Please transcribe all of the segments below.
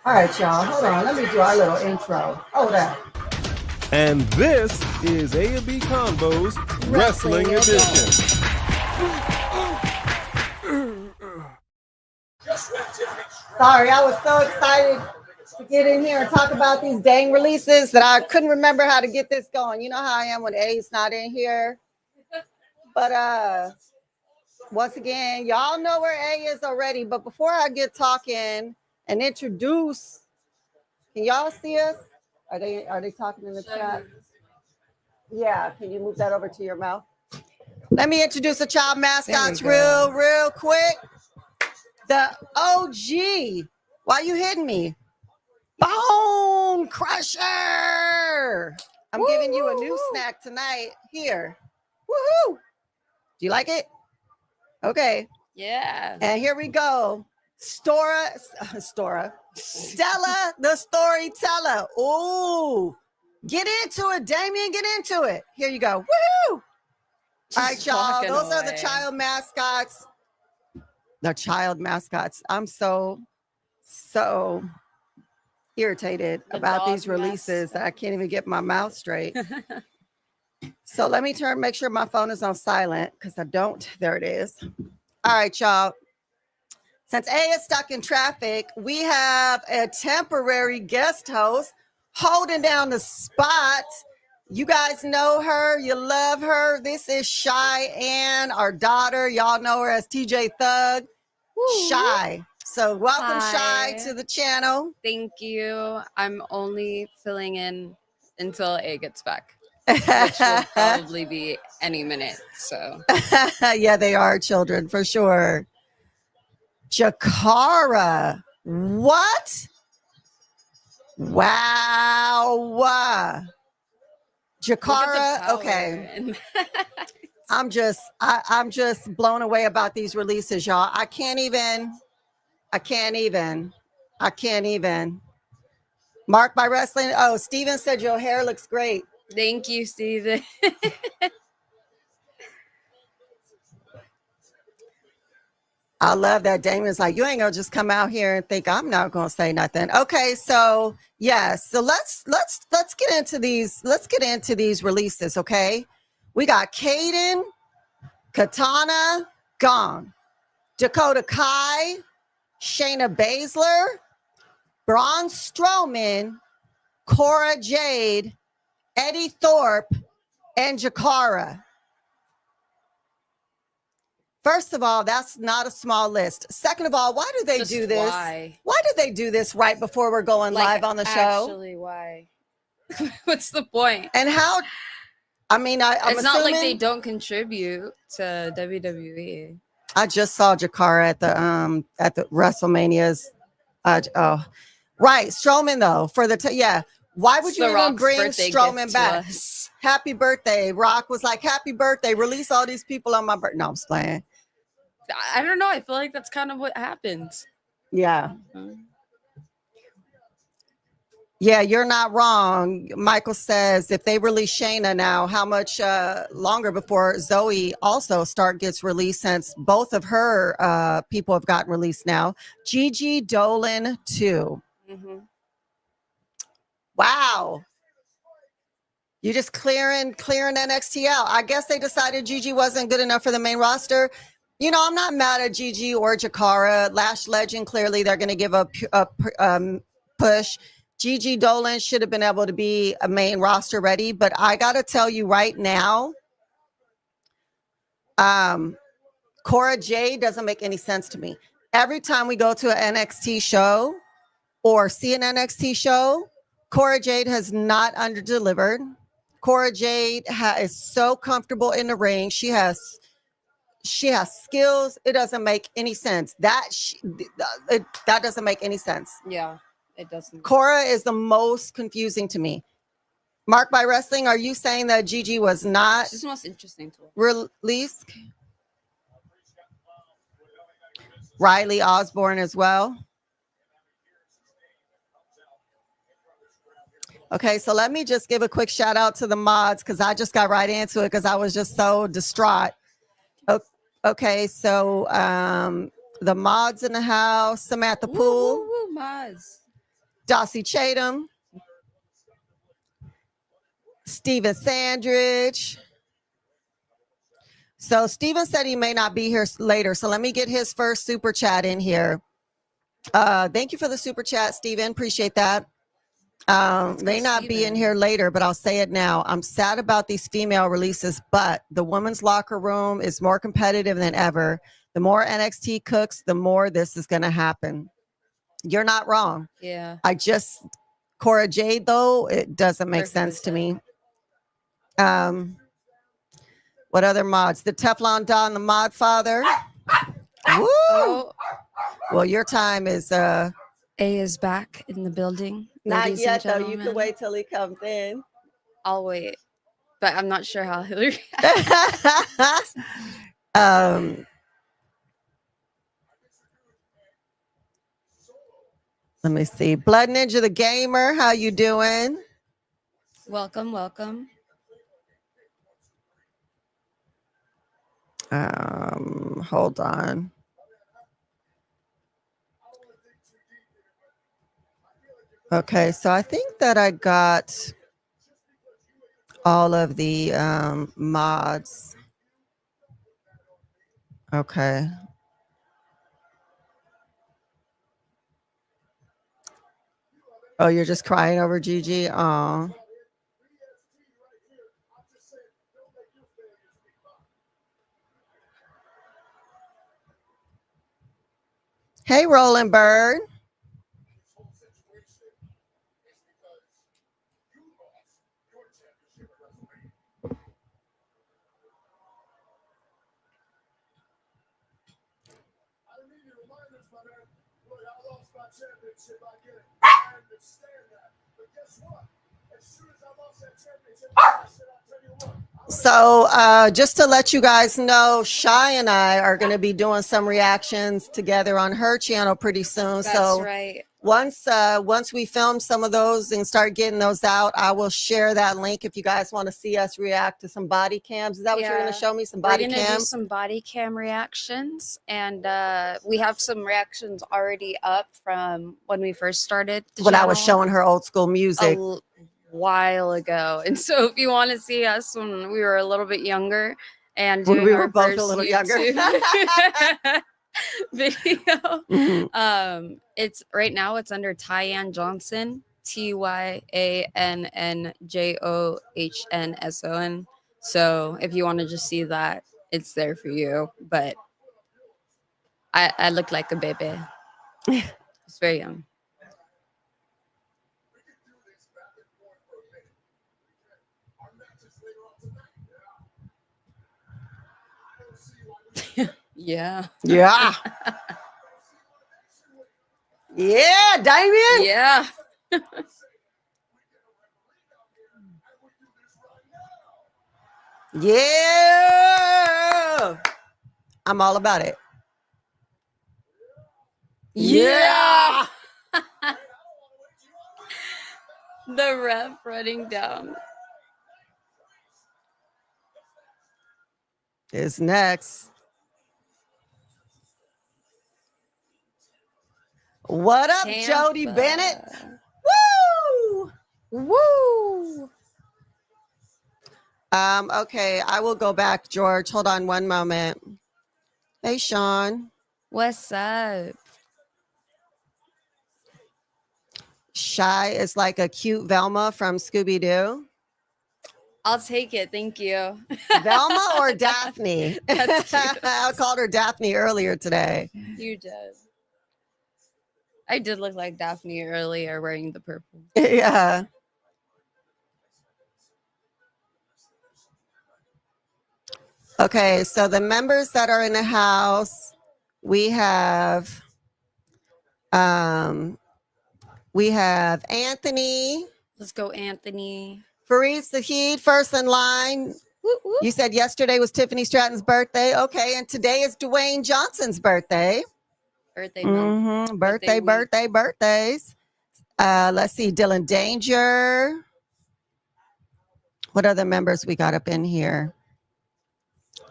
All right, y'all. Hold on. Let me do our little intro. Hold up. And this is A&B Convo's Wrestling Edition. Sorry, I was so excited to get in here and talk about these dang releases that I couldn't remember how to get this going. You know how I am when A's not in here. But once again, y'all know where A is already. But before I get talking and introduce, can y'all see us? Are they talking in the chat? Yeah, can you move that over to your mouth? Let me introduce the child mascots real quick. The OG. Why you hitting me? Bone Crusher. I'm giving you a new snack tonight. Here. Woohoo. Do you like it? Okay. Yeah. And here we go. Stella, the storyteller. Ooh. Get into it, Damien. Get into it. Here you go. Woohoo. All right, y'all. Those are the child mascots. The child mascots. I'm so irritated about these releases that I can't even get my mouth straight. So let me make sure my phone is on silent because I don't. There it is. All right, y'all. Since A is stuck in traffic, we have a temporary guest host holding down the spot. You guys know her. You love her. This is Cheyenne, our daughter. Y'all know her as TJ Thug. Woo. Shy. So welcome, Shy, to the channel. Thank you. I'm only filling in until A gets back, which will probably be any minute. So yeah, they are children for sure. Jakara. What? Wow. Jakara. Okay. I'm just blown away about these releases, y'all. I can't even. Marked by Wrestling. Oh, Steven said your hair looks great. Thank you, Steven. I love that. Damien's like, you ain't gonna just come out here and think I'm not gonna say nothing. Okay, so yes, so let's get into these. Let's get into these releases. Okay, we got Kaden, Katana, gone. Dakota Kai, Shayna Baszler, Braun Strowman, Cora Jade, Eddie Thorpe, and Jakara. First of all, that's not a small list. Second of all, why do they do this? Why do they do this right before we're going live on the show? Actually, why? What's the point? And how? I mean, it's not like they don't contribute to WWE. I just saw Jakara at the WrestleManias. Right, Strowman though for the Why would you even bring Strowman back? Happy birthday! Rock was like, "Happy birthday! Release all these people on my birthday." No, I'm just playing. I don't know. I feel like that's kind of what happens. Yeah. Yeah, you're not wrong. Michael says if they release Shayna now, how much longer before Zoe also gets released since both of her people have gotten released now. Gigi Dolan too. Mm-hmm. Wow. You just clearing NXT out. I guess they decided Gigi wasn't good enough for the main roster. You know, I'm not mad at Gigi or Jakara. Lash Legend, clearly they're going to give a push. Gigi Dolan should have been able to be a main roster ready, but I got to tell you right now, Cora Jade doesn't make any sense to me. Every time we go to an NXT show or see an NXT show, Cora Jade has not under-delivered. Cora Jade is so comfortable in the ring. She has skills. It doesn't make any sense. That doesn't make any sense. Yeah. It doesn't. Cora is the most confusing to me. Marked by Wrestling, are you saying that Gigi was not She's the most interesting to released? Riley Osborne as well. Okay, so let me just give a quick shout out to the mods because I just got right into it because I was just so distraught. Okay, so The mods in the house, Samantha Woo, Poole, woo, woo, Maz. Dossie Chatham, Steven Sandridge. So Steven said he may not be here later. So let me get his first super chat in here. Thank you for the super chat, Steven. Appreciate that. May not be in here later, but I'll say it now. I'm sad about these female releases, but the women's locker room is more competitive than ever. The more NXT cooks, the more this is going to happen. You're not wrong. Yeah. Cora Jade, though, it doesn't make Perfectly sense to me. What other mods? The Teflon Don, the mod father. Woo! Oh, Well, your time is A is back in the building. not ladies yet, and though. You can gentlemen. wait till he comes in. I'll wait. But I'm not sure how he'll react. Let me see. Blood Ninja the Gamer, how you doing? Welcome, welcome. Hold on. Okay, so I think that I got all of the mods. Okay. Oh, you're just crying over Gigi? Oh. Hey, Roland Bird. So just to let you guys know, Shy and I are going to be doing some reactions together on her channel pretty soon. That's right. Once we film some of those and start getting those out, I will share that link if you guys want to see us react to some body cams. Is that what you're going to show me? Some body We're gonna do cams? some body cam reactions, and we have some reactions already up from when we first started. When I was showing her old school music. A while ago. And so if you want to see us when we were a little bit younger and doing we were our both first a little YouTube younger video, Mhm. it's right now it's under Tyann Johnson, TYANNJOHNSON. So if you want to just see that, it's there for you. But I look like a baby. It's very young. Yeah. Yeah. Yeah, Damien. Yeah. Yeah. I'm all about it. Yeah. The ref running down. Is next. What up, Tampa. Jody Bennett? Woo! Woo! Okay, I will go back, George. Hold on one moment. Hey, Sean. What's up? Shy is like a cute Velma from Scooby-Doo. I'll take it. Thank you. Velma or Daphne? That's cute. I called her Daphne earlier today. You did. I did look like Daphne earlier wearing the purple. Yeah. Okay, so the members that are in the house, we have Anthony. Let's go, Anthony. Fareed Saheed, first in line. Whoop, whoop. You said yesterday was Tiffany Stratton's birthday. Okay, and today is Dwayne Johnson's birthday. Birthday month. Birthdays. Let's see, Dylan Danger. What other members we got up in here?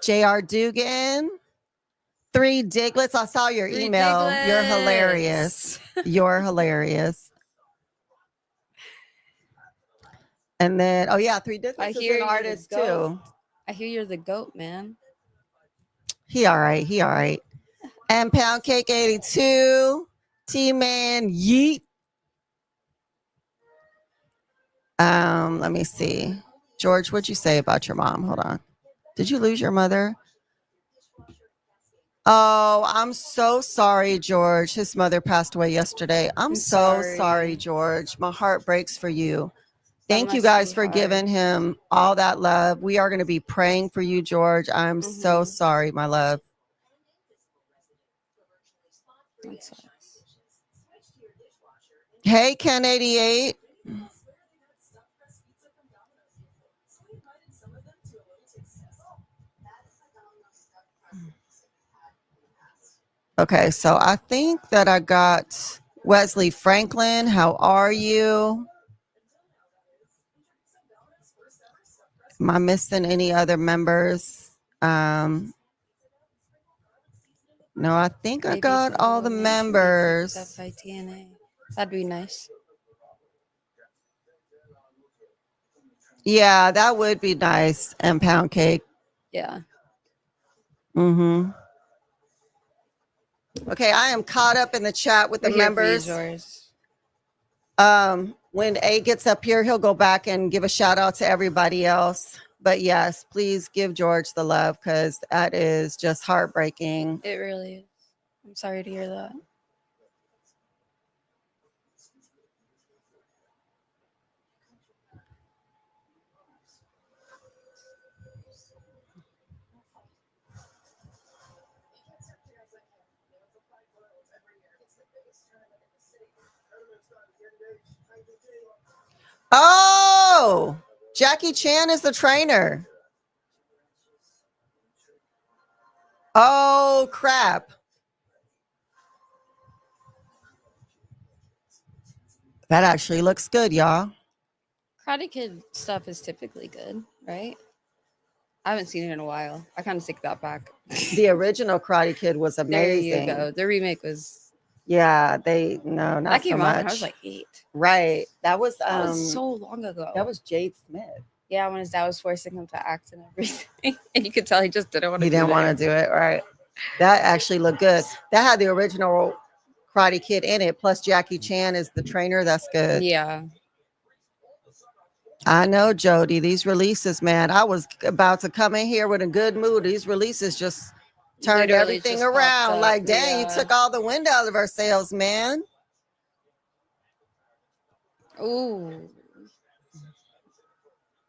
J.R. Dugan. 3 Diglets. I saw your 3 email. You're Diglets. hilarious. You're hilarious. And then, oh yeah, 3 I Diglets is hear an you're the artist goat. too. I hear you're the goat, man. He all right. He all right. And Pound Cake 82. T-Man Yeet. Let me see. George, what'd you say about your mom? Hold on. Did you lose your mother? Oh, I'm so sorry, George. His mother passed away yesterday. I'm so sorry, George. My heart breaks for you. Thank you guys for giving him all that love. We are going to be praying for you, George. I'm so sorry, my love. Hey, Ken 88. Okay, so I think that I got Wesley Franklin. How are you? Am I missing any other members? No, I think I got all the members. That'd be nice. Yeah, that would be nice. And Pound Cake. Yeah. Mm-hmm. Okay, I am caught up in the chat with the members. When A gets up here, he'll go back and give a shout out to everybody else. But yes, please give George the love because that is just heartbreaking. It really is. I'm sorry to hear that. Oh, Jackie Chan is the trainer. Oh, crap. That actually looks good, y'all. Karate Kid stuff is typically good, right? I haven't seen it in a while. I kind of take that back. The original Karate Kid was amazing. There you go. The remake was. Yeah, not that came so out much. when I was like 8. Right. That was so long ago. That was Jade Smith. Yeah, when his dad was forcing him to act and everything. And you could tell he just didn't want to He didn't want to do it, right. That actually looked good. That had the original Karate Kid in it, plus Jackie Chan is the trainer. That's good. Yeah. I know, Jody. These releases, man. I was about to come in here with a good mood. These releases just turned everything around. Like, dang, you took all the wind out of our sails, man. Ooh.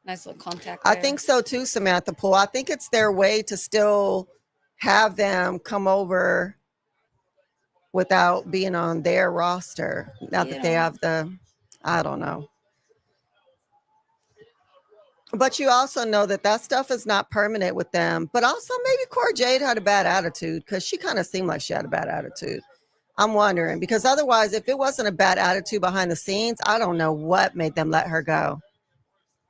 Nice little contact I there. think so too, Samantha Poole. I think it's their way to still have them come over without being on their roster. Now that they have I don't know. But you also know that stuff is not permanent with them. But also maybe Cora Jade had a bad attitude because she kind of seemed like she had a bad attitude. I'm wondering because otherwise, if it wasn't a bad attitude behind the scenes, I don't know what made them let her go.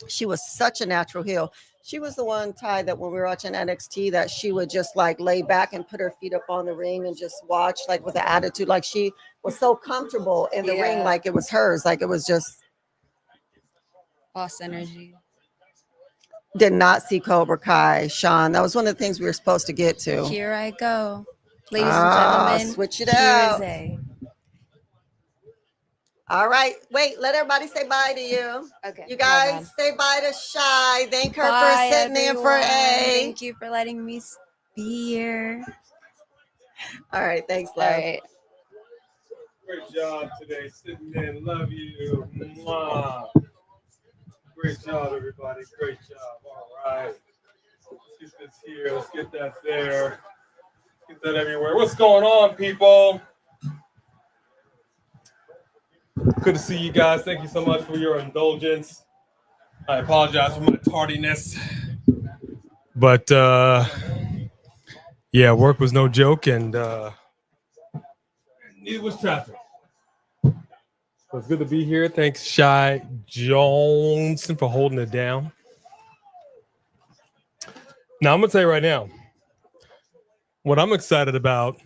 She was such a natural heel. She was the one, Ty, that when we were watching NXT, that she would just like lay back and put her feet up on the ring and just watch like with an attitude. Like she was so comfortable in the ring, like it was hers. Like it was just boss energy. Did not see Cobra Kai, Sean. That was one of the things we were supposed to get to. Here I go. Ladies and gentlemen, switch it out. Here is A. All right. Wait, let everybody say bye to you. Okay. You guys say bye to Shy. Thank her for sitting in for A. Thank you for letting me be here. All right. Thanks, love. All right. Great job today. Sitting in. Love you. Mwah. Great job, everybody. Great job. All right. Let's get this here. Let's get that there. Get that everywhere. What's going on, people? Good to see you guys. Thank you so much for your indulgence. I apologize for my tardiness. But, yeah, work was no joke, and neither was traffic. So it's good to be here. Thanks, Shy Johnson, for holding it down. Now, I'm going to tell you right now, What I'm excited about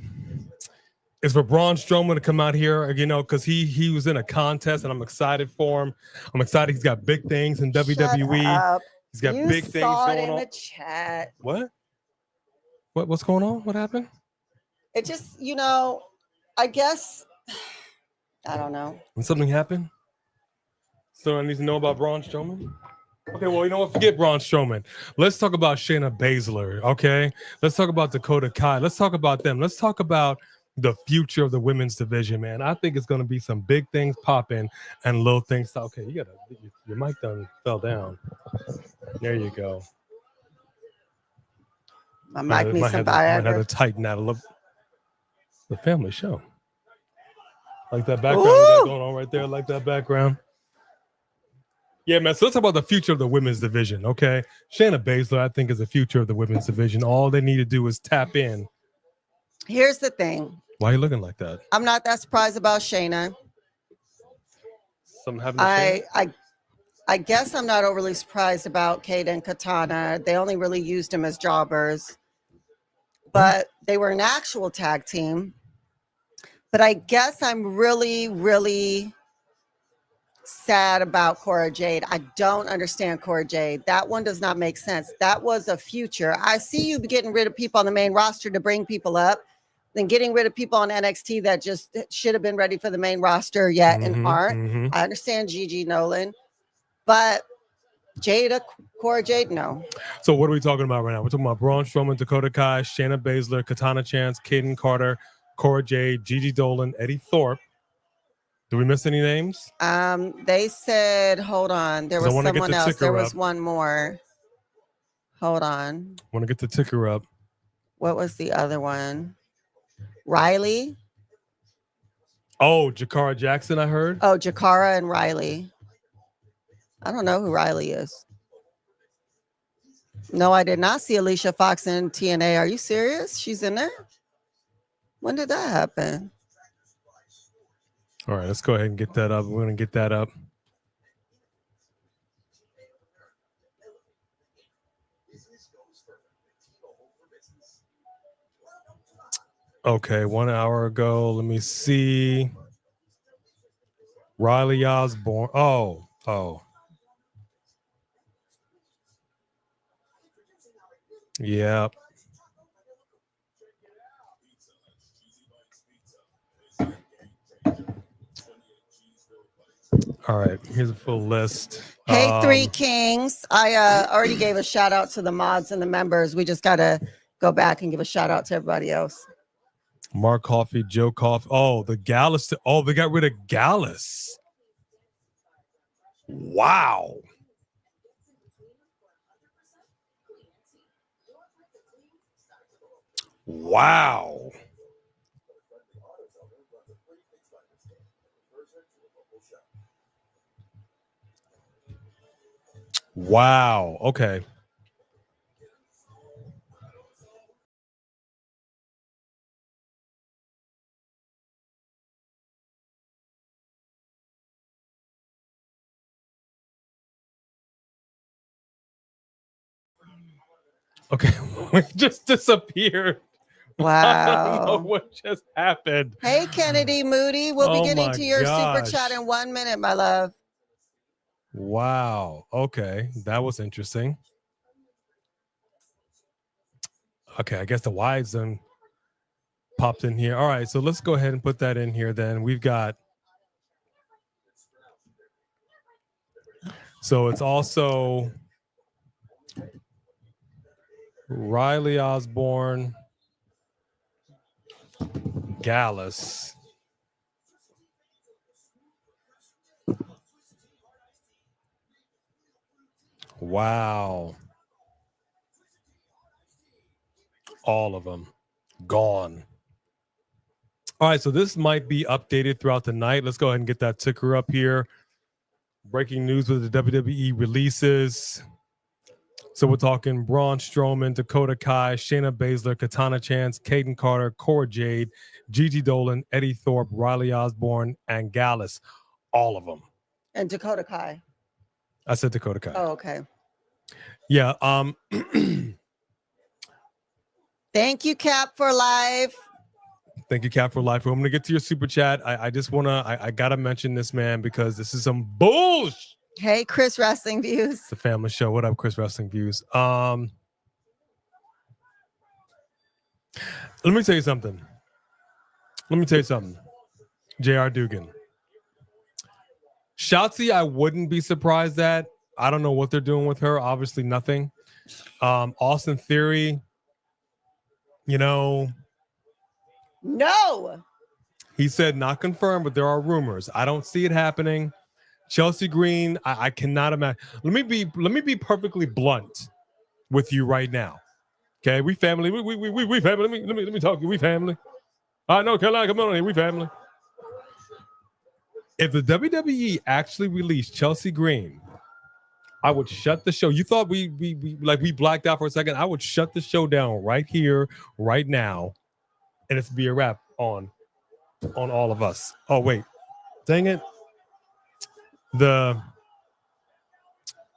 is for Braun Strowman to come out here, you know, because he was in a contest, and I'm excited for him. I'm excited. He's got big things in WWE. Shut up. He's got You big things saw it going in on. the chat. What? What's going on? What happened? It just, you know, I guess, I don't know. When something happened? So I need to know about Braun Strowman? Okay, well, you know what? Forget Braun Strowman. Let's talk about Shayna Baszler, okay? Let's talk about Dakota Kai. Let's talk about them. Let's talk about the future of the women's division, man. I think it's going to be some big things popping and little things. Okay, your mic done fell down. There you go. My mic needs some might have to Viagra. tighten that a little. The family show. Like that background we got going on right there, like that background. Yeah, man. So let's talk about the future of the women's division, okay? Shayna Baszler, I think, is the future of the women's division. All they need to do is tap in. Here's the thing. Why are you looking like that? I'm not that surprised about Shayna. Something happened to Shayna? I guess I'm not overly surprised about Kate and Katana. They only really used them as jobbers, but they were an actual tag team. But I guess I'm really, really sad about Cora Jade. I don't understand Cora Jade. That one does not make sense. That was a future. I see you getting rid of people on the main roster to bring people up, then getting rid of people on NXT that just should have been ready for the main roster yet and aren't. I understand Gigi Nolan, but Cora Jade, no. So what are we talking about right now? We're talking about Braun Strowman, Dakota Kai, Shayna Baszler, Katana Chance, Kaden Carter, Cora Jade, Gigi Dolan, Eddie Thorpe. Did we miss any names? They said, hold on. There was someone else. There was one more. Hold on. I want to get the ticker up. What was the other one? Riley? Oh, Jakara Jackson, I heard. Oh, Jakara and Riley. I don't know who Riley is. No, I did not see Alicia Fox in TNA. Are you serious? She's in there? When did that happen? All right, let's go ahead and get that up. We're going to get that up. Okay, 1 hour ago. Let me see. Riley Osborne. Oh. Yeah. All right, here's a full list. Hey, Three Kings. I already gave a shout out to the mods and the members. We just got to go back and give a shout out to everybody else. Mark Coffey, Joe Coffey. Oh, the Gallus. Oh, they got rid of Gallus. Wow. Wow. Wow. Okay. Okay. We just disappeared. Wow. I don't know what just happened. Hey, Kennedy Moody. We'll be getting to your gosh. super chat in 1 minute, my love. Wow. Okay. That was interesting. Okay. I guess the wides then popped in here. All right. So let's go ahead and put that in here then. We've got. So it's also Riley Osborne, Gallus. Wow. All of them gone. All right, so this might be updated throughout the night. Let's go ahead and get that ticker up here. Breaking news with the WWE releases. So we're talking Braun Strowman, Dakota Kai, Shayna Baszler, Katana Chance, Kaden Carter, Cora Jade, Gigi Dolan, Eddie Thorpe, Riley Osborne, and Gallus. All of them. And Dakota Kai. I said Dakota Kai. Oh, okay. Yeah. Thank you, Cap, for live. Thank you, Cap, for life. I'm going to get to your super chat. I just want to, I got to mention this, man, because this is some bullshit. Hey, Chris Wrestling Views. It's a family show. What up, Chris Wrestling Views? Let me tell you something. J.R. Dugan. Shotzi, I wouldn't be surprised at. I don't know what they're doing with her. Obviously, nothing. Austin Theory, No. he said not confirmed, but there are rumors. I don't see it happening. Chelsea Green, I cannot imagine. Let me be perfectly blunt with you right now. Okay, we family. We family. Let me talk to you. We family. I know, Carolina, come on here. We family. If the WWE actually released Chelsea Green, I would shut the show. You thought we blacked out for a second. I would shut the show down right here, right now, and it's be a wrap on all of us. Oh wait, dang it. All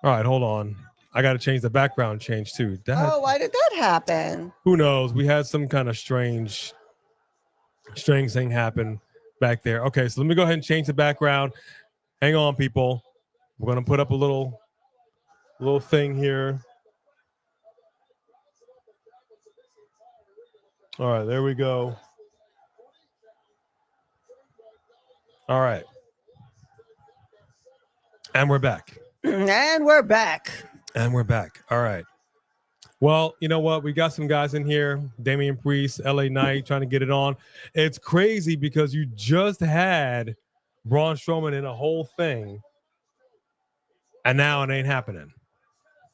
right, hold on. I got to change the background change too. Why did that happen? Who knows? We had some kind of strange thing happen back there. Okay, so let me go ahead and change the background. Hang on, people. We're gonna put up a little thing here. All right, there we go. All right. And we're back. And we're back. All right. Well, you know what? We got some guys in here. Damian Priest, LA Knight, trying to get it on. It's crazy because you just had Braun Strowman in a whole thing, and now it ain't happening.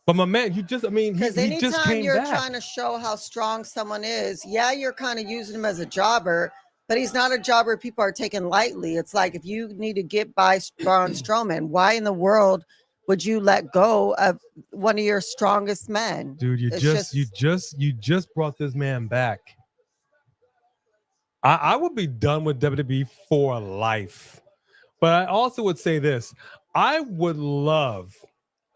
But my man, he just came anytime you're back. trying to show how strong someone is, yeah, you're kind of using him as a jobber, but he's not a jobber people are taking lightly. It's like if you need to get by Braun Strowman, why in the world would you let go of one of your strongest men? Dude, you just brought this man back. I would be done with WWE for life. But I also would say this. I would love,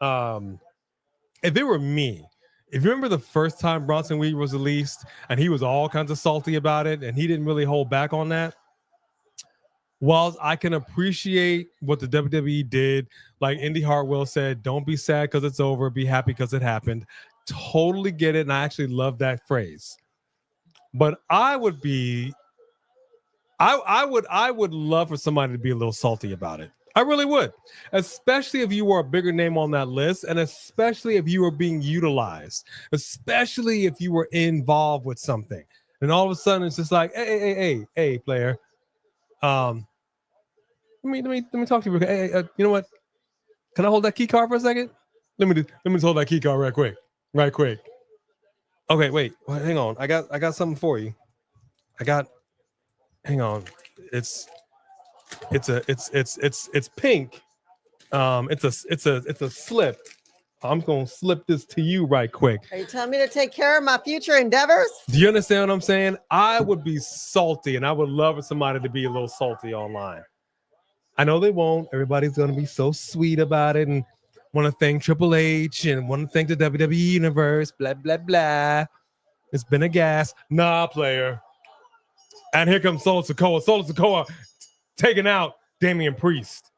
if it were me, if you remember the first time Bronson Reed was released and he was all kinds of salty about it and he didn't really hold back on that. Whilst I can appreciate what the WWE did, like Indy Hartwell said, don't be sad because it's over, be happy because it happened. Totally get it. And I actually love that phrase. But I would love for somebody to be a little salty about it. I really would, especially if you were a bigger name on that list, and especially if you were being utilized, especially if you were involved with something. And all of a sudden, it's just like, hey, player. Let me talk to you. Hey, you know what? Can I hold that key card for a second? Let me just hold that key card right quick. Okay, wait, hang on. I got something for you. Hang on. It's pink. It's a slip. I'm gonna slip this to you right quick. Are you telling me to take care of my future endeavors? Do you understand what I'm saying? I would be salty, and I would love for somebody to be a little salty online. I know they won't. Everybody's gonna be so sweet about it and want to thank Triple H and want to thank the WWE Universe. Blah blah blah. It's been a gas. Nah, player. And here comes Solo Sikoa. Solo Sikoa taking out Damian Priest.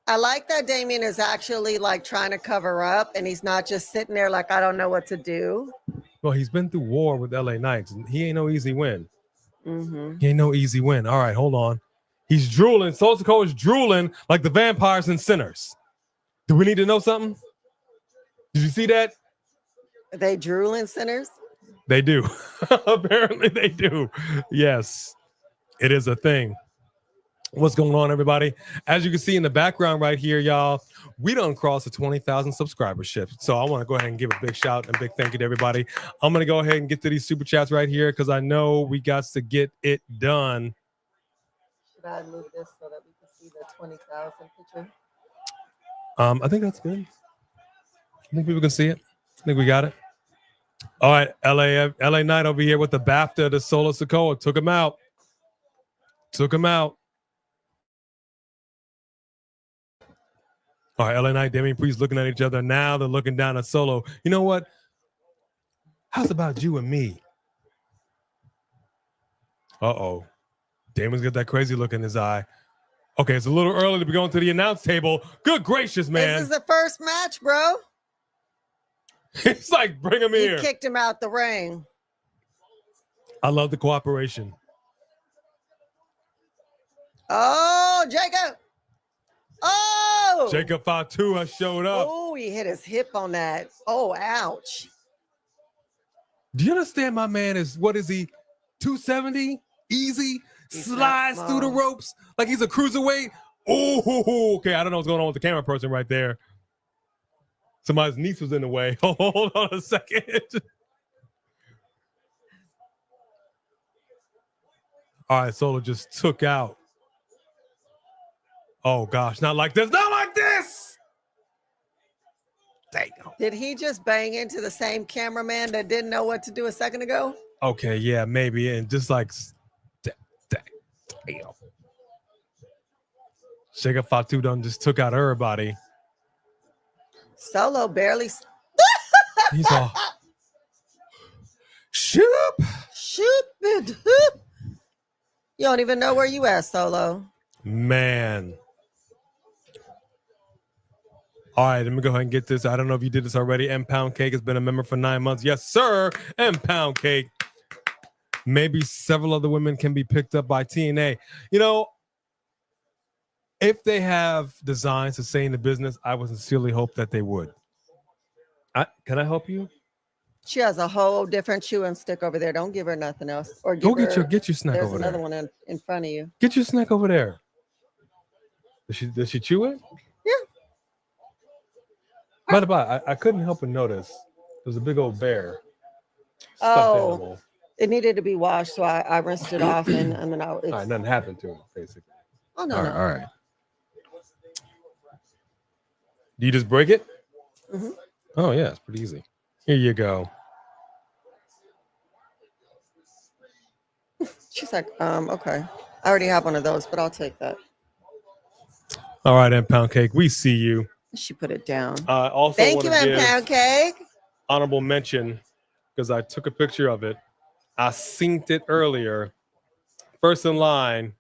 I like that Damian is actually like trying to cover up and he's not just sitting there like, I don't know what to do. Well, he's been through war with LA Knights and he ain't no easy win. Mm-hmm. He ain't no easy win. All right, hold on. He's drooling. Solo Sikoa is drooling like the vampires and sinners. Do we need to know something? Did you see that? Are they drooling sinners? They do. Apparently they do. Yes, it is a thing. What's going on, everybody? As you can see in the background right here, y'all, we done crossed the 20,000 subscribership. So I want to go ahead and give a big shout and big thank you to everybody. I'm going to go ahead and get to these super chats right here because I know we got to get it done. Should I move this so that we can see the 20,000 picture? I think that's good. I think people can see it. I think we got it. All right, LA Knight over here with the BAFTA, the Solo Sikoa. Took him out. All right, LA Knight, Damian Priest looking at each other. Now they're looking down at Solo. You know what? How's about you and me? Uh-oh. Damon's got that crazy look in his eye. Okay, it's a little early to be going to the announce table. Good gracious, man. This is the first match, bro. It's like, bring him You here. kicked him out the ring. I love the cooperation. Oh, Jacob. Oh. Jacob Fatu has showed up. Oh, he hit his hip on that. Oh, ouch. Do you understand my man is, what is he, 270? Easy? He's Slides not through the small. ropes like he's a cruiserweight? Oh, okay, I don't know what's going on with the camera person right there. Somebody's niece was in the way. Hold on a second. All right, Solo just took out. Oh, gosh, not like this. Not like this. Damn. Did he just bang into the same cameraman that didn't know what to do a second ago? Okay, yeah, maybe. And just like, damn. Shaker Fatu done just took out everybody. Solo barely. He's all, shoot. Shoot. You don't even know where you at, Solo. Man. All right, let me go ahead and get this. I don't know if you did this already. M Pound Cake has been a member for 9 months. Yes, sir. M Pound Cake. Maybe several other women can be picked up by TNA. You know, if they have designs to stay in the business, I would sincerely hope that they would. Can I help you? She has a whole different chewing stick over there. Don't give her nothing else. Or Go give her, get your snack there's over another there. one in front of you. Get your snack over there. Does she chew it? Yeah. By the by, I couldn't help but notice there's a big old bear. Stuffed Oh. animal. It needed to be washed, so I rinsed it off, and then All right, nothing happened to it, basically. Oh no, All no. right, all right. Do you just break it? Mhm. Oh yeah, it's pretty easy. Here you go. She's like, okay. I already have one of those, but I'll take that. All right, M Pound Cake, we see you. She put it down. Also, Thank you, wanna M give Pound Cake. honorable mention because I took a picture of it. I synced it earlier. First in line.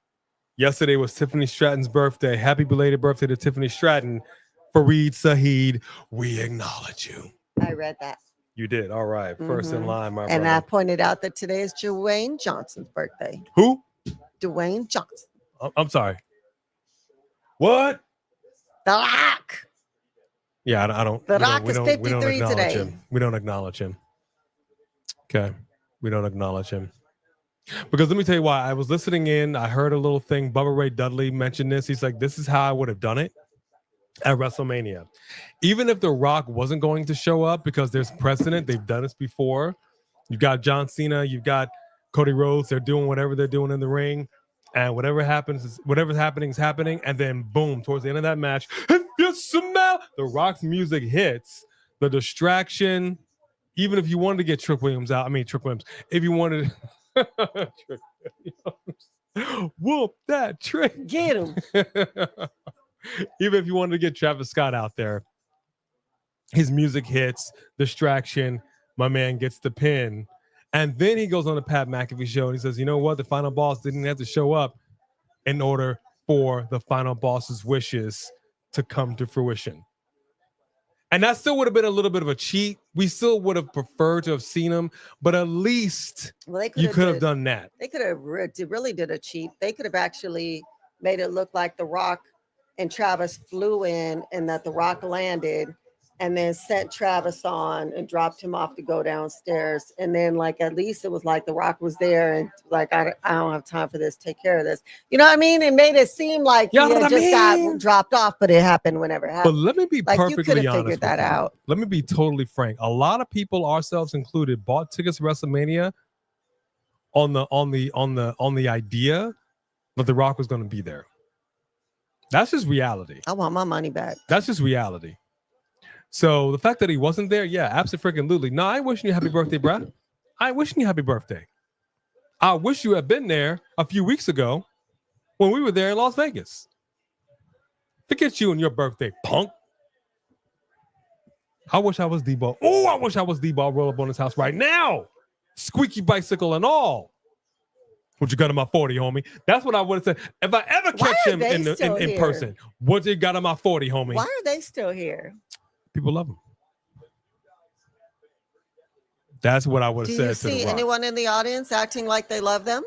Yesterday was Tiffany Stratton's birthday. Happy belated birthday to Tiffany Stratton. Fareed Saeed, we acknowledge you. I read that. You did. All right. First in Mhm. line, my And I brother. pointed out that today is Dwayne Johnson's birthday. Who? Dwayne Johnson. I'm sorry. What? The Rock. Yeah, I don't. The we don't- Rock we is don't- we don't 53 acknowledge today. him. We don't acknowledge him. Okay. We don't acknowledge him. Because let me tell you why. I was listening in. I heard a little thing. Bubba Ray Dudley mentioned this. He's like, this is how I would have done it at WrestleMania. Even if The Rock wasn't going to show up, because there's precedent. They've done this before. You've got John Cena. You've got Cody Rhodes. They're doing whatever they're doing in the ring. And whatever's happening is happening. And then boom, towards the end of that match, if you smell The Rock's music hits, the distraction. Even if you wanted to get Trick Williams out, if you wanted Trick Williams, whoop that trick. Get him. Even if you wanted to get Travis Scott out there, his music hits, distraction, my man gets the pin. And then he goes on the Pat McAfee show and he says, you know what? The final boss didn't have to show up in order for the final boss's wishes to come to fruition. And that still would have been a little bit of a cheat. We still would have preferred to have seen him, but at least you could have done that. They could have really did a cheat. They could have actually made it look like The Rock and Travis flew in and that The Rock landed and then sent Travis on and dropped him off to go downstairs. And then like, at least it was like The Rock was there and like, I don't have time for this. Take care of this. You know what I mean? It made it seem like he had just got dropped off, but it happened whenever it But happened. let me be Like, you perfectly could have honest figured that with you. out. Let me be totally frank. A lot of people, ourselves included, bought tickets to WrestleMania on the idea that The Rock was going to be there. That's just reality. I want my money back. That's just reality. So the fact that he wasn't there, yeah, absolutely. No, I ain't wishing you happy birthday, bruh. I ain't wishing you happy birthday. I wish you had been there a few weeks ago when we were there in Las Vegas. Forget you and your birthday, punk. I wish I was D-Ball. Oh, I wish I was D-Ball. Roll up on his house right now. Squeaky bicycle and all. What you got in my 40, homie? That's what I would have said. If I ever Why catch are him they in still here? person, what you got in my 40, homie? Why are they still here? People love him. That's what I would Do have you said to see The Rock. anyone in the audience acting like they love them?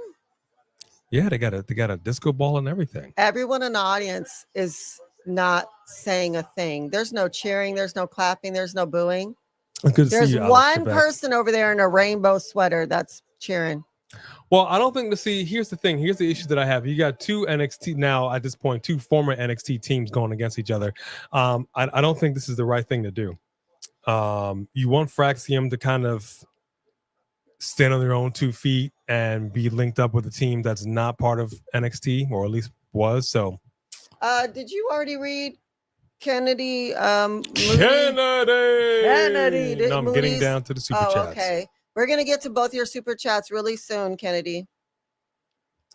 Yeah, they got a disco ball and everything. Everyone in the audience is not saying a thing. There's no cheering. There's no clapping. There's no booing. It's good to There's see you, one Aleister Black. person over there in a rainbow sweater that's cheering. Well, I don't think here's the thing. Here's the issue that I have. You got two NXT now at this point, two former NXT teams going against each other. I don't think this is the right thing to do. You want Fraxium to kind of stand on their own 2 feet and be linked up with a team that's not part of NXT, or at least was. So, Did you already read Kennedy? Kennedy. No, I'm getting Moody's? down to the super chats. Okay. We're gonna get to both your super chats really soon, Kennedy.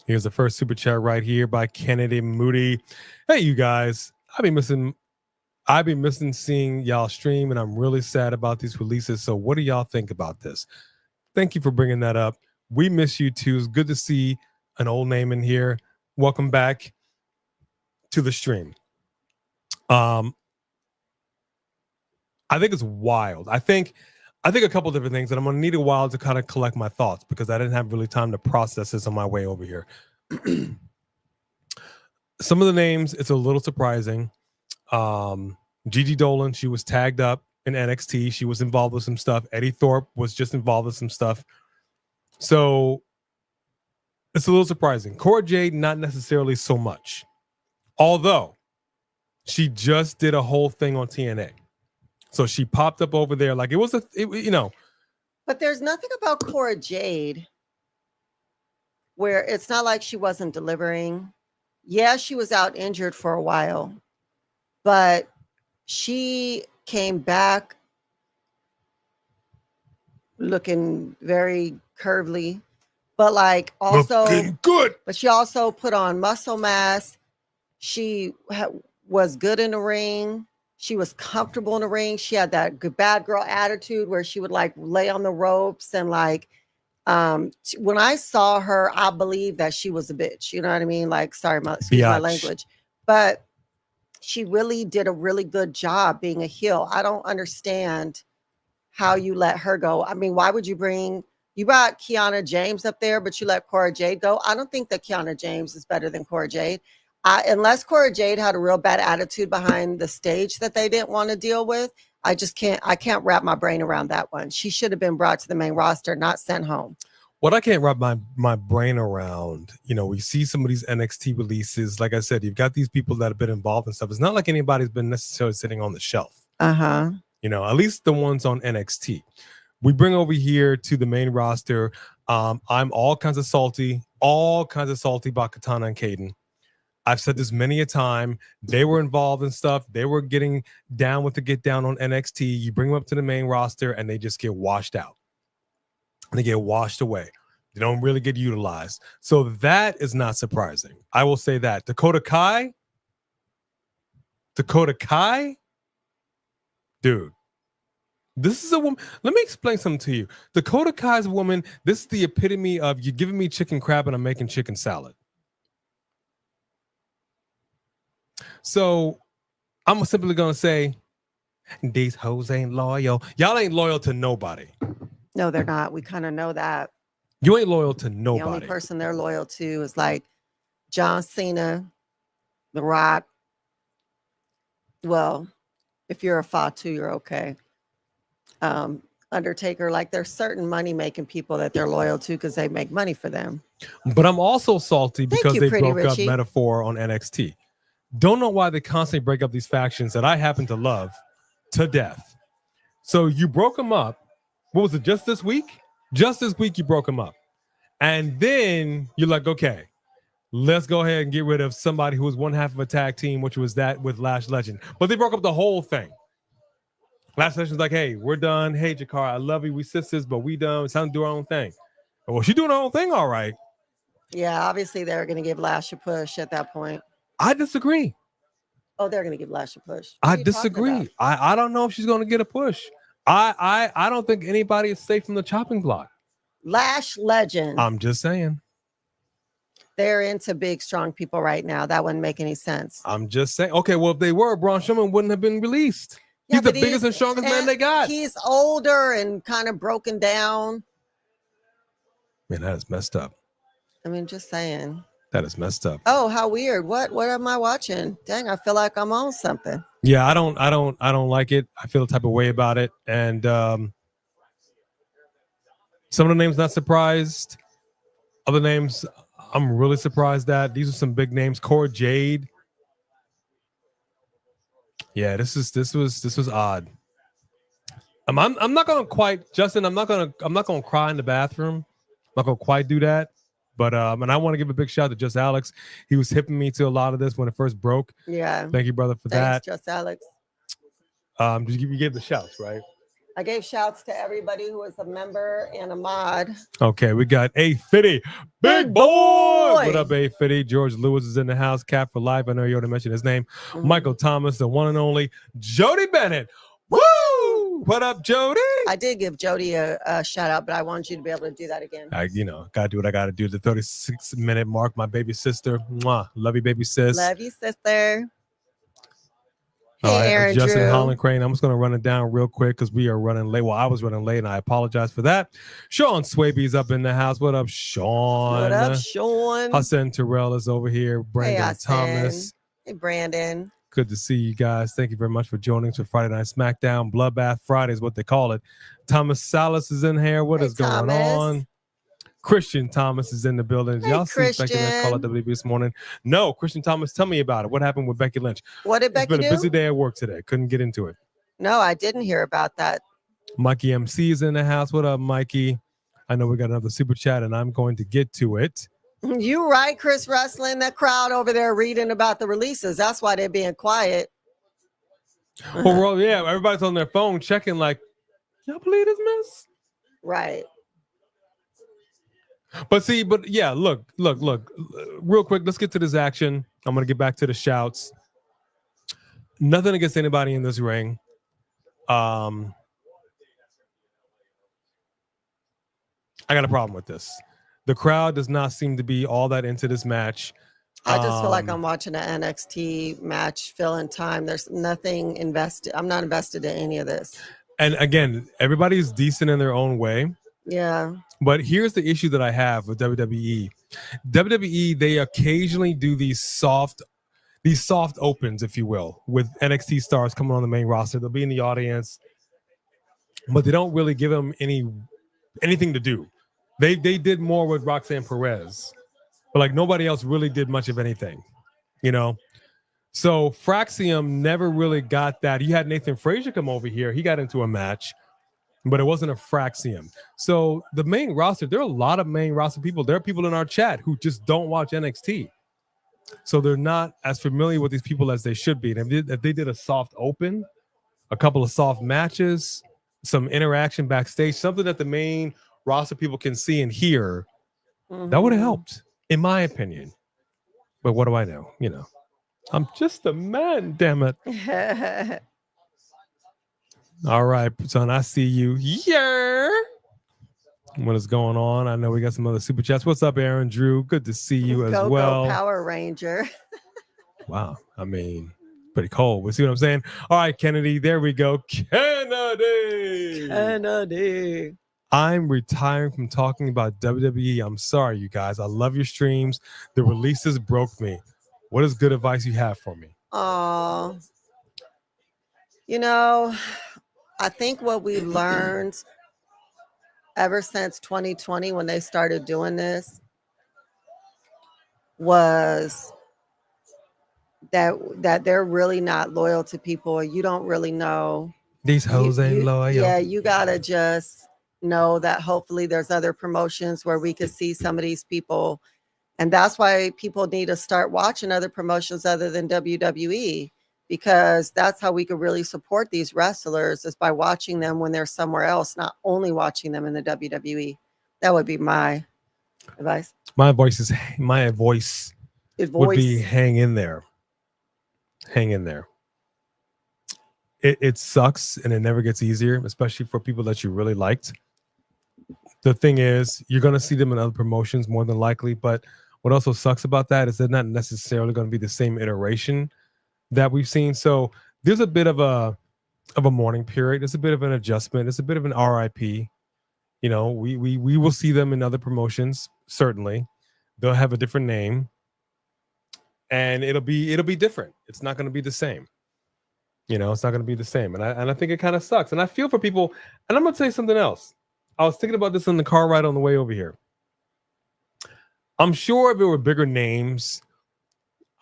Here's the first super chat right here by Kennedy Moody. Hey, you guys, I've been missing seeing y'all stream, and I'm really sad about these releases. So what do y'all think about this? Thank you for bringing that up. We miss you too. It's good to see an old name in here. Welcome back to the stream. I think it's wild. I think a couple different things, and I'm gonna need a while to kind of collect my thoughts because I didn't have really time to process this on my way over here. Some of the names, it's a little surprising. Gigi Dolan, she was tagged up in NXT. She was involved with some stuff. Eddie Thorpe was just involved with some stuff. So it's a little surprising. Cora Jade, not necessarily so much. Although she just did a whole thing on TNA. So she popped up over there like it was But there's nothing about Cora Jade where it's not like she wasn't delivering. Yeah, she was out injured for a while, but she came back looking very curvy, but like also looking good. But she also put on muscle mass. She was good in the ring. She was comfortable in the ring. She had that good bad girl attitude where she would like lay on the ropes and like when I saw her, I believed that she was a bitch. You know what I mean? Like, excuse my language, but she really did a really good job being a heel. I don't understand how you let her go. I mean, why would you brought Kiana James up there, but you let Cora Jade go? I don't think that Kiana James is better than Cora Jade. Unless Cora Jade had a real bad attitude behind the stage that they didn't want to deal with, I can't wrap my brain around that one. She should have been brought to the main roster, not sent home. What I can't wrap my brain around, we see some of these NXT releases. Like I said, you've got these people that have been involved in stuff. It's not like anybody's been necessarily sitting on the shelf. Uh-huh. At least the ones on NXT. We bring over here to the main roster. I'm all kinds of salty about Katana and Kaden. I've said this many a time. They were involved in stuff. They were getting down with the get down on NXT. You bring them up to the main roster and they just get washed out. They get washed away. They don't really get utilized. So that is not surprising. I will say that. Dakota Kai, dude, this is a woman. Let me explain something to you. Dakota Kai's a woman. This is the epitome of you giving me chicken crab and I'm making chicken salad. So I'm simply going to say, these hoes ain't loyal. Y'all ain't loyal to nobody. No, they're not. We kind of know that. You ain't loyal to nobody. The only person they're loyal to is like John Cena, The Rock. Well, if you're a Fatu, you're okay. Undertaker, like there's certain money-making people that they're loyal to because they make money for them. But I'm also salty because they broke Richie. up Metaphor on NXT. Don't know why they constantly break up these factions that I happen to love to death. So you broke them up. What was it, just this week? Just this week you broke them up. And then you're like, okay, let's go ahead and get rid of somebody who was one half of a tag team, which was that with Lash Legend. But they broke up the whole thing. Lash Legend's like, hey, we're done. Hey, Jakar, I love you. We sisters, but we done. It's time to do our own thing. Well, she's doing her own thing, all right. Yeah, obviously they're going to give Lash a push at that point. I disagree. Oh, they're going to give Lash a push. What I are you talking disagree. about? I don't know if she's going to get a push. I don't think anybody is safe from the chopping block. Lash legend. I'm just saying. They're into big, strong people right now. That wouldn't make any sense. I'm just saying. Okay, well, if they were, Braun Strowman wouldn't have been released. Yeah, He's the but biggest and strongest man they got. He's older and kind of broken down. Man, that is messed up. I mean, just saying. That is messed up. Oh, how weird. What am I watching? Dang, I feel like I'm on something. Yeah, I don't like it. I feel a type of way about it. And some of the names not surprised. Other names I'm really surprised at. These are some big names. Cora Jade. Yeah, this was odd. I'm not gonna quite, Justin. I'm not gonna cry in the bathroom. I'm not gonna quite do that. But and I want to give a big shout out to Just Alex. He was hipping me to a lot of this when it first broke. Yeah. Thank you, brother, for Thanks, Just Alex. that. You gave the shouts, right? I gave shouts to everybody who was a member and a mod. Okay, we got A50, big boy. What up, A50? George Lewis is in the house. Cap for life. I know you already mentioned his name. Mm-hmm. Michael Thomas, the one and only Jody Bennett. Woo! What up, Jody? I did give Jody a shout out, but I want you to be able to do that again. I gotta do what I gotta do. The 36-minute mark. My baby sister. Mwah. Love you, baby sis. Love you, sister. All Hey, right, Aaron Justin Drew. Holland Crane. I'm just going to run it down real quick because we are running late. Well, I was running late, and I apologize for that. Sean Swaby's up in the house. What up, Sean? What up, Sean? Hassan Terrell is over here. Brandon Thomas. Hey, Brandon. Good to see you guys. Thank you very much for joining us for Friday Night Smackdown. Bloodbath Friday is what they call it. Thomas Salas is in here. What is going on? Christian Thomas is in the building. Did y'all see Becky Lynch call out WWE this morning? No, Christian Thomas, tell me about it. What happened with Becky Lynch? What did Becky do? It's been a busy day at work today. Couldn't get into it. No, I didn't hear about that. Mikey MC is in the house. What up, Mikey? I know we got another super chat, and I'm going to get to it. You right, Chris Wrestling. That crowd over there reading about the releases. That's why they're being quiet. Well, yeah, everybody's on their phone checking like, y'all believe this mess? Right. But yeah, look, real quick, let's get to this action. I'm going to get back to the shouts. Nothing against anybody in this ring. I got a problem with this. The crowd does not seem to be all that into this match. I just feel like I'm watching an NXT match, filling time. There's nothing invested. I'm not invested in any of this. And again, everybody's decent in their own way. Yeah. But here's the issue that I have with WWE. WWE, they occasionally do these soft opens, if you will, with NXT stars coming on the main roster. They'll be in the audience, but they don't really give them anything to do. They did more with Roxanne Perez, but like nobody else really did much of anything, So Fraxium never really got that. You had Nathan Frazier come over here. He got into a match, but it wasn't a Fraxium. So the main roster, there are a lot of main roster people. There are people in our chat who just don't watch NXT. So they're not as familiar with these people as they should be. And if they did a soft open, a couple of soft matches, some interaction backstage, something that the main roster people can see and hear, that would have helped, in my opinion. But what do I know? I'm just a man, damn it. All right, son, I see you. Yeah. What is going on? I know we got some other super chats. What's up, Aaron Drew? Good to see you as well. Go Power Ranger. Wow. I mean, pretty cold. We see what I'm saying? All right, Kennedy. There we go. Kennedy. I'm retiring from talking about WWE. I'm sorry, you guys. I love your streams. The releases broke me. What is good advice you have for me? I think what we learned ever since 2020, when they started doing this, was that they're really not loyal to people. You don't really know. These hoes ain't loyal. Yeah, you gotta just know that hopefully there's other promotions where we could see some of these people. And that's why people need to start watching other promotions other than WWE, because that's how we could really support these wrestlers, is by watching them when they're somewhere else, not only watching them in the WWE. That would be my advice. My voice would be hang in there. hang in there. It sucks and it never gets easier, especially for people that you really liked. The thing is, you're going to see them in other promotions more than likely. But what also sucks about that is they're not necessarily going to be the same iteration that we've seen. So there's a bit of a mourning period. It's a bit of an adjustment. It's a bit of an RIP. You know, we will see them in other promotions. Certainly, they'll have a different name, and it'll be different. It's not going to be the same. You know, it's not going to be the same. And I think it kind of sucks. And I feel for people. And I'm going to tell you something else. I was thinking about this in the car ride on the way over here. I'm sure if there were bigger names,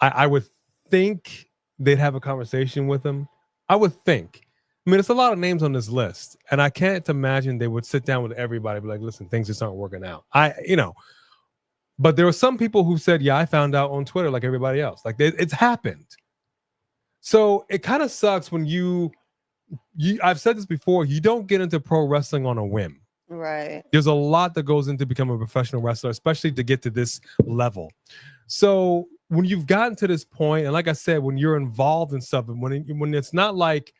I would think they'd have a conversation with them. I would think. I mean, it's a lot of names on this list. And I can't imagine they would sit down with everybody and be like, listen, things just aren't working out. But there were some people who said, yeah, I found out on Twitter like everybody else. Like it's happened. So it kind of sucks when I've said this before, you don't get into pro wrestling on a whim. Right. There's a lot that goes into becoming a professional wrestler, especially to get to this level. So when you've gotten to this point, and like I said, when you're involved in something, when it's not like,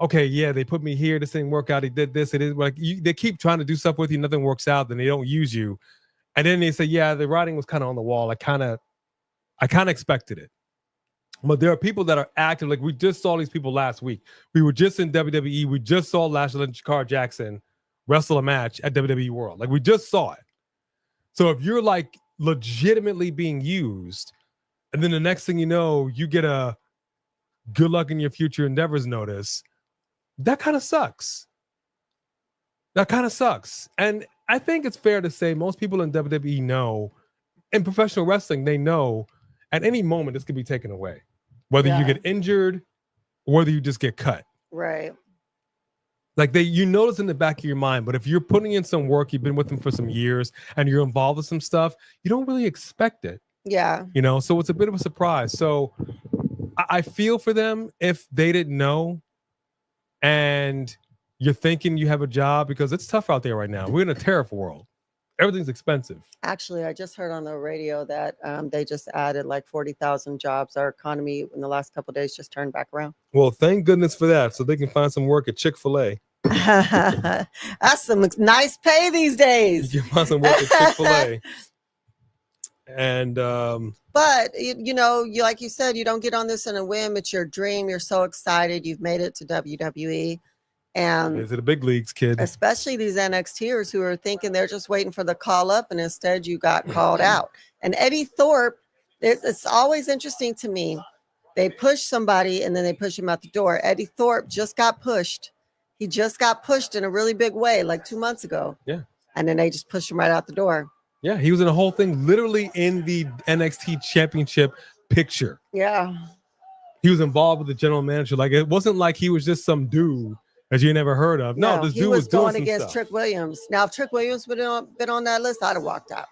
okay, yeah, they put me here, this didn't work out, he did this, it is like they keep trying to do stuff with you, nothing works out, then they don't use you. And then they say, yeah, the writing was kind of on the wall. I kind of expected it. But there are people that are active. Like we just saw these people last week. We were just in WWE. We just saw Lashley and Jakar Jackson wrestle a match at WWE World. Like we just saw it. So if you're like legitimately being used, and then the next thing you know, you get a good luck in your future endeavors notice, that kind of sucks. That kind of sucks. And I think it's fair to say most people in WWE know, in professional wrestling, they know at any moment this could be taken away. Whether you get injured or whether you just get cut. Right. Like you notice in the back of your mind, but if you're putting in some work, you've been with them for some years and you're involved with some stuff, you don't really expect it. Yeah. You know, so it's a bit of a surprise. So I feel for them if they didn't know and you're thinking you have a job, because it's tough out there right now. We're in a tariff world. Everything's expensive. Actually, I just heard on the radio that they just added like 40,000 jobs. Our economy in the last couple of days just turned back around. Well, thank goodness for that. So they can find some work at Chick-fil-A. That's some nice pay these days. You can find some work at Chick-fil-A. And but you know, like you said, you don't get on this in a whim. It's your dream. You're so excited. You've made it to WWE. And is it the big leagues, kid? Especially these NXTers who are thinking they're just waiting for the call up, and instead you got called out. And Eddie Thorpe, it's always interesting to me. They push somebody and then they push him out the door. Eddie Thorpe just got pushed. He just got pushed in a really big way like 2 months ago. Yeah. And then they just pushed him right out the door. Yeah, he was in the whole thing, literally in the NXT championship picture. Yeah. He was involved with the general manager. Like, it wasn't like he was just some dude that you never heard of. No, this dude was doing going some against stuff. Trick Williams. Now, if Trick Williams been on that list, I'd have walked out.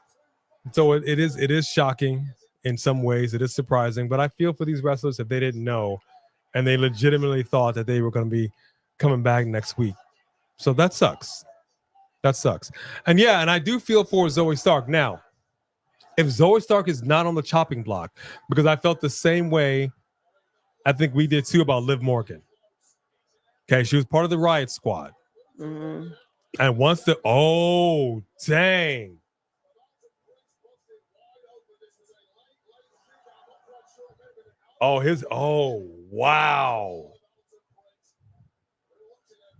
So it is shocking in some ways. It is surprising, but I feel for these wrestlers if they didn't know and they legitimately thought that they were going to be coming back next week. So that sucks. That sucks. And yeah, and I do feel for Zoe Stark. Now, if Zoe Stark is not on the chopping block, because I felt the same way I think we did too about Liv Morgan. Okay, she was part of the Riot Squad. Mm-hmm. And once dang. Wow.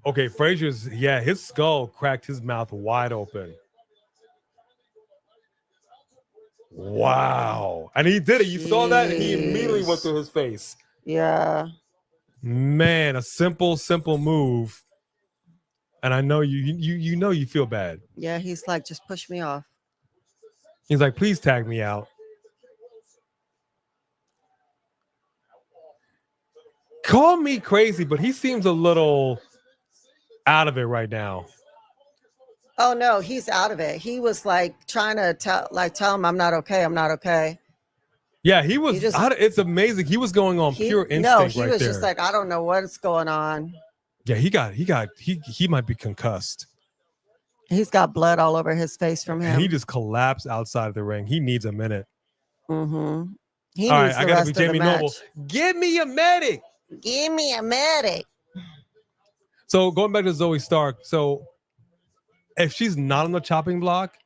Okay, Frazier's, his skull cracked his mouth wide open. Wow. And he did it. You saw that? And he immediately went through his face. Yeah. Man, a simple move. And I know you know you feel bad. Yeah, he's like, just push me off. He's like, please tag me out. Call me crazy, but he seems a little out of it right now. Oh no, he's out of it. He was like trying to tell him I'm not okay. I'm not okay. Yeah, he was. It's amazing. He was going on pure instinct. No, he right was there. just like, I don't know what's going on. Yeah, he might be concussed. He's got blood all over his face from him. And he just collapsed outside of the ring. He needs a minute. Mm-hmm. He All right, needs I the gotta rest be of the Jamie Noble. match. Give me a medic. Give me a medic. So going back to Zoe Stark. So if she's not on the chopping block,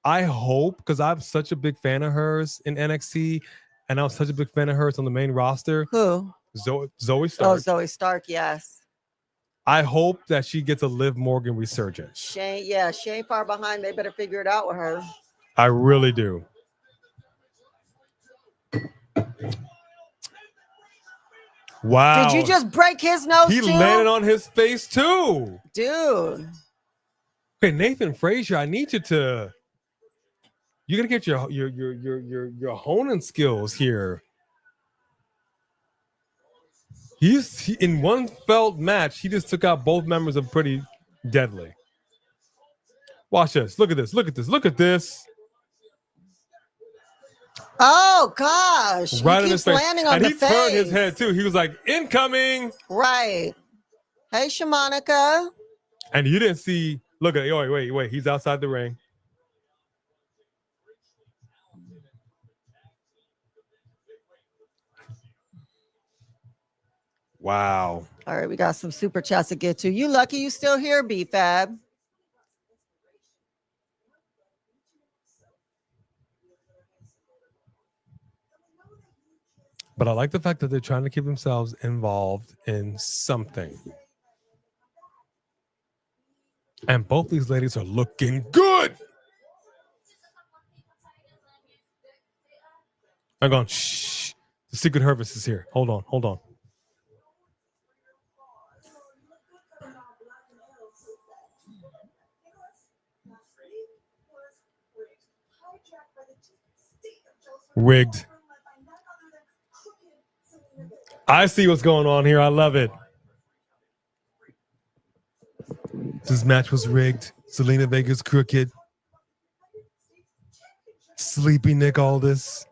I hope, because I'm such a big fan of hers in NXT, and I was such a big fan of hers on the main roster. Who? Zoe Oh, Stark. Zoe Stark. Yes. I hope that she gets a Liv Morgan resurgence. She ain't far behind. They better figure it out with her. I really do. Wow. Did you just break his nose He too? landed on his face too. Dude. Okay, Nathan Frazier, I need you to. You gotta get your honing skills here. In one felt match, he just took out both members of Pretty Deadly. Watch this. Look at this. Look at this. Look at this. Oh gosh. Right He in his keeps face. landing on And the he face. turned his head too. He was like, incoming. Right. Hey, Shamanica. And you didn't see. Look at it. Wait. He's outside the ring. Wow. All right, we got some super chats to get to. You lucky you still here, B-Fab. But I like the fact that they're trying to keep themselves involved in something. And both these ladies are looking good. I'm going, shh. The Secret Harvest is here. Hold on. Rigged. I see what's going on here. I love it. This match was rigged. Selena Vega's crooked. Sleepy Nick Aldis.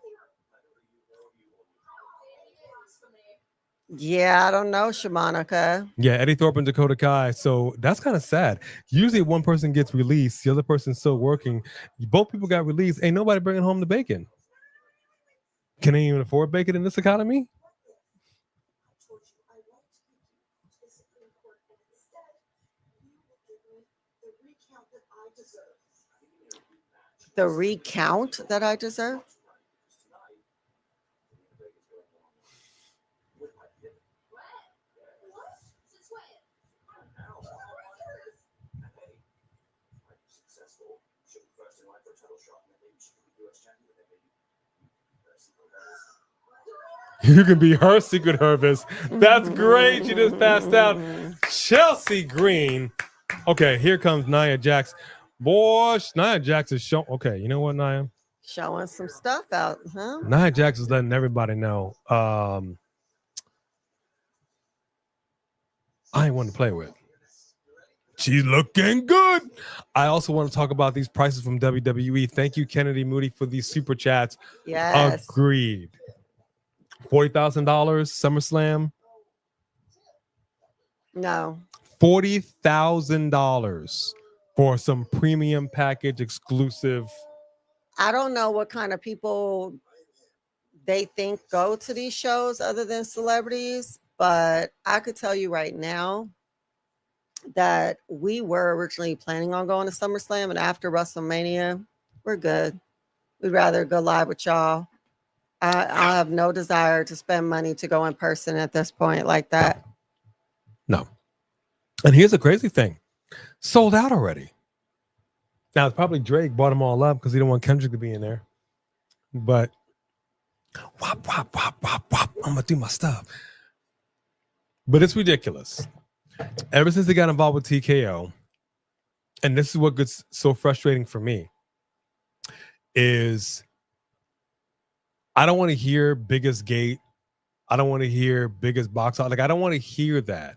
Yeah, I don't know, Shamanica. Yeah, Eddie Thorpe and Dakota Kai. So that's kind of sad. Usually one person gets released, the other person's still working. Both people got released. Ain't nobody bringing home the bacon. Can they even afford bacon in this economy? The recount that I deserve? You can be her Secret Harvest. That's great. She just passed out. Chelsea Green. Okay, here comes Nia Jax. Boy, Nia Jax is showing. Okay, you know what, Nia? Showing some stuff out, huh? Nia Jax is letting everybody know. I ain't one to play with. She's looking good. I also want to talk about these prices from WWE. Thank you, Kennedy Moody, for these super chats. Yes. Agreed. $40,000 SummerSlam. No. $40,000 for some premium package exclusive. I don't know what kind of people they think go to these shows other than celebrities, but I could tell you right now that we were originally planning on going to SummerSlam, and after WrestleMania, we're good. We'd rather go live with y'all. I have no desire to spend money to go in person at this point like that. No. And here's the crazy thing. Sold out already. Now, it's probably Drake bought them all up because he didn't want Kendrick to be in there. But wop, wop, wop, wop, wop. I'm going to do my stuff. But it's ridiculous. Ever since they got involved with TKO, and this is what gets so frustrating for me, is I don't want to hear biggest gate. I don't want to hear biggest box office. Like, I don't want to hear that.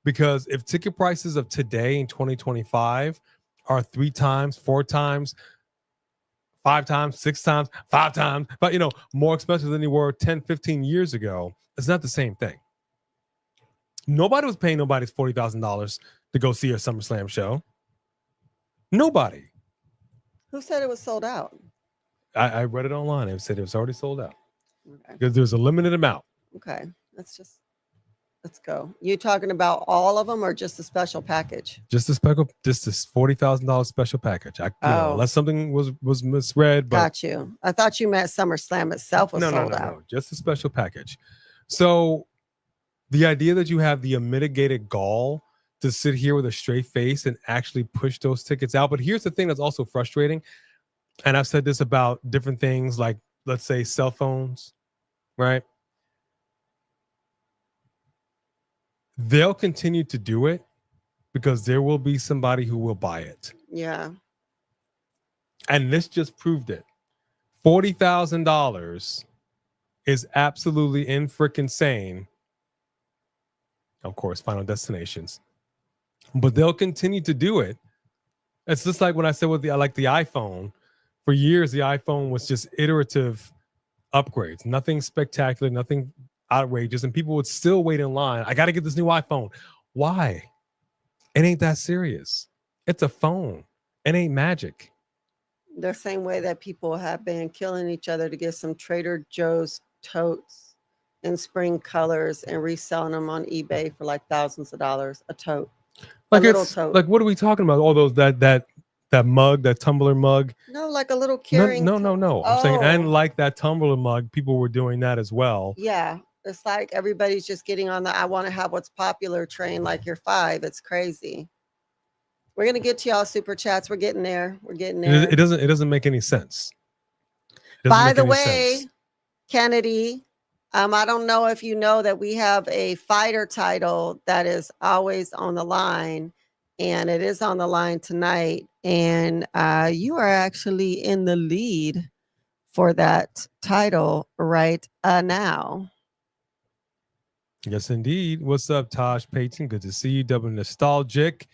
Because if ticket prices of today in 2025 are 3 times, 4 times, 5 times, 6 times, 5 times, but more expensive than they were 10, 15 years ago, it's not the same thing. Nobody was paying nobody's $40,000 to go see a SummerSlam show. Nobody. Who said it was sold out? I read it online. It said it was already sold out. Okay. because there's a limited amount. Okay. Let's go. You talking about all of them or just a special package? Just this $40,000 special package. Oh. Unless something was misread, but Got you. I thought you meant SummerSlam itself was sold out. no, just a special package. So the idea that you have the unmitigated gall to sit here with a straight face and actually push those tickets out. But here's the thing that's also frustrating. And I've said this about different things, like, let's say, cell phones, right? They'll continue to do it because there will be somebody who will buy it. Yeah. And this just proved it. $40,000 is absolutely insane. Of course, Final Destinations. But they'll continue to do it. It's just like when I said I like the iPhone. For years, the iPhone was just iterative upgrades. Nothing spectacular, nothing outrageous. And people would still wait in line. I got to get this new iPhone. Why? It ain't that serious. It's a phone. It ain't magic. The same way that people have been killing each other to get some Trader Joe's totes in spring colors and reselling them on eBay for like thousands of dollars a tote. Like, a little tote. Like, what are we talking about? All those that mug, that tumbler mug. No, like a little carrying. No. I'm saying, and like that tumbler mug, people were doing that as well. Yeah, it's like everybody's just getting on the I want to have what's popular train like you're 5. It's crazy. We're gonna get to y'all super chats. We're getting there. It doesn't make any sense. By the way, Kennedy, I don't know if you know that we have a fighter title that is always on the line, and it is on the line tonight. And you are actually in the lead for that title right now. Yes, indeed. What's up, Tosh Payton? Good to see you. Double nostalgic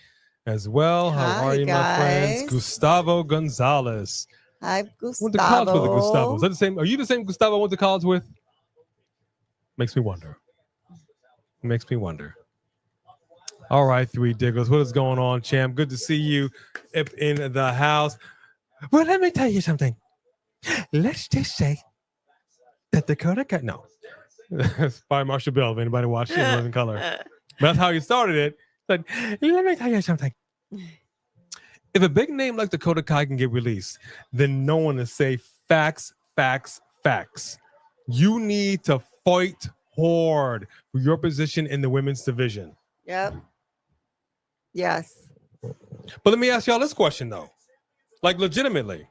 as well. How Hi, are you, guys. my friends? Gustavo Gonzalez. Hi, Gustavo. Went to college with Gustavo. Is that the same? Are you the same Gustavo I went to college with? Makes me wonder. All right, 3 Digglers. What is going on, champ? Good to see you up in the house. Well, let me tell you something. Let's just say that Dakota got no. Fire Marshal Bill, if anybody watched it in living color. But that's how you started it. But let me tell you something. If a big name like Dakota Kai can get released, then no one is say facts. You need to fight hard for your position in the women's division. Yep. Yes. But let me ask y'all this question, though. Like, legitimately.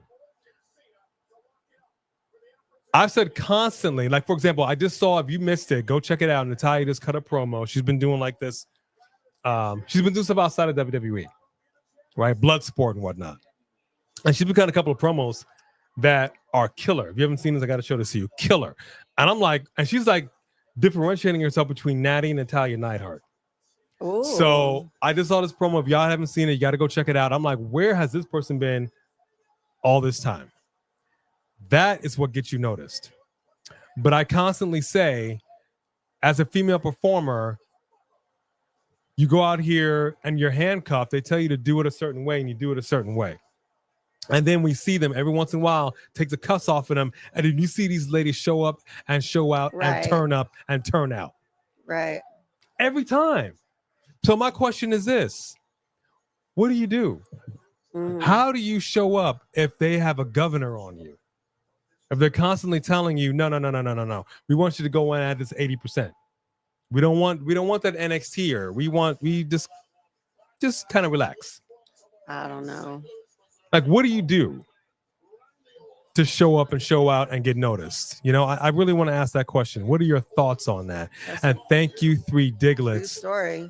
I've said constantly, like, for example, I just saw, if you missed it, go check it out. Natalya just cut a promo. She's been doing like this. She's been doing stuff outside of WWE, right? Blood sport and whatnot. And she's been cutting a couple of promos that are killer. If you haven't seen this, I got to show this to you. Killer. And I'm like, and she's like differentiating herself between Natty and Natalya Neidhart. Ooh. So I just saw this promo. If y'all haven't seen it, you got to go check it out. I'm like, where has this person been all this time? That is what gets you noticed. But I constantly say, as a female performer, you go out here and you're handcuffed. They tell you to do it a certain way, and you do it a certain way. And then we see them every once in a while, take the cuffs off of them, and then you see these ladies show up and show out and turn up and turn out. Right. Every time. So my question is this. What do you do? How do you show up if they have a governor on you? If they're constantly telling you, no. We want you to go in at this 80%. We don't want that NXT here. We just kind of relax. I don't know. Like, what do you do to show up and show out and get noticed? You know, I really want to ask that question. What are your thoughts on that? And thank you, 3 Diglets. True story.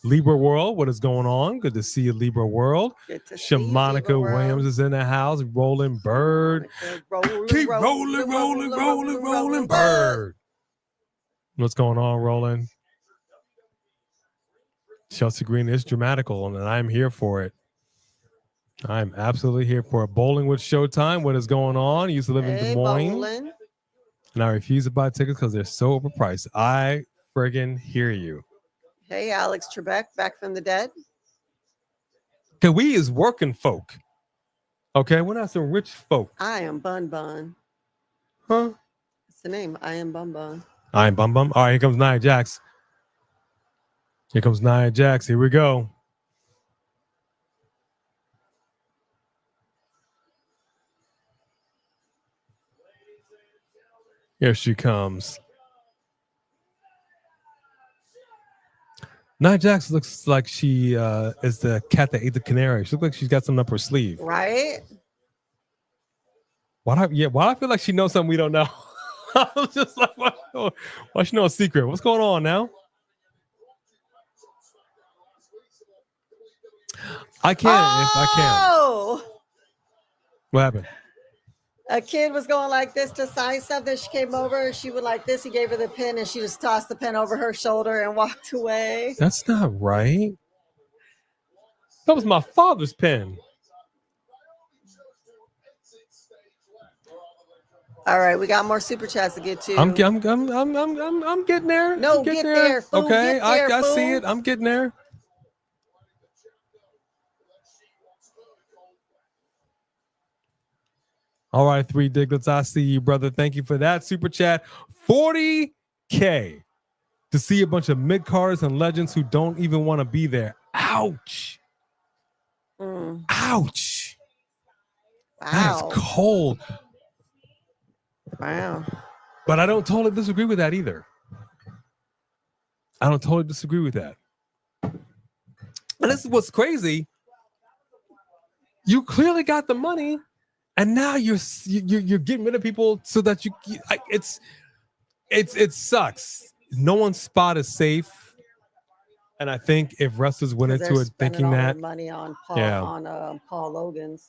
Libra World, what is going on? Good to see you, Libra World. Shamanica Williams is in the house. Rolling Bird. Keep rolling, Bird. What's going on, Roland? Chelsea Green is dramatical, and I'm here for it. I'm absolutely here for it. Bowling with Showtime. What is going on? You used to live in Des Moines. Bowling. And I refuse to buy tickets because they're so overpriced. I friggin' hear you. Hey, Alex Trebek, back from the dead. Okay, we is working folk. Okay, we're not some rich folk. I am Bun Bun. Huh? What's the name? I am Bum Bum. All right, Bum Bum. All right, here comes Nia Jax. Here comes Nia Jax. Here we go. Here she comes. Nia Jax looks like she is the cat that ate the canary. She looks like she's got something up her sleeve. Right? Why do I feel like she knows something we don't know? I was just like, why she know a secret? What's going on now? I can't if I can. Oh! What happened? A kid was going like this to sign something. She came over and she would like this. He gave her the pen and she just tossed the pen over her shoulder and walked away. That's not right. That was my father's pen. All right, we got more super chats to get to. I'm getting there. No, I'm getting get there, fool, Okay, get there, I see fool. it. I'm getting there. All right, 3 Diglets. I see you, brother. Thank you for that super chat. 40K to see a bunch of mid-carders and legends who don't even want to be there. Ouch. Ouch. Wow. That is cold. Wow. But I don't totally disagree with that either. I don't totally disagree with that. And this is what's crazy. You clearly got the money, and now you're getting rid of people so that it sucks. No one's spot is safe, and I think if wrestlers went into it thinking all that their money on Paul, Paul Logan's.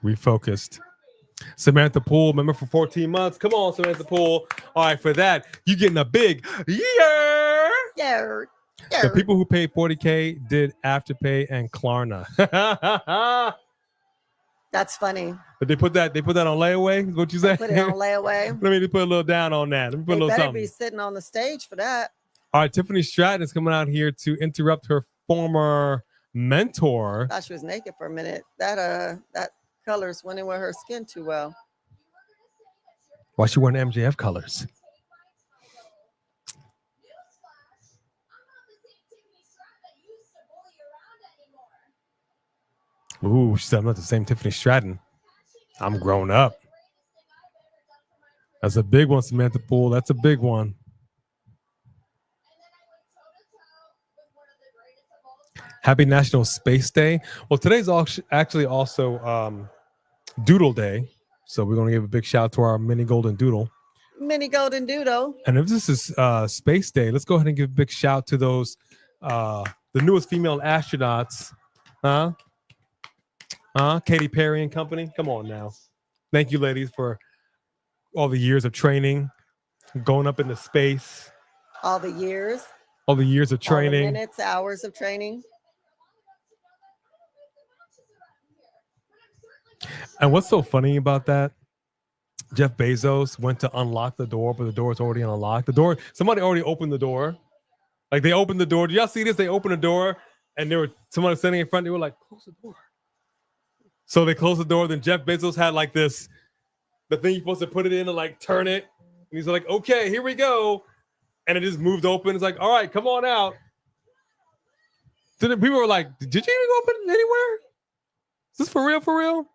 Refocused. Samantha Poole, member for 14 months. Come on, Samantha Poole. All right, for that, you getting a big yeah. Yeah. The people who paid 40K did Afterpay and Klarna. That's funny. But they put that on layaway. Is what you say? Put it on layaway. Let me put a little down on that. Let me put They a little better something. be sitting on the stage for that. All right, Tiffany Stratton is coming out here to interrupt her former mentor. I thought she was naked for a minute. That colors went in with her skin too well. Why she wearing MJF colors? Ooh, she said I'm not the same Tiffany Stratton. I'm grown up. That's a big one, Samantha Poole. That's a big one. Happy National Space Day. Well, today's actually also Doodle Day. So we're going to give a big shout out to our mini golden doodle. Mini golden doodle. And if this is Space Day, let's go ahead and give a big shout to those, the newest female astronauts. Katy Perry and company. Come on now. Thank you, ladies, for all the years of training, going up into space. All the years. All the years of training. All the minutes, hours of training. And what's so funny about that? Jeff Bezos went to unlock the door, but the door is already unlocked. The door, somebody already opened the door. Like they opened the door. Did y'all see this? They opened the door and there were somebody standing in front. They were like, close the door. So they closed the door. Then Jeff Bezos had like this, the thing you're supposed to put it in and like turn it. And he's like, okay, here we go. And it just moved open. It's like, all right, come on out. So then people were like, did you even open it anywhere? Is this for real? For real?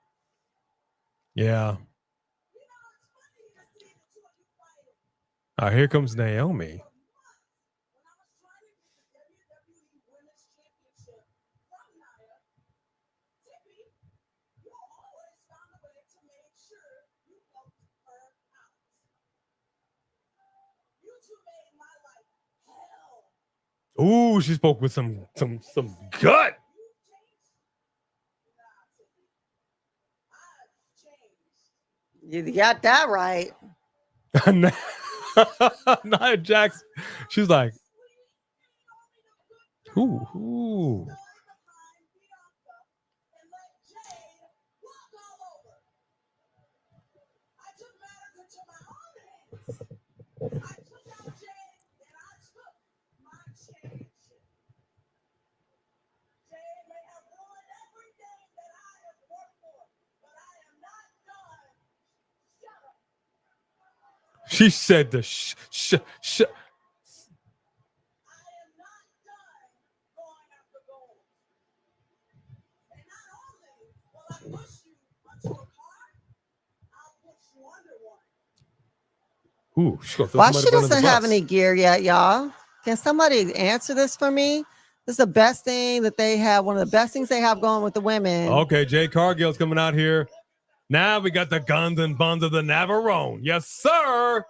Yeah. All right, here comes Naomi. Ooh, she spoke with some gut. You got that right. Nia Jax, she's like, ooh. She said the sh. Ooh, she's gonna throw Why somebody she under the doesn't have bus. any gear yet, y'all? Can somebody answer this for me? This is the best thing that they have. One of the best things they have going with the women. Okay, Jay Cargill's coming out here. Now we got the guns and buns of the Navarone. Yes, sir.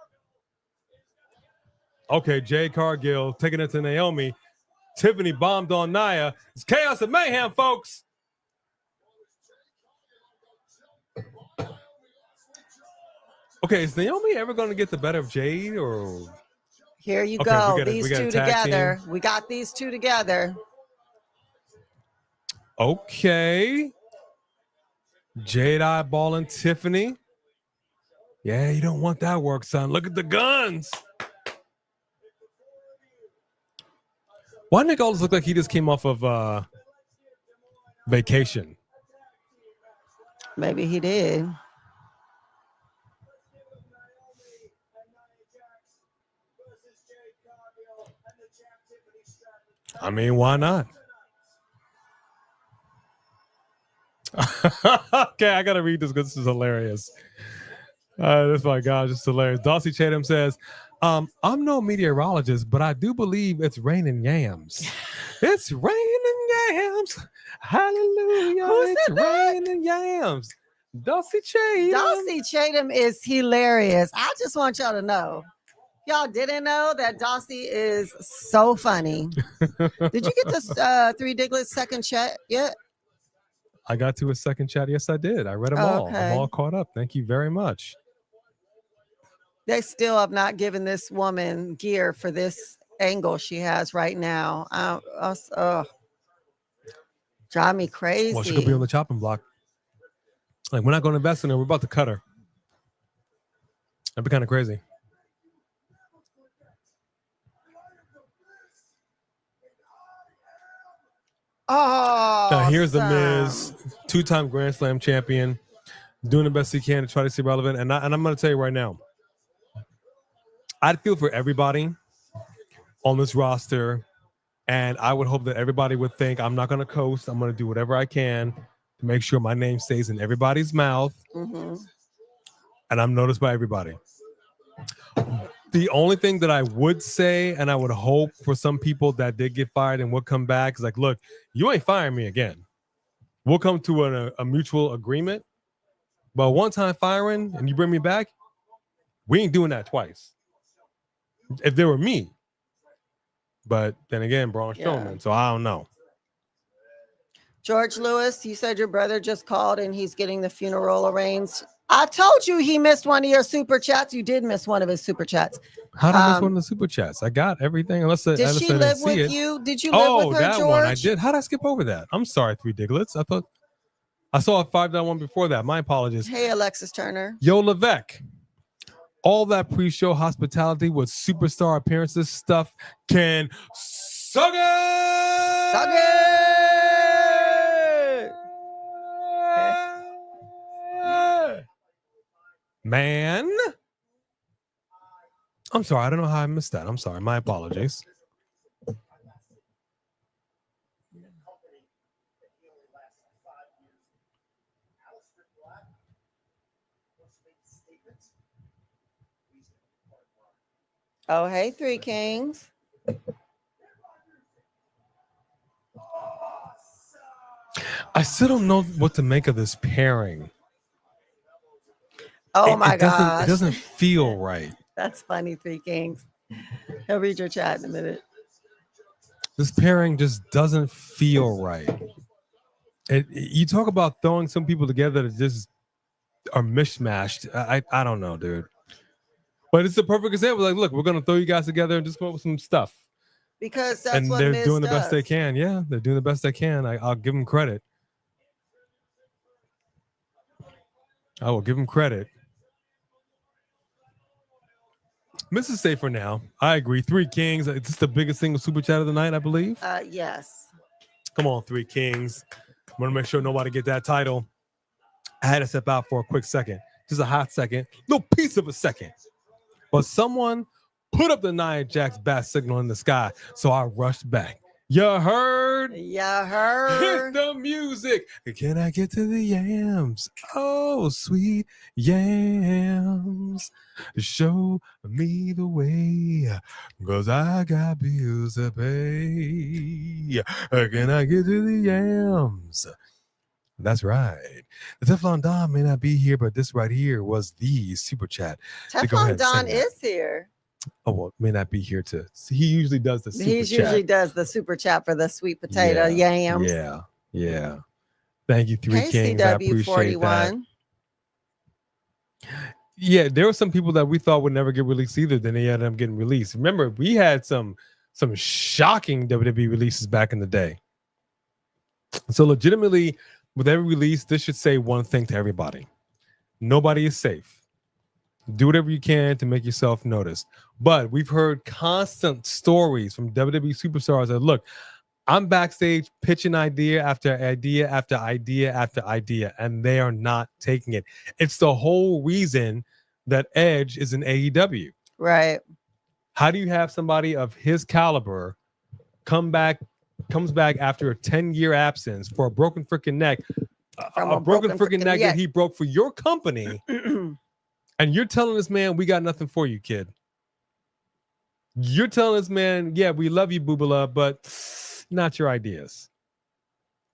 Okay, Jay Cargill taking it to Naomi. Tiffany bombed on Nia. It's chaos and mayhem, folks. Okay, is Naomi ever going to get the better of Jade or? Here you Okay, go. we got a These two tag together. team. We got these two together. Okay. Jade eyeballing Tiffany. Yeah, you don't want that work, son. Look at the guns. Why Nick always look like he just came off of vacation? Maybe he did. I mean, why not? Okay, I gotta read this because this is hilarious. This, my God, just hilarious. Darcy Chatham says, I'm no meteorologist, but I do believe it's raining yams. It's raining yams. Hallelujah. Who It's said that? raining yams. Darcy Chatham. Darcy Chatham is hilarious. I just want y'all to know. Y'all didn't know that Darcy is so funny. Did you get this Three Diglets second chat yet? I got to a second chat. Yes, I did. I read them all. Okay. I'm all caught up. Thank you very much. They still have not given this woman gear for this angle she has right now. Drive me crazy. Well, she could be on the chopping block. Like, we're not going to invest in her. We're about to cut her. That'd be kind of crazy. Oh, Now, here's the Miz, two-time Grand Slam champion, doing the best he can to try to stay relevant. And I'm going to tell you right now, I'd feel for everybody on this roster, and I would hope that everybody would think I'm not going to coast. I'm going to do whatever I can to make sure my name stays in everybody's mouth, and I'm noticed by everybody. The only thing that I would say, and I would hope for some people that did get fired and would come back, is like, look, you ain't firing me again. We'll come to a mutual agreement. But one time firing and you bring me back, we ain't doing that twice. If they were me. But then again, Braun Strowman, so I don't know. George Lewis, you said your brother just called and he's getting the funeral arranged. I told you he missed one of your super chats. You did miss one of his super chats. How did I miss one of the super chats? I got everything. Unless did she live with you? Did you live with her, that George? one. I did. How did I skip over that? I'm sorry, Three Diglets. I thought I saw a 5-1 before that. My apologies. Hey, Alexis Turner. Yo, Levesque. All that pre-show hospitality with superstar appearances stuff can suck it! Suck it! Man. I'm sorry. I don't know how I missed that. I'm sorry. My apologies. Oh, hey, Three Kings. I still don't know what to make of this pairing. Oh, my It gosh. doesn't feel right. That's funny, Three Kings. He'll read your chat in a minute. This pairing just doesn't feel right. You talk about throwing some people together that just are mishmashed. I don't know, dude. But it's a perfect example. Like, look, we're going to throw you guys together and just come up with some stuff. Because that's and what they're Miz doing the does. best they can. Yeah, they're doing the best they can. I'll give them credit. I will give them credit. Miz is safe for now. I agree. Three Kings. It's the biggest single super chat of the night, I believe. Yes. Come on, Three Kings. I want to make sure nobody get that title. I had to step out for a quick second. Just a hot second. Little piece of a second. but someone put up the Nia Jax bat signal in the sky, so I rushed back. You heard? Yeah, Hit her. the music. Can I get to the yams? Oh, sweet yams. Show me the way, 'cause I got bills to pay. Can I get to the yams? That's right. The Teflon Don may not be here, but this right here was the super chat. To go ahead Teflon and Don sing that. is here. Oh, well, may not be here to. He usually does the super He chat. usually does the super chat for the sweet potato yams. Yeah. Thank you, Three Hey, Kings. I appreciate that. CW41. Yeah, there were some people that we thought would never get released either. Then they ended up getting released. Remember, we had some shocking WWE releases back in the day. So legitimately, with every release, this should say one thing to everybody: nobody is safe. Do whatever you can to make yourself noticed. But we've heard constant stories from WWE superstars that, look, I'm backstage pitching idea after idea after idea after idea, and they are not taking it. It's the whole reason that Edge is in AEW. Right. How do you have somebody of his caliber comes back after a 10-year absence for a broken freaking neck, a broken freaking neck that he broke for your company, and you're telling this man, we got nothing for you, kid. You're telling this man, yeah, we love you, Boobala, but not your ideas.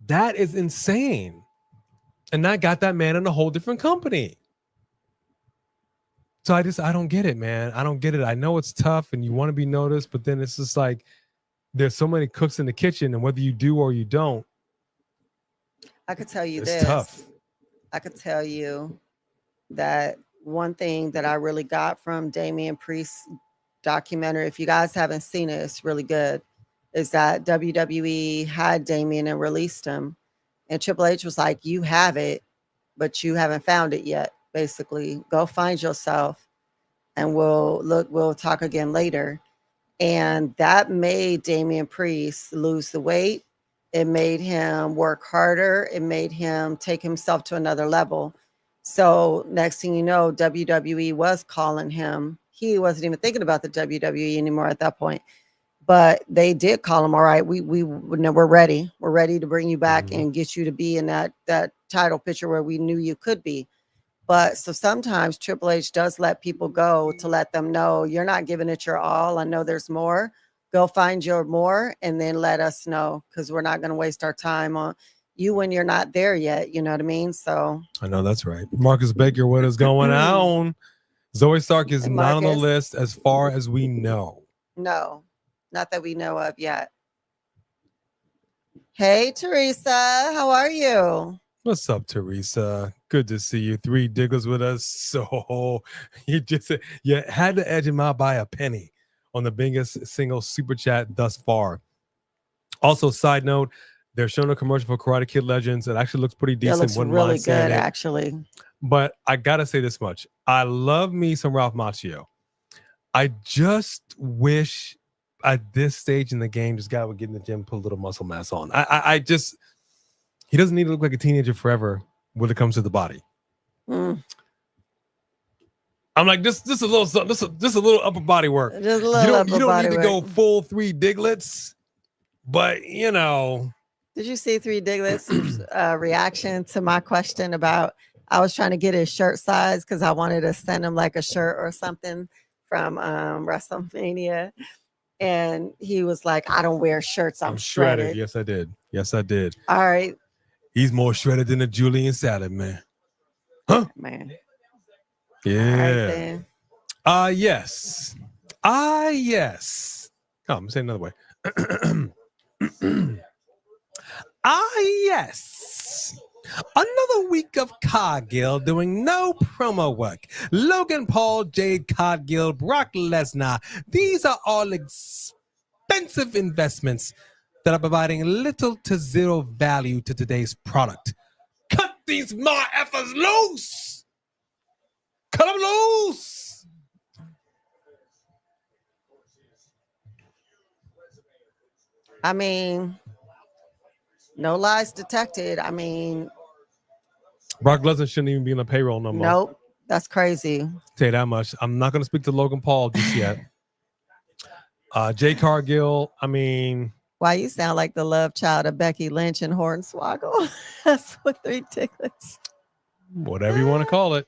That is insane. And that got that man in a whole different company. So I don't get it, man. I don't get it. I know it's tough and you want to be noticed, but then it's just like there's so many cooks in the kitchen, and whether you do or you don't, I could tell you it's this. tough. I could tell you that one thing that I really got from Damian Priest's documentary, if you guys haven't seen it, it's really good, is that WWE had Damian and released him. And Triple H was like, you have it, but you haven't found it yet. Basically, go find yourself and we'll talk again later. And that made Damian Priest lose the weight. It made him work harder. It made him take himself to another level. So next thing you know, WWE was calling him. He wasn't even thinking about the WWE anymore at that point. But they did call him. All right, we're ready. We're ready to bring you back and get you to be in that title picture where we knew you could be. But so sometimes Triple H does let people go to let them know you're not giving it your all. I know there's more. Go find your more and then let us know, because we're not going to waste our time on you when you're not there yet. You know what I mean? So I know that's right. Marcus Baker, what is going on? Zoe Stark is not on the list as far as we know. No, not that we know of yet. Hey, Teresa, how are you? What's up, Teresa? Good to see you. 3 Diggles with us. So you had to edge him out by a penny on the biggest single super chat thus far. Also, side note, they're showing a commercial for Karate Kid Legends. It actually looks pretty decent. It looks really good, actually. But I gotta say this much: I love me some Ralph Macchio. I just wish at this stage in the game, this guy would get in the gym, put a little muscle mass on. He doesn't need to look like a teenager forever when it comes to the body. I'm like, just a little something, just a little upper body work. Just a little you don't need to go full 3 Diglets, but you know. Did you see 3 Diglets' reaction to my question about I was trying to get his shirt size because I wanted to send him like a shirt or something from WrestleMania. And he was like, I don't wear shirts. I'm shredded. Yes, I did. All right. He's more shredded than a Julian salad, man. Huh? Man. Yeah. Yes. Yes. Oh, I'm saying another way. Yes. Another week of Cargill doing no promo work. Logan Paul, Jade Cargill, Brock Lesnar. These are all expensive investments that are providing little to zero value to today's product. Cut these effers loose. Cut them loose. I mean, no lies detected. I mean, Brock Lesnar shouldn't even be on the payroll no more. Nope. That's crazy. Tell you that much. I'm not going to speak to Logan Paul just yet. Jay Cargill, I mean, Why you sound like the love child of Becky Lynch and Hornswoggle? That's what ridiculous. whatever you want to call it.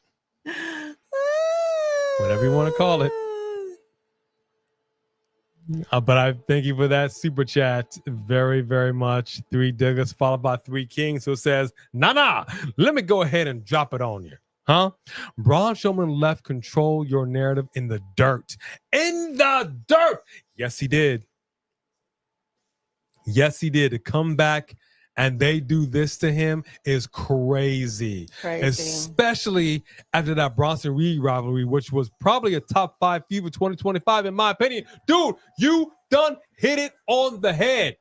Whatever you want to call it. But I thank you for that super chat very, very much. 3 Diggers followed by 3 Kings who says, nah, let me go ahead and drop it on you. Huh? Braun Strowman left control your narrative in the dirt. In the dirt. Yes, he did. Yes, he did. To come back and they do this to him is crazy. Especially after that Bronson Reed rivalry, which was probably a top 5 feud for 2025, in my opinion. Dude, you done hit it on the head.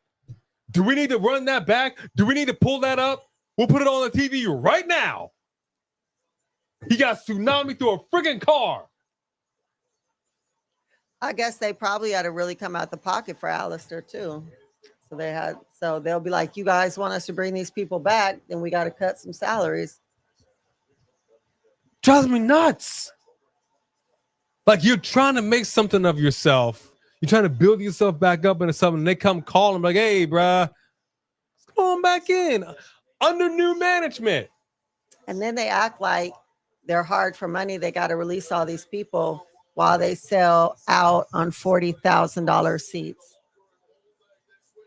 Do we need to run that back? Do we need to pull that up? We'll put it on the TV right now. He got tsunami through a friggin' car. I guess they probably had to really come out the pocket for Aleister too. So they'll be like, you guys want us to bring these people back, then we got to cut some salaries. Drives me nuts. Like, you're trying to make something of yourself. You're trying to build yourself back up into something. They come call them like, hey, bruh, come on back in under new management. And then they act like they're hard for money. They got to release all these people while they sell out on $40,000 seats.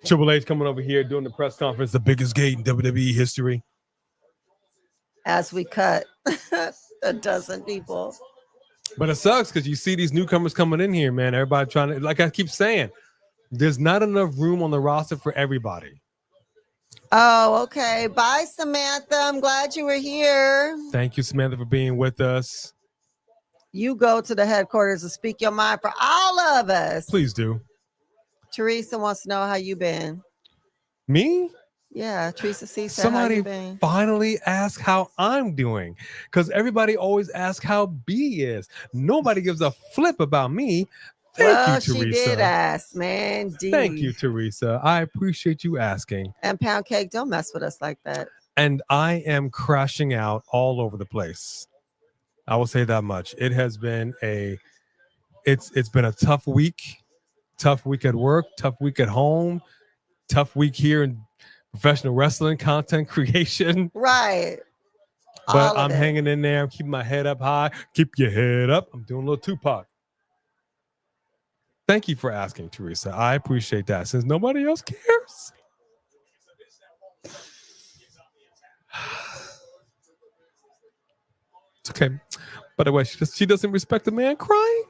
Triple H coming over here doing the press conference, the biggest gate in WWE history. As we cut a dozen people. But it sucks because you see these newcomers coming in here, man. Everybody trying to, like I keep saying, there's not enough room on the roster for everybody. Oh, okay. Bye, Samantha. I'm glad you were here. Thank you, Samantha, for being with us. You go to the headquarters and speak your mind for all of us. Please do. Teresa wants to know how you been. Me? Yeah, Teresa C said, somebody how you been? Finally ask how I'm doing, because everybody always asks how B is. Nobody gives a flip about me. Thank you, Teresa. She did ask, man. D. Thank you, Teresa. I appreciate you asking. And Pound Cake, don't mess with us like that. And I am crashing out all over the place. I will say that much. It has been it's been a tough week. Tough week at work, tough week at home, tough week here in professional wrestling content creation. Right. But I'm hanging in there. I'm keeping my head up high. Keep your head up. I'm doing a little Tupac. Thank you for asking, Teresa. I appreciate that since nobody else cares. It's okay. By the way, she doesn't respect a man crying.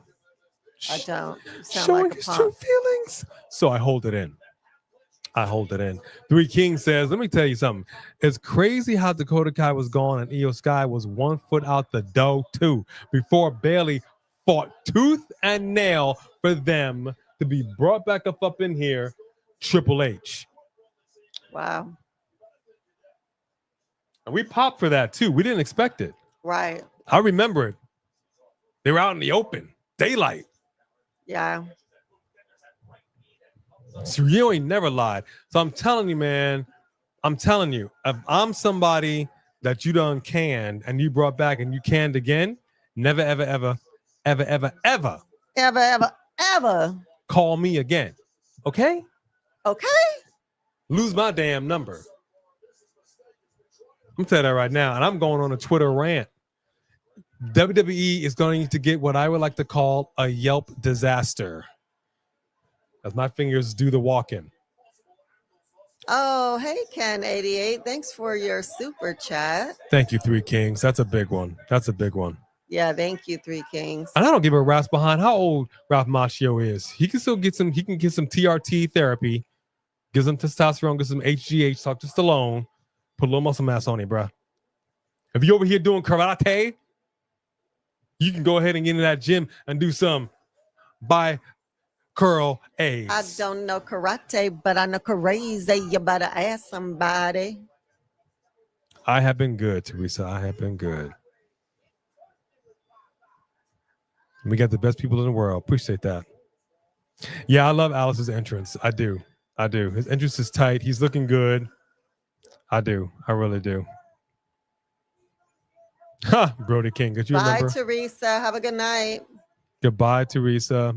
I don't. Showing like his true feelings. So I hold it in. 3 Kings says, let me tell you something. It's crazy how Dakota Kai was gone and Io Sky was 1 foot out the door too before Bayley fought tooth and nail for them to be brought back up in here. Triple H. Wow. And we popped for that too. We didn't expect it. Right. I remember it. They were out in the open, daylight. Yeah. So you ain't never lied. So I'm telling you, man, if I'm somebody that you done canned and you brought back and you canned again, never, ever call me again. Okay? Okay. Lose my damn number. I'm telling you that right now, and I'm going on a Twitter rant. WWE is going to get what I would like to call a Yelp disaster. As my fingers do the walking. Oh, hey, Ken88. Thanks for your super chat. Thank you, 3 Kings. That's a big one. Yeah, thank you, 3 Kings. And I don't give a rat's behind how old Ralph Macchio is. He can still get some TRT therapy, get some testosterone, get some HGH, talk to Stallone, put a little muscle mass on it, bro. If you're over here doing karate, you can go ahead and get into that gym and do some curl A's. I don't know karate, but I know crazy. You better ask somebody. I have been good, Teresa. I have been good. We got the best people in the world. Appreciate that. Yeah, I love Alice's entrance. I do. His entrance is tight. He's looking good. I do. I really do. Ha, Brody King. Did you Bye, remember? Teresa. Have a good night. Goodbye, Teresa.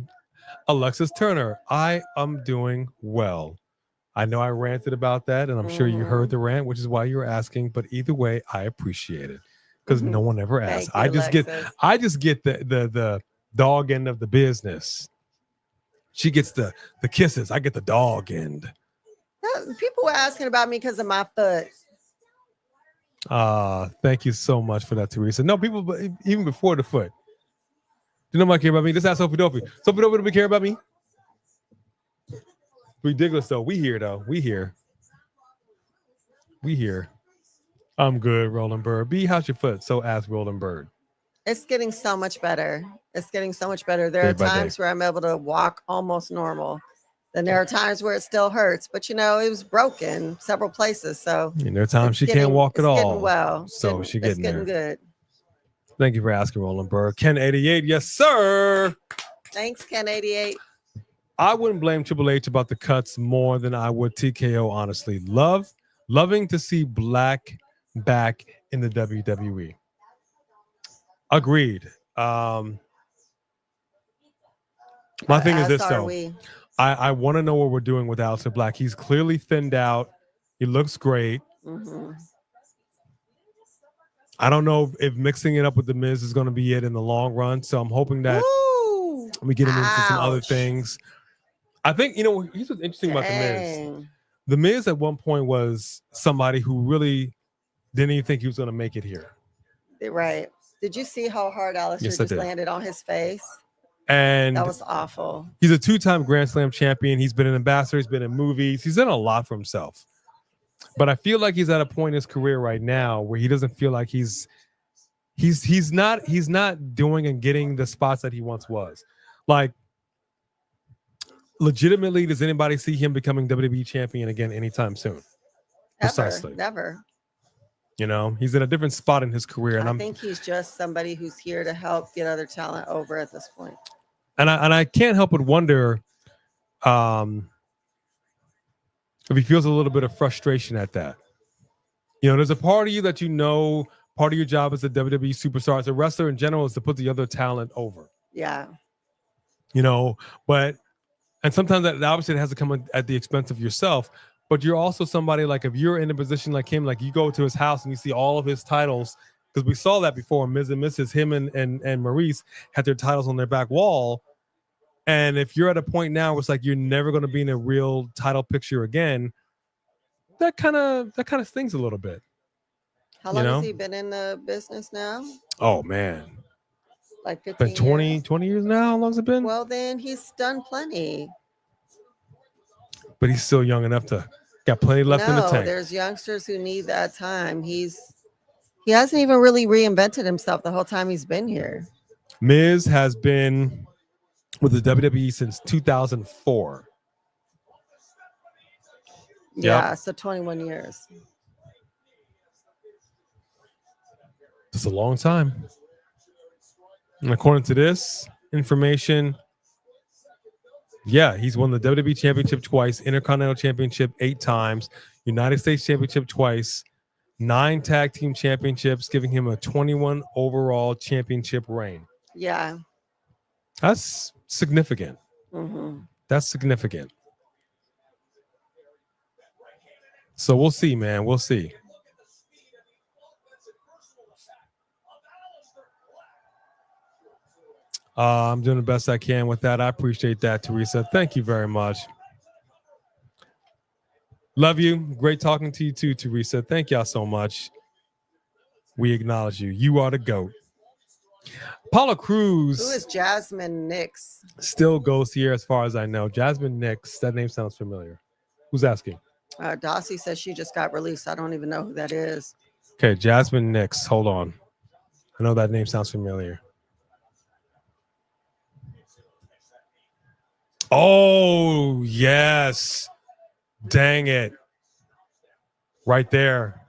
Alexis Turner. I am doing well. I know I ranted about that, and I'm sure you heard the rant, which is why you were asking. But either way, I appreciate it because no one ever asks. Thank you, I just get the dog end of the business. She gets the kisses. I get the dog end. People were asking about me because of my foot. Thank you so much for that, Teresa. No, people even before the foot. Do nobody care about me? Just ask Sophie Dopey. Sophie Dopey, do we care about me? Ridiculous though. We here though. We here. I'm good, Roland Bird. B, how's your foot? So ask Roland Bird. It's getting so much better. There are times where I'm able to walk almost normal. Then there are times where it still hurts. But it was broken several places. So and there are times she can't walk at all. Getting well. So she's getting there. Good. Thank you for asking, Roland Bird. Ken 88, yes, sir. Thanks, Ken 88. I wouldn't blame Triple H about the cuts more than I would TKO, honestly. Loving to see Black back in the WWE. Agreed. My thing is this, though. I want to know what we're doing with Aleister Black. He's clearly thinned out. He looks great. I don't know if mixing it up with The Miz is going to be it in the long run. So I'm hoping that we get him into some other things. I think, here's what's interesting about The Miz. The Miz at one point was somebody who really didn't even think he was going to make it here. Right. Did you see how hard Aleister just landed on his face? And that was awful. He's a 2-time Grand Slam champion. He's been an ambassador. He's been in movies. He's done a lot for himself. But I feel like he's at a point in his career right now where he doesn't feel like he's not doing and getting the spots that he once was. Like, legitimately, does anybody see him becoming WWE champion again anytime soon? Precisely. Never. He's in a different spot in his career. And I think he's just somebody who's here to help get other talent over at this point. And I can't help but wonder if he feels a little bit of frustration at that. There's a part of you that part of your job as a WWE superstar, as a wrestler in general, is to put the other talent over. Yeah. And sometimes that obviously it has to come at the expense of yourself. But you're also somebody, like, if you're in a position like him, like you go to his house and you see all of his titles, because we saw that before, Miz and Mrs. Him and Maurice had their titles on their back wall. And if you're at a point now where it's like you're never going to be in a real title picture again, that kind of stings a little bit. How long has he been in the business now? Oh, man. Like 15 been 20 years? years now? How long has it been? Well, then he's done plenty. But he's still young enough to got plenty left in the tank. There's youngsters who need that time. He hasn't even really reinvented himself the whole time he's been here. Miz has been with the WWE since 2004. Yeah, so 21 years. It's a long time. And according to this information, he's won the WWE Championship twice, Intercontinental Championship 8 times, United States Championship twice, 9 Tag Team Championships, giving him a 21 overall championship reign. Yeah. That's significant. That's significant. So we'll see, man. We'll see. I'm doing the best I can with that. I appreciate that, Teresa. Thank you very much. Love you. Great talking to you too, Teresa. Thank y'all so much. We acknowledge you. You are the GOAT. Paula Cruz. Who is Jasmine Nix? Still goes here as far as I know. Jasmine Nix. That name sounds familiar. Who's asking? Dossie says she just got released. I don't even know who that is. Okay, Jasmine Nix. Hold on. I know that name sounds familiar. Oh, yes. Dang it. Right there.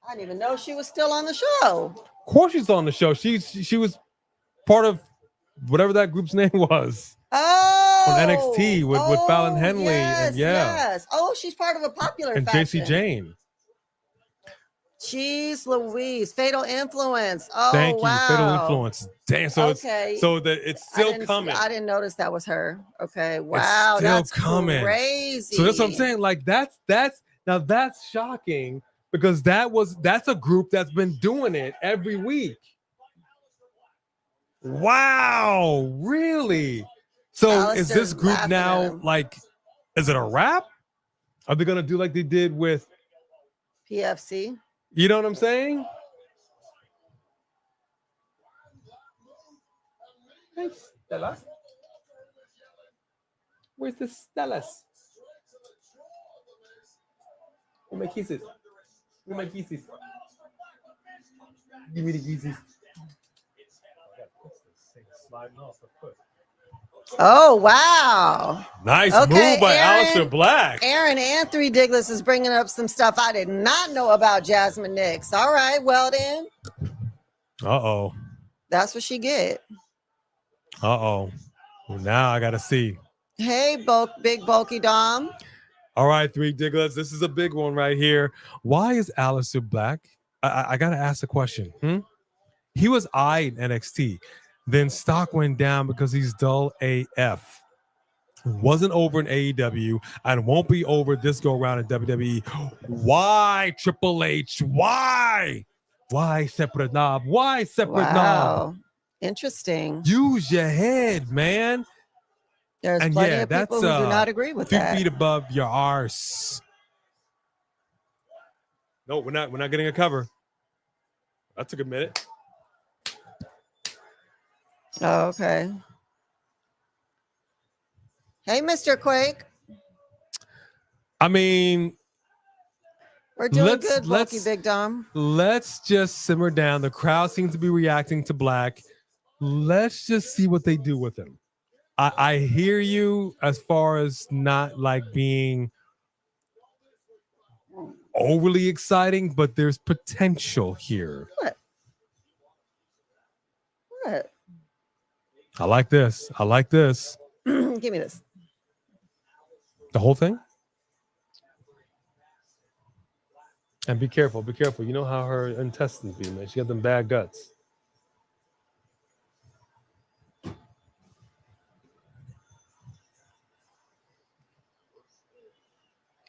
I didn't even know she was still on the show. Of course she's on the show. She was part of whatever that group's name was. Oh. On NXT with Fallon Henley. Yes, and yeah. Yes. Oh, she's part of a popular and faction. JC Jane. Jeez Louise, Fatal Influence. Oh, Thank you. wow. Fatal Influence. Damn. So Okay. it's still coming. I didn't notice that was her. Okay. It's Wow. still That's coming. crazy. So that's what I'm saying. Like that's now that's shocking because that's a group that's been doing it every week. Wow, really? So is this Aleister's group laughing at now him. like, is it a wrap? Are they gonna do like they did with PFC? You know what I'm saying? Hey, Stella. Where's the Stellas? Where my kisses? Where my kisses? Give me the kisses. Oh, wow. Nice Okay, move by Aaron. Aleister Black. Aaron and Three Digless is bringing up some stuff I did not know about Jasmine Nix. All right, well then. Uh-oh. That's what she get. Uh-oh. Well, now I gotta see. Hey, big bulky Dom. All right, Three Diglets. This is a big one right here. Why is Aleister Black? I gotta ask the question. He was eyed in NXT. Then stock went down because he's dull AF. Wasn't over in AEW and won't be over this go around in WWE. Why Triple H? Why? Why separate knob? Why separate knob? Wow. Interesting. Use your head, man. There's And plenty yeah, of people that's who do not agree with 2 that. feet above your arse. No, we're not getting a cover. That took a minute. Oh, okay. Hey, Mr. Quake. I mean, We're doing good, bulky Big Dom. Let's just simmer down. The crowd seems to be reacting to Black. Let's just see what they do with him. I hear you as far as not like being overly exciting, but there's potential here. What? What? I like this. I like this. Give me this. The whole thing? And be careful, be careful. You know how her intestines be, man. She got them bad guts.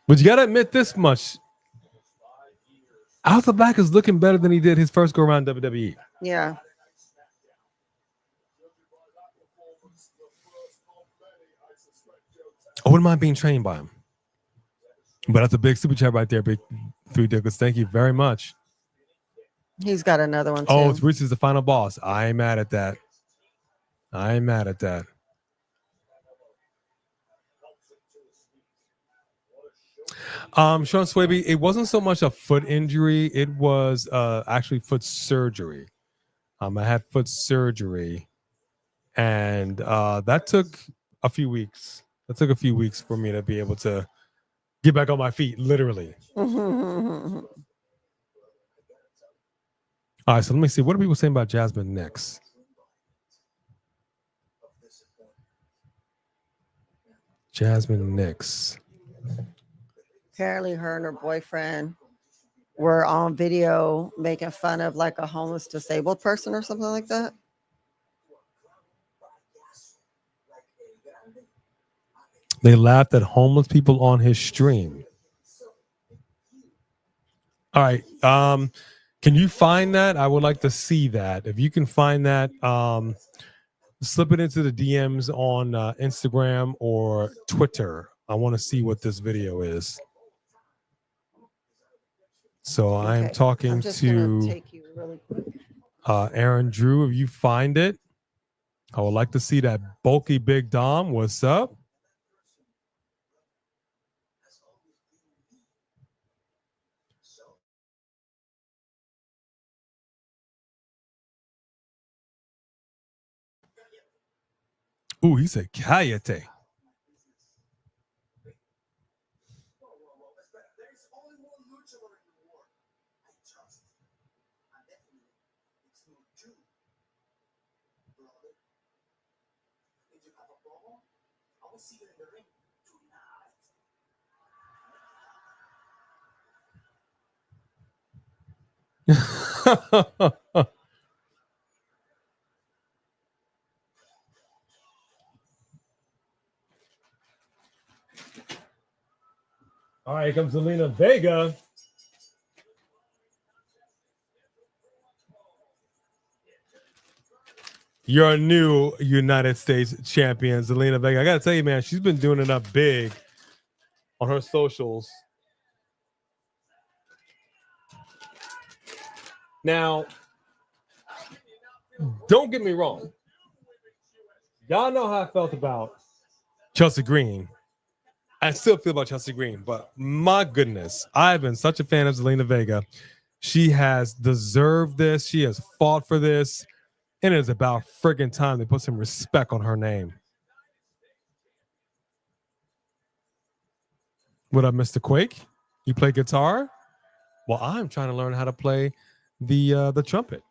But you gotta admit this much. Aleister Black is looking better than he did his first go around WWE. Yeah. I wouldn't mind being trained by him. But that's a big super chat right there, Big Three Dickers. Thank you very much. He's got another one too. Oh, it's Reese's the final boss. I ain't mad at that. I ain't mad at that. Sean Swaby, it wasn't so much a foot injury, it was actually foot surgery. I had foot surgery, and that took a few weeks. That took a few weeks for me to be able to get back on my feet, literally. All right, so let me see. What are people saying about Jasmine Nix? Jasmine Nix. Apparently, her and her boyfriend were on video making fun of like a homeless disabled person or something like that. They laughed at homeless people on his stream. All right. Can you find that? I would like to see that. If you can find that, slip it into the DMs on Instagram or Twitter. I want to see what this video is. So I am talking to take you really quick. Aaron Drew. If you find it, I would like to see that bulky Big Dom. What's up? Ooh, he said cállate. All right, here comes Zelina Vega. Your new United States champion, Zelina Vega. I got to tell you, man, she's been doing it up big on her socials. Now, don't get me wrong. Y'all know how I felt about Chelsea Green. I still feel about Chelsea Green, but my goodness, I've been such a fan of Zelina Vega. She has deserved this. She has fought for this. And it's about friggin' time they put some respect on her name. What up, Mr. Quake? You play guitar? Well, I'm trying to learn how to play the trumpet.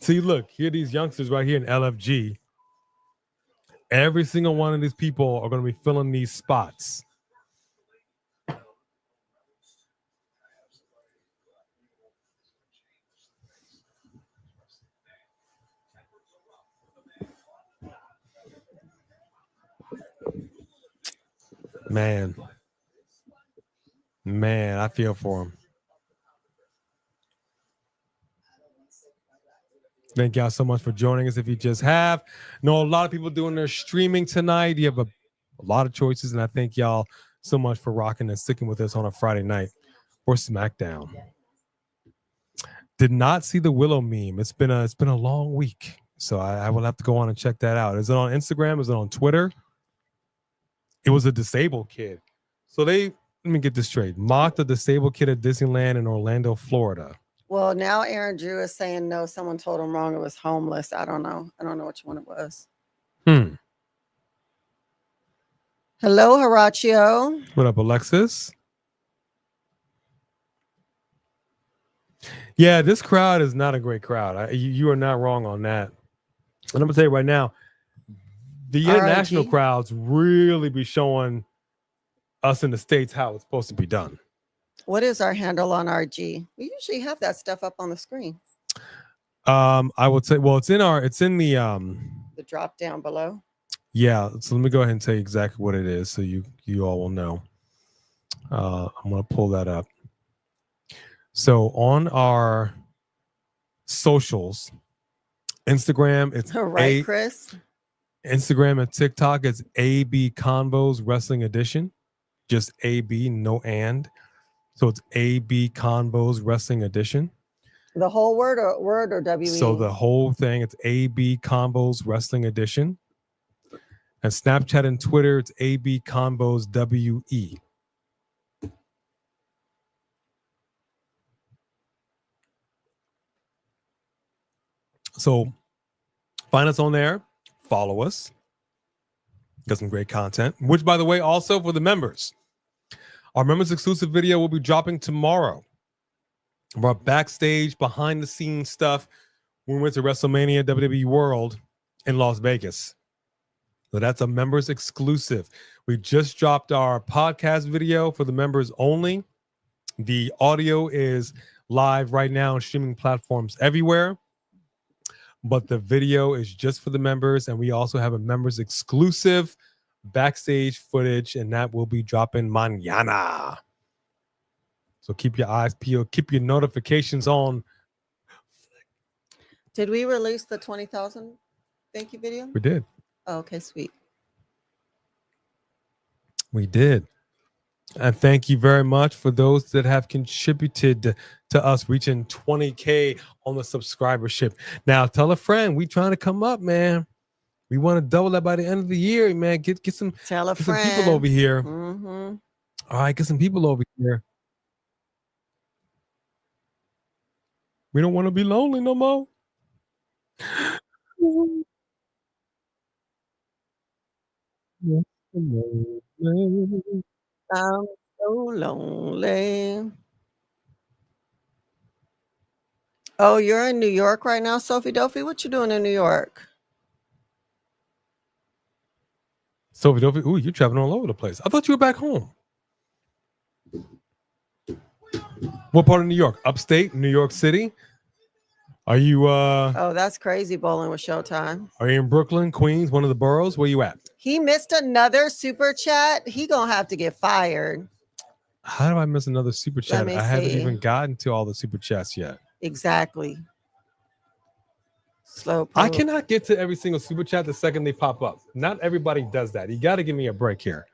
See, look, here are these youngsters right here in LFG. Every single one of these people are going to be filling these spots. Man, I feel for him. Thank y'all so much for joining us. If you just have, know a lot of people doing their streaming tonight. You have a lot of choices, and I thank y'all so much for rocking and sticking with us on a Friday night for SmackDown. Did not see the Willow meme. It's been a long week, so I will have to go on and check that out. Is it on Instagram? Is it on Twitter? It was a disabled kid. So let me get this straight. Mocked a disabled kid at Disneyland in Orlando, Florida. Well, now Aaron Drew is saying no. Someone told him wrong. It was homeless. I don't know. I don't know which one it was. Hello, Horacio. What up, Alexis? Yeah, this crowd is not a great crowd. You are not wrong on that. And I'm gonna tell you right now, the international crowds really be showing us in the States how it's supposed to be done. What is our handle on RG? We usually have that stuff up on the screen. I would say, well, it's in the drop down below. Yeah, so let me go ahead and tell you exactly what it is so you all will know. I'm gonna pull that up. So on our socials, Instagram, it's right, Chris. Instagram and TikTok, it's AB Convos Wrestling Edition. Just AB, no and. So it's AB Convos Wrestling Edition. The whole word or WE? So the whole thing, it's AB Convos Wrestling Edition. And Snapchat and Twitter, it's AB Convos WE. So find us on there, follow us. Got some great content, which, by the way, also for the members. Our members exclusive video will be dropping tomorrow. Our backstage, behind the scenes stuff when we went to WrestleMania WWE World in Las Vegas. So that's a members exclusive. We just dropped our podcast video for the members only. The audio is live right now on streaming platforms everywhere. But the video is just for the members. And we also have a members exclusive backstage footage, and that will be dropping mañana. So keep your eyes peeled, keep your notifications on. Did we release the 20,000 thank you video? We did. Oh, okay, sweet. We did. And thank you very much for those that have contributed to us reaching 20K on the subscribership. Now, tell a friend, we trying to come up, man. We want to double that by the end of the year, man. Get some, some people over here. Mm-hmm. All right, get some people over here. We don't want to be lonely no more. I'm so lonely. Oh, you're in New York right now, Sophie Dophie? What you doing in New York? Sophie Dophie, ooh, you're traveling all over the place. I thought you were back home. What part of New York? Upstate, New York City? Are you Oh, that's crazy bowling with Showtime. are you in Brooklyn, Queens, one of the boroughs? Where you at? He missed another super chat. He gonna have to get fired. How do I miss another super chat? me I haven't see. even gotten to all the super chats yet. Exactly. Slow. I cannot get to every single super chat the second they pop up. Not everybody does that. You got to give me a break here.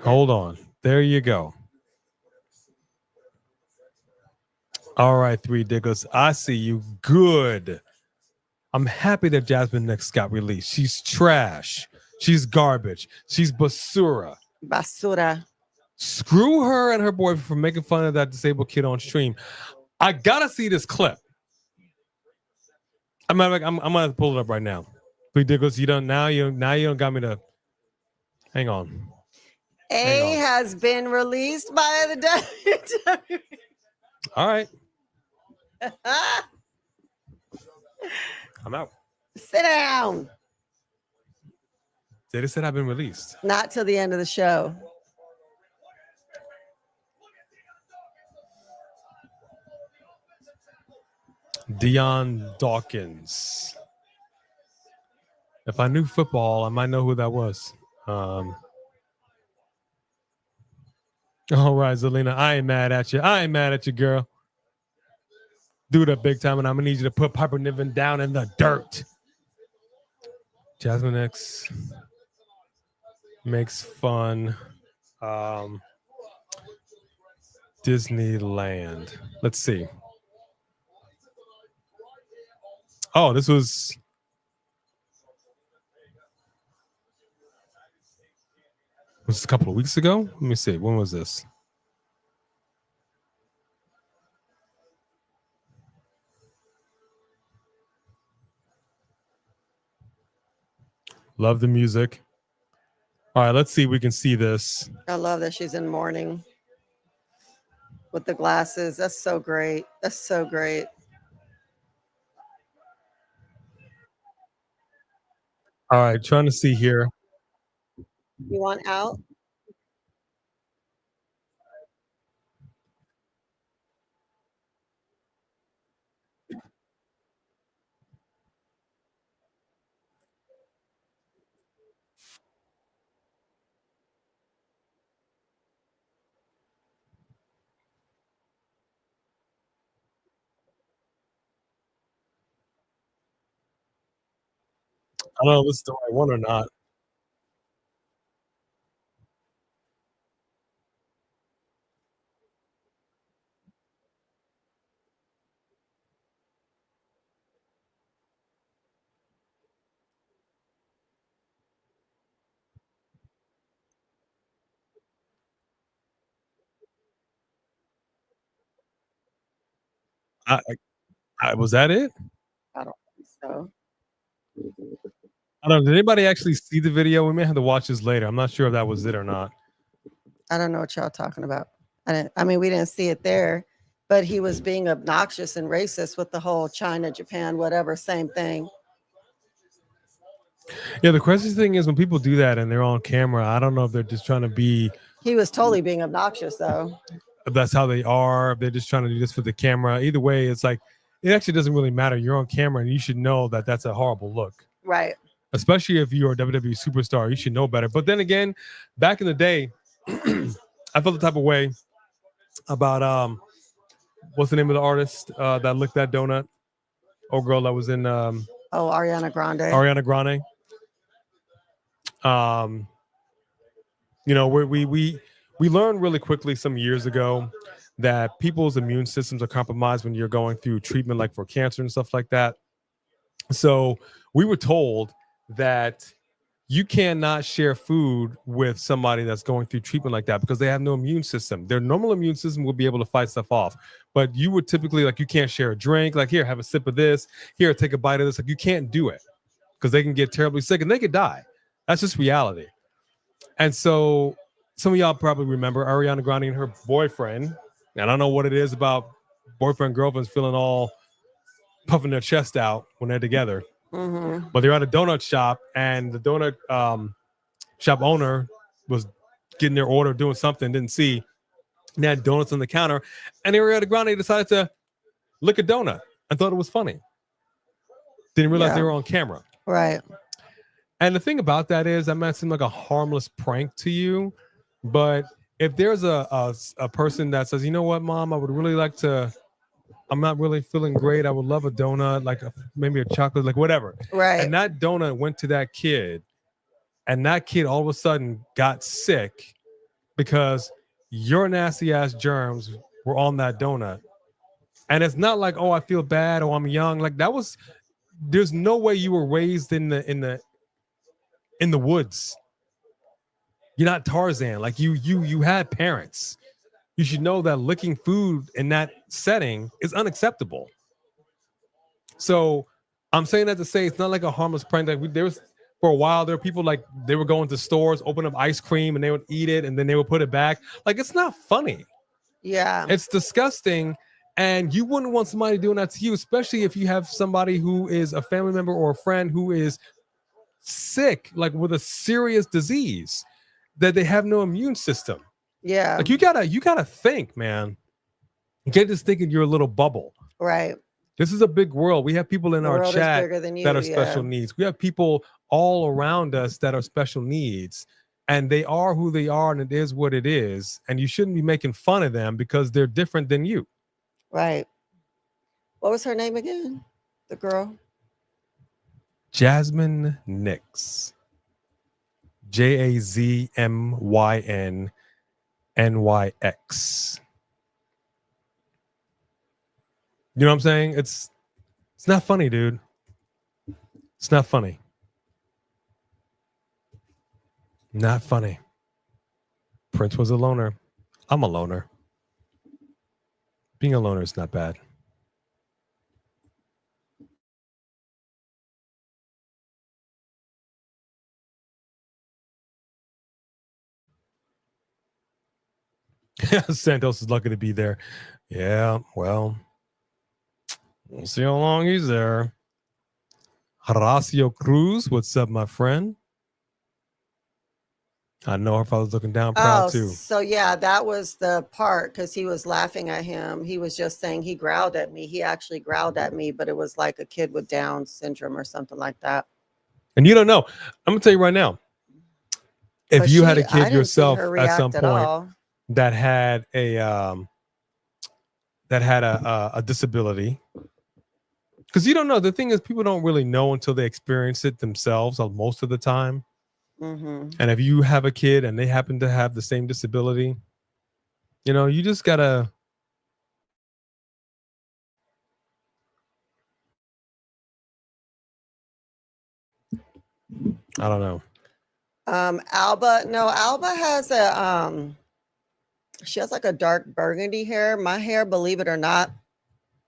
Hold on. There you go. All right, Three Diggers. I see you. Good. I'm happy that Jasmine Nix got released. She's trash. She's garbage. She's basura. Basura. Screw her and her boyfriend for making fun of that disabled kid on stream. I gotta see this clip. I'm gonna pull it up right now. Three Diggers, you don't got me to hang on. A has been released by the WWE. All right. I'm out. Sit down. They just said I've been released. Not till the end of the show. Dion Dawkins. If I knew football, I might know who that was. All right, Zelina, I ain't mad at you. I ain't mad at you, girl. Do that big time, and I'm gonna need you to put Piper Niven down in the dirt. Jasmine X makes fun. Disneyland. Let's see. Oh, this was a couple of weeks ago. Let me see. When was this? Love the music. All right, let's see if we can see this. I love that she's in mourning with the glasses. That's so great. That's so great. All right, trying to see here. You want out? I don't know if this is the right one or not. Was that it? I don't think so. I don't know. Did anybody actually see the video? We may have to watch this later. I'm not sure if that was it or not. I don't know what y'all talking about. I mean, we didn't see it there, but he was being obnoxious and racist with the whole China, Japan, whatever, same thing. Yeah, the crazy thing is when people do that and they're on camera, I don't know if they're just trying to be. He was totally being obnoxious, though. If that's how they are, if they're just trying to do this for the camera. Either way, it's like it actually doesn't really matter. You're on camera and you should know that that's a horrible look. Right. Especially if you're a WWE superstar, you should know better. But then again, back in the day, I felt the type of way about what's the name of the artist that licked that donut? Oh, girl that was in Ariana Grande. Ariana Grande. You know, we learned really quickly some years ago that people's immune systems are compromised when you're going through treatment, like for cancer and stuff like that. So we were told that you cannot share food with somebody that's going through treatment like that because they have no immune system. Their normal immune system will be able to fight stuff off. But you would typically, like, you can't share a drink. Like, here, have a sip of this. Here, take a bite of this. Like, you can't do it because they can get terribly sick and they could die. That's just reality. And so some of y'all probably remember Ariana Grande and her boyfriend. And I don't know what it is about boyfriend, girlfriends feeling all puffing their chest out when they're together. Mm-hmm. But they're at a donut shop, and the donut shop owner was getting their order, doing something, didn't see. And they had donuts on the counter, and they were at the ground. They decided to lick a donut. I thought it was funny. Didn't realize they were on camera. Right. And the thing about that is, that might seem like a harmless prank to you, but if there's a person that says, you know what, Mom, I would really like to, I'm not really feeling great. I would love a donut, like maybe a chocolate, like whatever. Right. And that donut went to that kid, and that kid all of a sudden got sick because your nasty ass germs were on that donut. And it's not like, oh, I feel bad or I'm young. Like that was, there's no way you were raised in the woods. You're not Tarzan. Like you had parents. You should know that licking food in that setting is unacceptable. So I'm saying that to say it's not like a harmless prank. Like there was, for a while, there were people like they were going to stores, open up ice cream, and they would eat it, and then they would put it back. Like it's not funny. Yeah. It's disgusting. And you wouldn't want somebody doing that to you, especially if you have somebody who is a family member or a friend who is sick, like with a serious disease that they have no immune system. Yeah. Like you gotta think, man. You can't just think in your little bubble. Right. This is a big world. We have people in The our world is chat bigger than you, that are special needs. We have people all around us that are special needs, and they are who they are, and it is what it is. And you shouldn't be making fun of them because they're different than you. Right. What was her name again? The girl? Jasmine Nix. JAZMYNNYX. You know what I'm saying? It's not funny, dude. It's not funny. Not funny. Prince was a loner. I'm a loner. Being a loner is not bad. Santos is lucky to be there. Yeah, well, we'll see how long he's there. Horacio Cruz, what's up, my friend? I know her father's looking down proud too. So yeah, that was the part because he was laughing at him. He was just saying he growled at me. He actually growled at me, but it was like a kid with Down syndrome or something like that. And you don't know. I'm gonna tell you right now. If But you had a I kid didn't see yourself her at some react point all. that had a disability, because you don't know. The thing is, people don't really know until they experience it themselves most of the time. Mm-hmm. And if you have a kid and they happen to have the same disability, you know, you just gotta. I don't know. Alba has she has like a dark burgundy hair. My hair, believe it or not,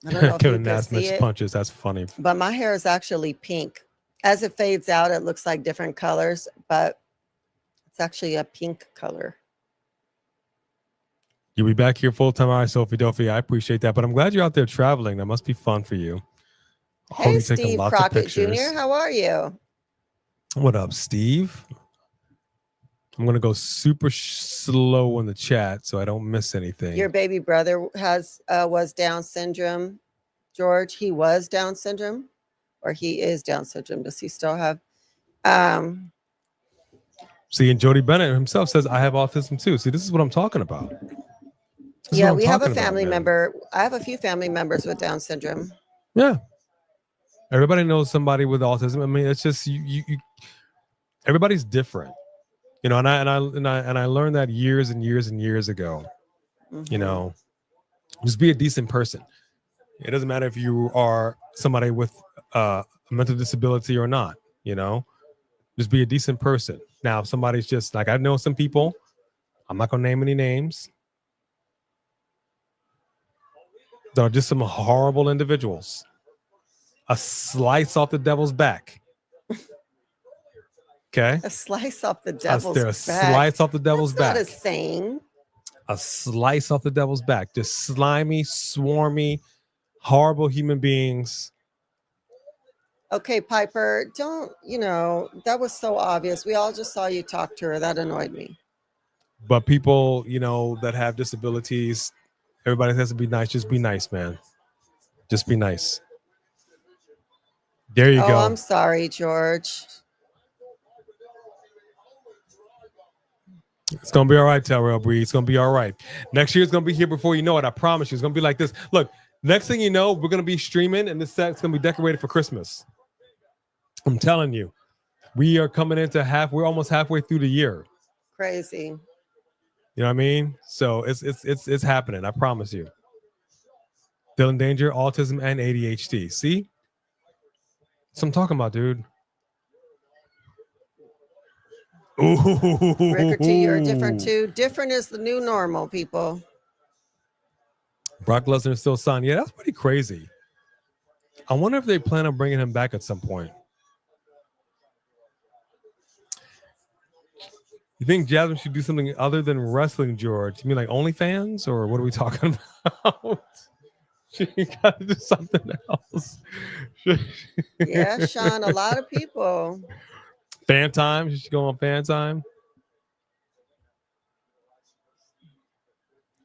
I don't know if you can see it, punches. That's funny. but my hair is actually pink. As it fades out, it looks like different colors, but it's actually a pink color. You'll be back here full time. All right, Sophie Dophie. I appreciate that, but I'm glad you're out there traveling. That must be fun for you. Hey, Steve Crockett Jr., how are you? What up, Steve? I'm gonna go super slow in the chat so I don't miss anything. Your baby brother was Down syndrome, George. He was Down syndrome, or he is Down syndrome. Does he still have? See, and Jody Bennett himself says I have autism too. See, this is what I'm talking about. Yeah, we have a family member. I have a few family members with Down syndrome. Yeah, everybody knows somebody with autism. I mean, it's just you everybody's different. You know, and I learned that years and years and years ago. Mm-hmm. You know, just be a decent person. It doesn't matter if you are somebody with a mental disability or not. You know, just be a decent person. Now, if somebody's just like, I know some people, I'm not gonna name any names, that are just some horrible individuals. A slice off the devil's back. Okay. A slice off the devil's back. Slice off the devil's back. That's not a saying. A slice off the devil's back. Just slimy, swarmy, horrible human beings. Okay, Piper, don't, that was so obvious. We all just saw you talk to her. That annoyed me. But people, you know, that have disabilities, everybody has to be nice. Just be nice, man. Just be nice. There you Oh, go. I'm sorry, George. It's gonna be all right, Terrell Bree. It's gonna be all right. Next year is gonna be here before you know it. I promise you. It's gonna be like this. Look, next thing you know, we're gonna be streaming, and this set's gonna be decorated for Christmas. I'm telling you, we are coming into we're almost halfway through the year. Crazy. You know what I mean? So it's happening. I promise you. Dylan Danger, autism, and ADHD. See? That's what I'm talking about, dude. Ooh. Ricker T, you're different too. Different is the new normal, people. Brock Lesnar is still signed. Yeah, that's pretty crazy. I wonder if they plan on bringing him back at some point. You think Jasmine should do something other than wrestling, George? You mean like OnlyFans, or what are we talking about? She got to do something else. Yeah, Sean, a lot of people. Fan time? She should go on fan time.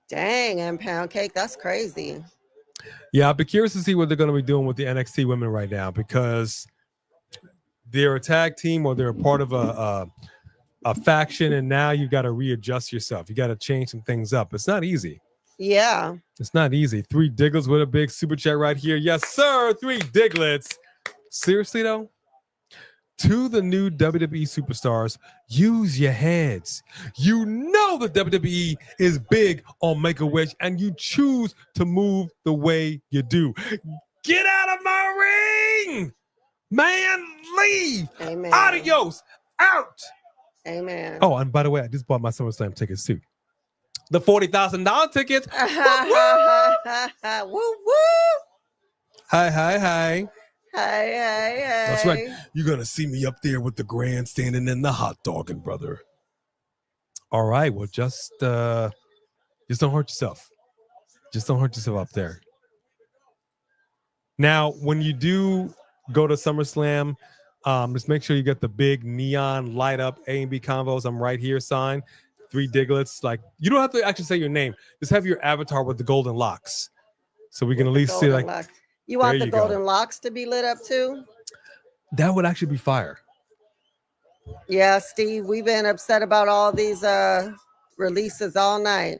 Dang, and pound cake, that's crazy. Yeah, I'll be curious to see what they're going to be doing with the NXT women right now, because they're a tag team or they're a part of a faction, and now you've got to readjust yourself. You got to change some things up. It's not easy. Yeah. It's not easy. 3 Diglets with a big super chat right here. Yes, sir. 3 Diglets. Seriously, though? To the new WWE superstars, use your heads. You know the WWE is big on Make-A-Wish, and you choose to move the way you do. Get out of my ring! Man, leave! Amen. Adios! Out! Amen. Oh, and by the way, I just bought my SummerSlam tickets, too. The $40,000 tickets. Woo woo. Hi, hi, hi. Hey. That's right. You're going to see me up there with the grandstanding and the hot dogging, brother. All right. Well, just don't hurt yourself. Just don't hurt yourself up there. Now, when you do go to SummerSlam, just make sure you get the big neon light up A&B combos. I'm right here sign. 3 Diglets. Like, you don't have to actually say your name. Just have your avatar with the golden locks. So we can at least see like locks. You want the golden go. locks to be lit up too? That would actually be fire. Yeah, Steve, we've been upset about all these releases all night.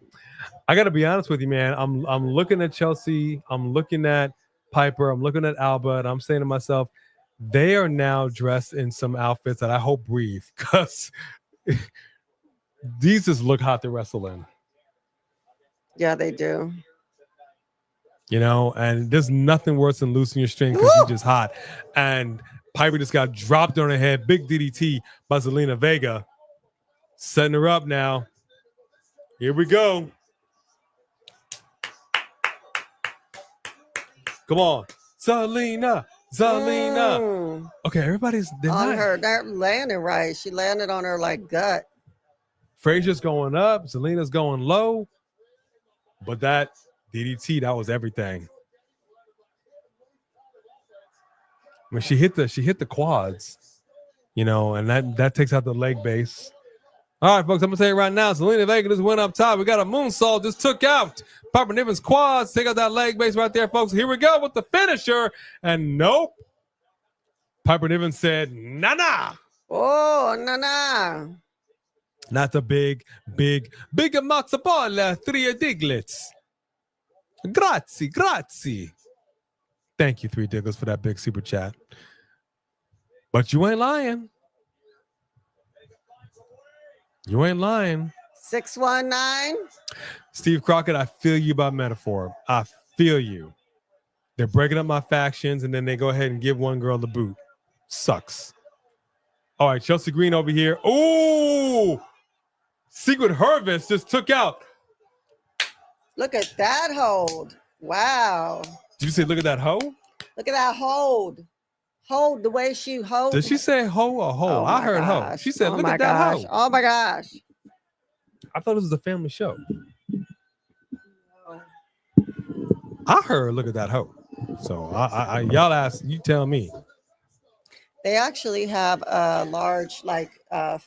I got to be honest with you, man. I'm looking at Chelsea. I'm looking at Piper. I'm looking at Alba, and I'm saying to myself, they are now dressed in some outfits that I hope breathe, because these just look hot to wrestle in. Yeah, they do. You know, and there's nothing worse than loosening your string because you're just hot. And Piper just got dropped on her head. Big DDT by Zelina Vega. Setting her up now. Here we go. Come on. Zelina. Okay, everybody's on her. They're landing right. She landed on her like gut. Frazier's going up. Zelina's going low. But that DDT, that was everything. I mean, she hit the quads, you know, and that takes out the leg base. All right, folks, I'm gonna tell you right now, Zelina Vega just went up top. We got a moonsault, just took out Piper Niven's quads. Take out that leg base right there, folks. Here we go with the finisher, and nope. Piper Niven said, nah. Oh, nah. Not the big ammazza ball, 3 Diglets. Grazie. Thank you, 3 Diglets, for that big super chat. But you ain't lying. 619. Steve Crockett, I feel you by metaphor. I feel you. They're breaking up my factions, and then they go ahead and give one girl the boot. Sucks. All right, Chelsea Green over here. Ooh! Secret Harvest just took out. Look at that hold. Wow. Did you say look at that hoe? Look at that hold. Hold the way she holds. Did she say hoe or hoe? Oh I heard gosh. hoe. She said, oh look my at that gosh. hoe. Oh my gosh. I thought this was a family show. I heard look at that hoe. So I y'all ask, you tell me. They actually have large like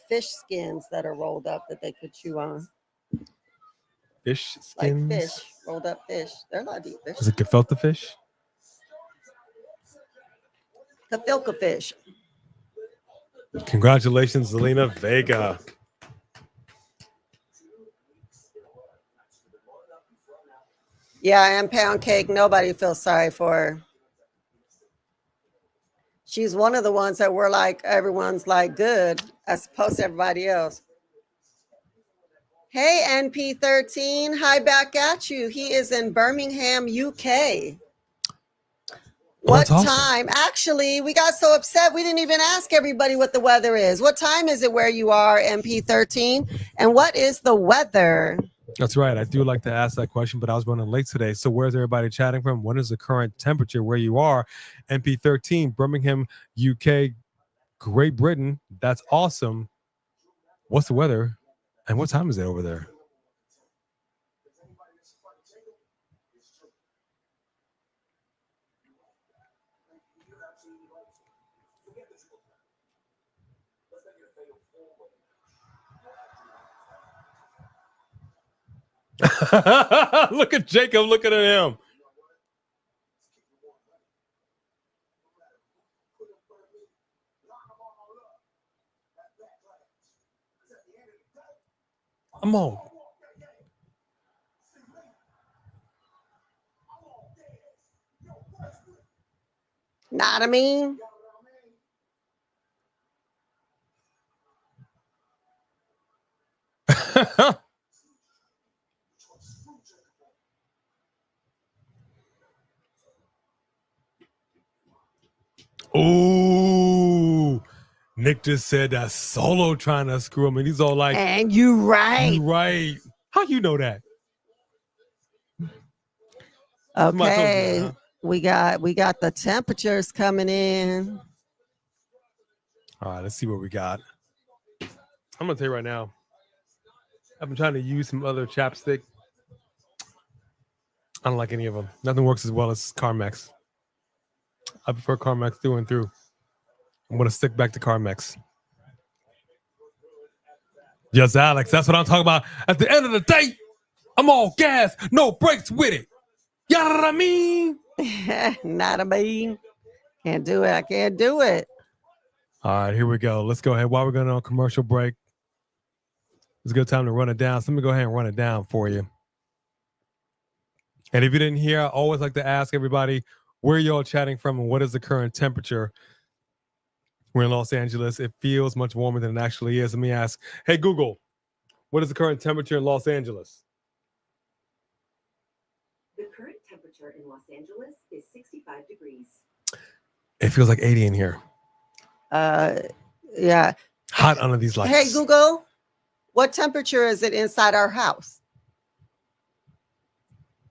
fish skins that are rolled up that they could chew on. fish like skins. fish, rolled up fish. They're not deep fish. Is it gefilte fish? Kafilka fish. Congratulations, Zelina Vega. Yeah, and pound cake. Nobody feels sorry for her. She's one of the ones that we're like, everyone's like good, as opposed to everybody else. Hey, NP13. Hi, back at you. He is in Birmingham, UK. What that's awesome. time? Actually, we got so upset we didn't even ask everybody what the weather is. What time is it where you are, MP13? And what is the weather? That's right. I do like to ask that question, but I was running late today. So where's everybody chatting from? What is the current temperature where you are? MP13, Birmingham, UK, Great Britain. That's awesome. What's the weather? And what time is it over there? Look at Jacob looking at him. Come on. Not I mean. Ooh, Nick just said that Solo trying to screw him, and he's all like, And you right. "You right? How you know that?" Somebody told you Okay. that, huh? We got the temperatures coming in. All right, let's see what we got. I'm gonna tell you right now. I've been trying to use some other chapstick. I don't like any of them. Nothing works as well as Carmex. I prefer Carmex through and through. I'm gonna stick back to Carmex. Yes, Alex, that's what I'm talking about. At the end of the day, I'm all gas, no brakes with it. You know what I mean? Not I mean. Can't do it. I can't do it. All right, here we go. Let's go ahead. While we're going on a commercial break, it's a good time to run it down. So let me go ahead and run it down for you. And if you didn't hear, I always like to ask everybody, where y'all chatting from and what is the current temperature? We're in Los Angeles. It feels much warmer than it actually is. Let me ask, hey, Google, what is the current temperature in Los Angeles? The current temperature in Los Angeles is 65 degrees. It feels like 80 in here. Yeah. Hot under these lights. Hey, Google, what temperature is it inside our house?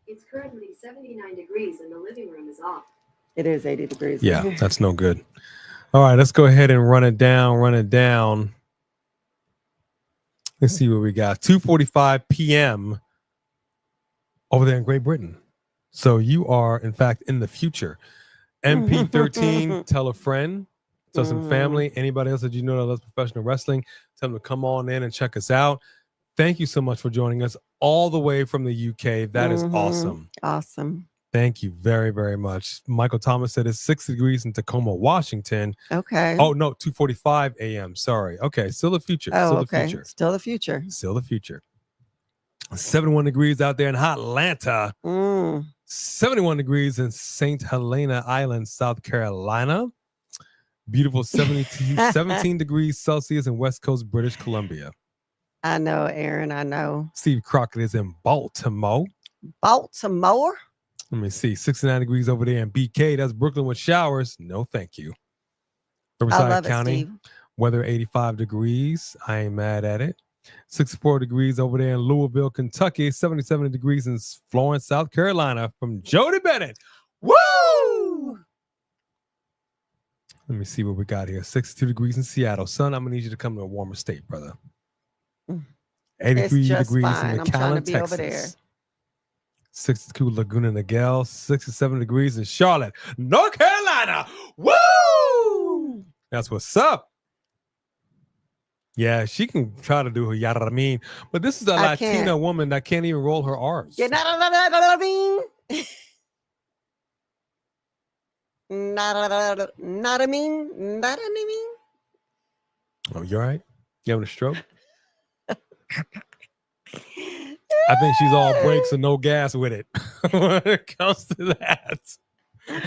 It's currently 79 degrees and the living room is off. It is 80 degrees. Yeah, that's no good. All right, let's go ahead and run it down. Let's see what we got. 2:45 p.m. over there in Great Britain. So you are, in fact, in the future. MP13, tell a friend, tell some family, anybody else that you know that loves professional wrestling, tell them to come on in and check us out. Thank you so much for joining us all the way from the UK. That is awesome. Awesome. Thank you very, very much. Michael Thomas said it's 6 degrees in Tacoma, Washington. Okay. Oh, no, 2:45 a.m. Sorry. Okay, still the future. Oh, Still okay. the future. Still the future. Still the future. 71 degrees out there in Atlanta. 71 degrees in St. Helena Island, South Carolina. Beautiful 17 degrees Celsius in West Coast, British Columbia. I know, Aaron. I know. Steve Crockett is in Baltimore. Baltimore? Let me see. 69 degrees over there in BK. That's Brooklyn with showers. No, thank you. Riverside County. Steve. Weather 85 degrees. I ain't mad at it. 64 degrees over there in Louisville, Kentucky. 77 degrees in Florence, South Carolina from Jody Bennett. Woo! Let me see what we got here. 62 degrees in Seattle. Son, I'm going to need you to come to a warmer state, brother. 83 just degrees fine. in I'm trying to McAllen, be Texas. over there. 62 Laguna Niguel. 67 degrees in Charlotte, North Carolina. Woo! That's what's up. Yeah, she can try to do her yada I mean, but this is a I Latina can't. woman that can't even roll her R's. Yeah, not a mean. Not a mean. Oh, you all right? You having a stroke? I think she's all brakes and no gas with it when it comes to that.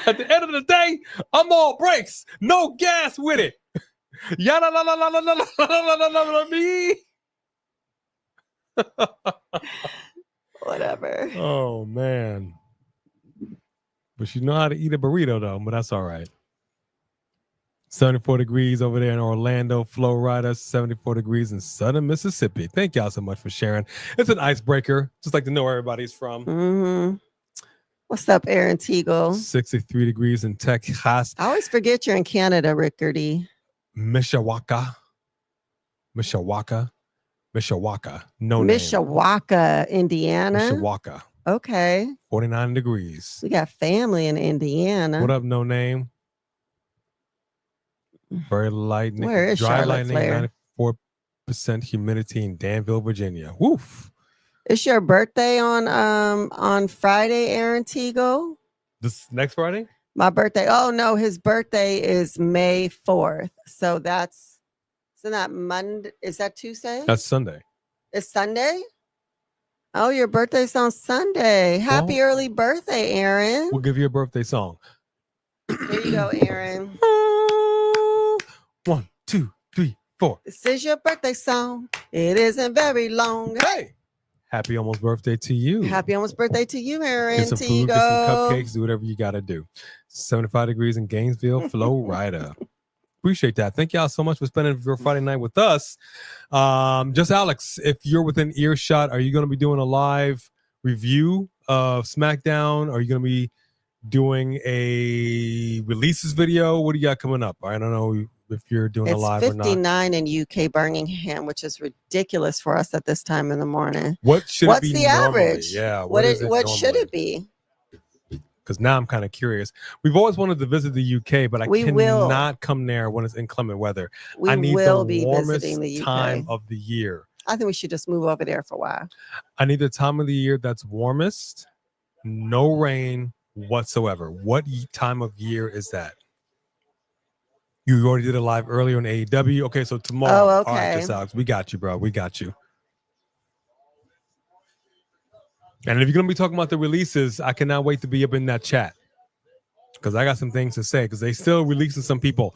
At the end of the day, I'm all brakes, no gas with it. Yada la la la la la la la la la la me. Whatever. Oh man. But she know how to eat a burrito though, but that's all right. 74 degrees over there in Orlando, Florida, 74 degrees in southern Mississippi. Thank y'all so much for sharing. It's an icebreaker. Just like to know where everybody's from. Mm-hmm. What's up, Aaron Teagle? 63 degrees in Texas. I always forget you're in Canada, Rickardy. Mishawaka. No name. Mishawaka, Indiana. Mishawaka. Okay. 49 degrees. We got family in Indiana. What up, no name? Very lightning. Where is dry Charlotte lightning, Flair? 94% humidity in Danville, Virginia. Woof. It's your birthday on Friday, Aaron Teagle? This next Friday? My birthday. Oh no, his birthday is May 4th. So that's isn't that Monday? Is that Tuesday? That's Sunday. It's Sunday? Oh, your birthday's on Sunday. Happy Well, early birthday, Aaron. We'll give you a birthday song. Here you go, Aaron. 1, 2, 3, 4. This is your birthday song. It isn't very long. Hey! Happy almost birthday to you. Happy almost birthday to you, Aaron Get some food, get some Teagle. cupcakes, do whatever you got to do. 75 degrees in Gainesville, Florida. Appreciate that. Thank y'all so much for spending your Friday night with us. Just Alex, if you're within earshot, are you going to be doing a live review of SmackDown? Are you going to be doing a releases video? What do you got coming up? I don't know if you're doing a It's live or not. 59 in UK Birmingham, which is ridiculous for us at this time in the morning. What should What's it be the normally? average? Yeah. What is should normally? it be? Because now I'm kind of curious. We've always wanted to visit the UK, but I We will. cannot come there when it's inclement weather. We I need will the be warmest visiting the UK. time of the year. I think we should just move over there for a while. I need the time of the year that's warmest, no rain whatsoever. What time of year is that? You already did a live earlier on AEW. Okay, so tomorrow. Oh, All right, okay. just Alex. We got you, bro. We got you. And if you're going to be talking about the releases, I cannot wait to be up in that chat because I got some things to say because they still releasing some people.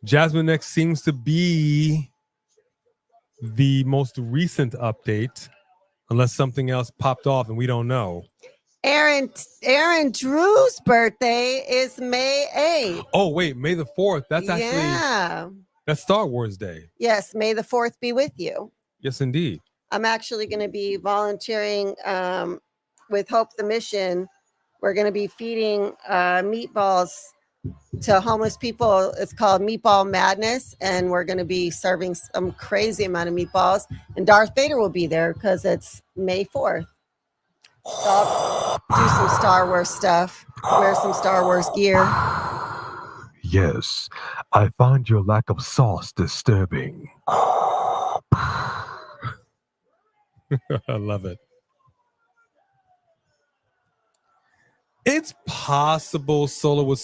Jasmine X seems to be the most recent update, unless something else popped off and we don't know. Aaron Drew's birthday is May 8th. Oh, wait, May the 4th. That's actually, that's Star Wars Day. Yes, May the 4th be with you. Yes, indeed. I'm actually going to be volunteering with Hope the Mission. We're going to be feeding meatballs to homeless people. It's called Meatball Madness, and we're going to be serving some crazy amount of meatballs. And Darth Vader will be there because it's May 4th. So I'll do some Star Wars stuff, wear some Star Wars gear. Yes, I find your lack of sauce disturbing. I love it. It's possible Solo would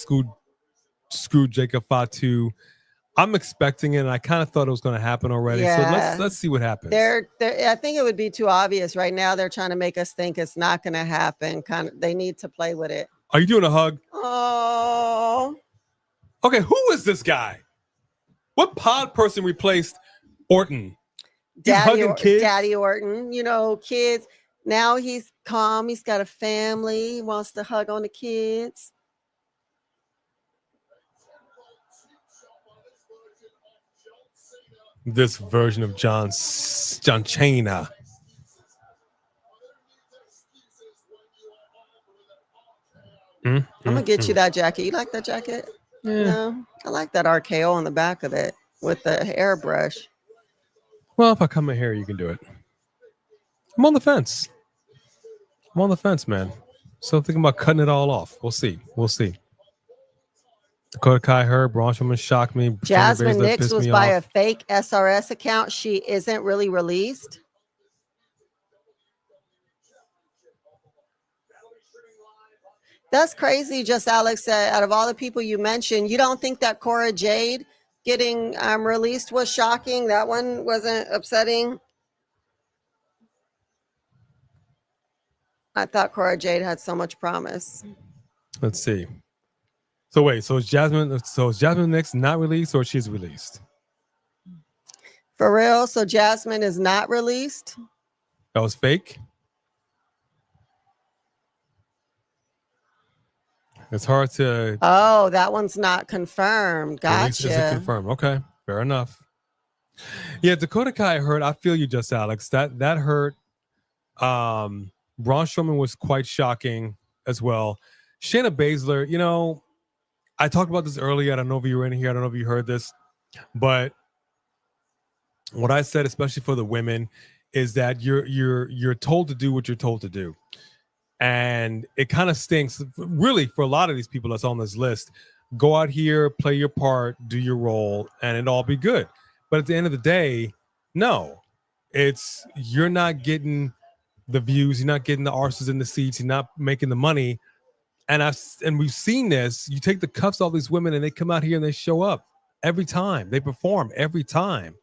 screw Jacob Fatu. I'm expecting it, and I kind of thought it was going to happen already. Yeah. So let's see what happens. I think it would be too obvious right now. They're trying to make us think it's not going to happen. They need to play with it. Are you doing a hug? Oh, Okay, who is this guy? What pod person replaced Orton? Daddy Orton, kids. Now he's calm. He's got a family. He wants to hug on the kids. This version of John Cena. I'm gonna get you that jacket. You like that jacket? Yeah. No, I like that RKO on the back of it with the hairbrush. Well, if I come in here, you can do it. I'm on the fence. Man. So thinking about cutting it all off. We'll see. Dakota Kai hurt. Braun Strowman shocked me. Jasmine Shayna Baszler Nix pissed was me by off. a fake SRS account. She isn't really released. That's crazy. Just Alex said, out of all the people you mentioned, you don't think that Cora Jade getting released was shocking? That one wasn't upsetting? I thought Cora Jade had so much promise. Let's see. So wait, so is Jasmine Nix not released or she's released? For real? So Jasmine is not released? That was fake? It's hard to Oh, that one's not confirmed. release. Is it Gotcha. confirmed? Okay, fair enough. Yeah, Dakota Kai hurt. I feel you, just Alex. That hurt. Braun Strowman was quite shocking as well. Shayna Baszler, you know, I talked about this earlier. I don't know if you were in here. I don't know if you heard this, but what I said, especially for the women, is that you're told to do what you're told to do. And it kind of stinks, really, for a lot of these people that's on this list. Go out here, play your part, do your role, and it'll all be good. But at the end of the day, no, you're not getting the views, you're not getting the arses in the seats, you're not making the money. And we've seen this. You take the cuffs off these women, and they come out here and they show up every time. They perform every time.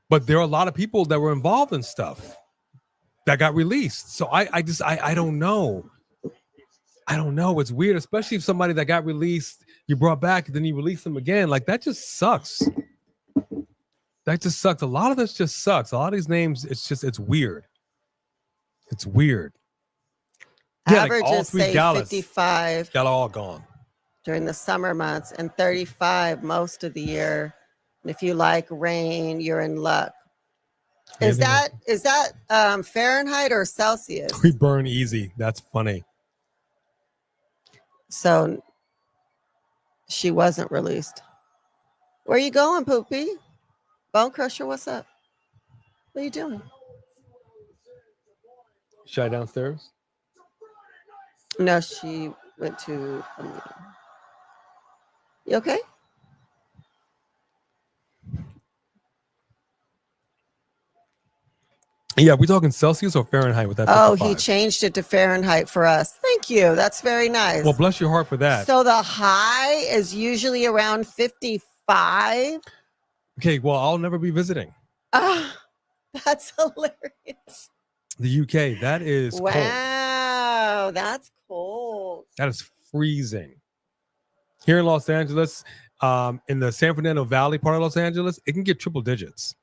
But there are a lot of people that were involved in stuff that got released. So I don't know. I don't know. It's weird, especially if somebody that got released, you brought back, then you release them again. Like, that just sucks. That just sucks. A lot of this just sucks. A lot of these names, it's weird. It's weird. Yeah, Averages like all three say galas, 55 got all gone. during the summer months and 35 most of the year. And if you like rain, you're in luck. Is that Fahrenheit or Celsius? We burn easy. That's funny. So she wasn't released. Where you going, Poopy? Bone Crusher, what's up? What are you doing? Shy downstairs. No, she went to a meeting. You okay? Yeah, we talking Celsius or Fahrenheit with that? Oh, 55? he changed it to Fahrenheit for us. Thank you. That's very nice. Well, bless your heart for that. So the high is usually around 55. Okay, well, I'll never be visiting Ah, that's hilarious. the UK. That is cold. Wow, that's cold. That is freezing. Here in Los Angeles, in the San Fernando Valley part of Los Angeles, it can get triple digits.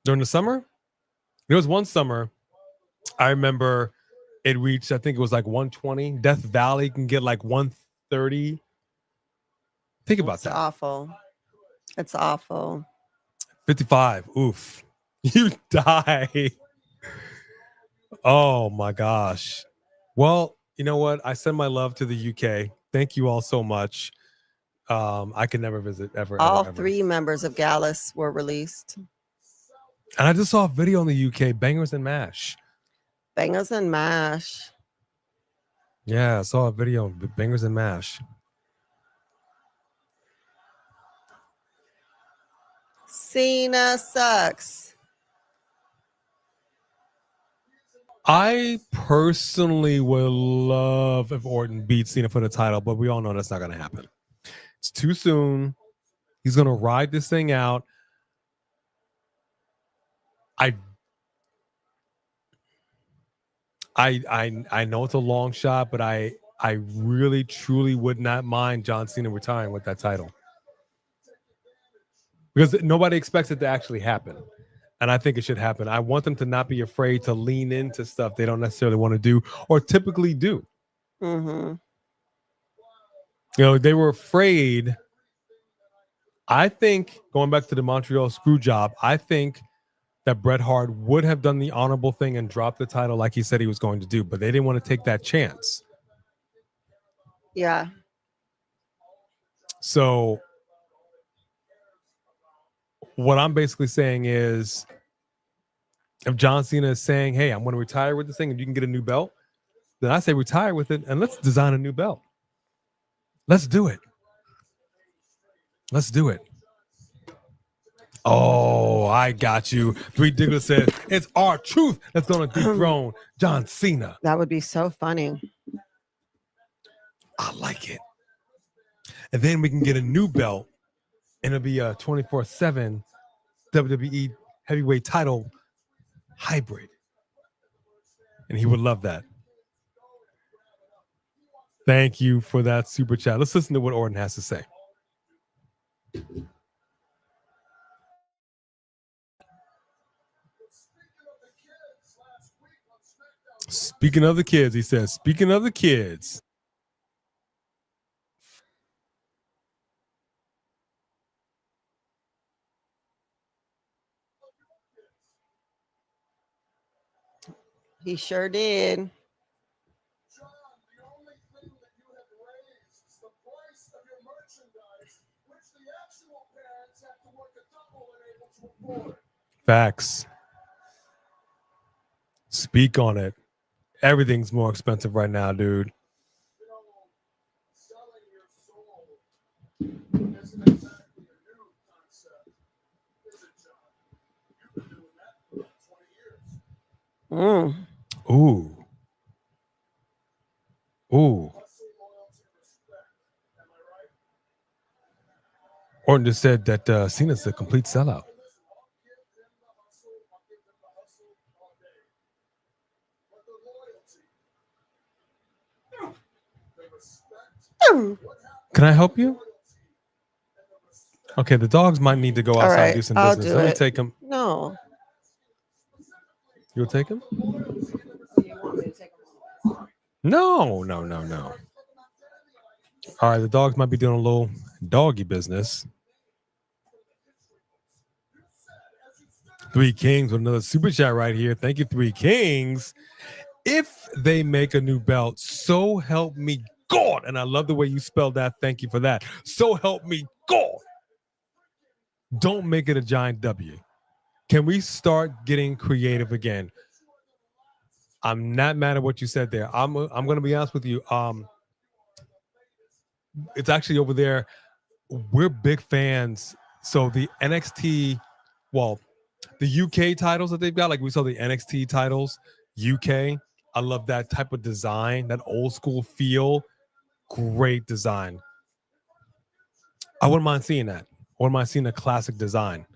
During the summer, there was one summer, I remember it reached, I think it was like 120. Death Valley can get like 130. Think about It's that. awful. It's awful. 55. Oof. You die. Oh my gosh. Well, you know what? I send my love to the UK. Thank you all so much. I can never visit ever. All ever, ever. 3 members of Gallus were released. And I just saw a video in the UK, Bangers and Mash. Bangers and Mash. Yeah, I saw a video of Bangers and Mash. Cena sucks. I personally would love if Orton beats Cena for the title, but we all know that's not going to happen. It's too soon. He's going to ride this thing out. I know it's a long shot, but I really truly would not mind John Cena retiring with that title, because nobody expects it to actually happen, and I think it should happen. I want them to not be afraid to lean into stuff they don't necessarily want to do or typically do. Mm-hmm. You know, they were afraid. I think, going back to the Montreal screw job, I think that Bret Hart would have done the honorable thing and dropped the title like he said he was going to do, but they didn't want to take that chance. Yeah. So what I'm basically saying is, if John Cena is saying, hey, I'm going to retire with this thing and you can get a new belt, then I say retire with it and let's design a new belt. Let's do it. Let's do it. Oh, I got you. Three Diggler says it's our truth that's going to dethrone John Cena. That would be so funny. I like it. And then we can get a new belt, and it'll be a 24/7 WWE heavyweight title hybrid. And he would love that. Thank you for that super chat. Let's listen to what Orton has to say. Speaking of the kids, he says, speaking of the kids. He sure did. Facts. Speak on it. Everything's more expensive right now, dude. Mm. Ooh. Ooh. Orton just said that Cena's a complete sellout. Can I help you? Okay, the dogs might need to go outside and do some I'll business. do Let me it. take them. No. You'll take them? No. All right, the dogs might be doing a little doggy business. Three Kings with another super chat right here. Thank you, Three Kings. If they make a new belt, so help me God. And I love the way you spelled that. Thank you for that. So help me God. Don't make it a giant W. Can we start getting creative again? I'm not mad at what you said there. I'm going to be honest with you. It's actually over there. We're big fans. So the NXT, well, the UK titles that they've got, like we saw the NXT titles, UK. I love that type of design, that old school feel. Great design. I wouldn't mind seeing that. I wouldn't mind seeing a classic design.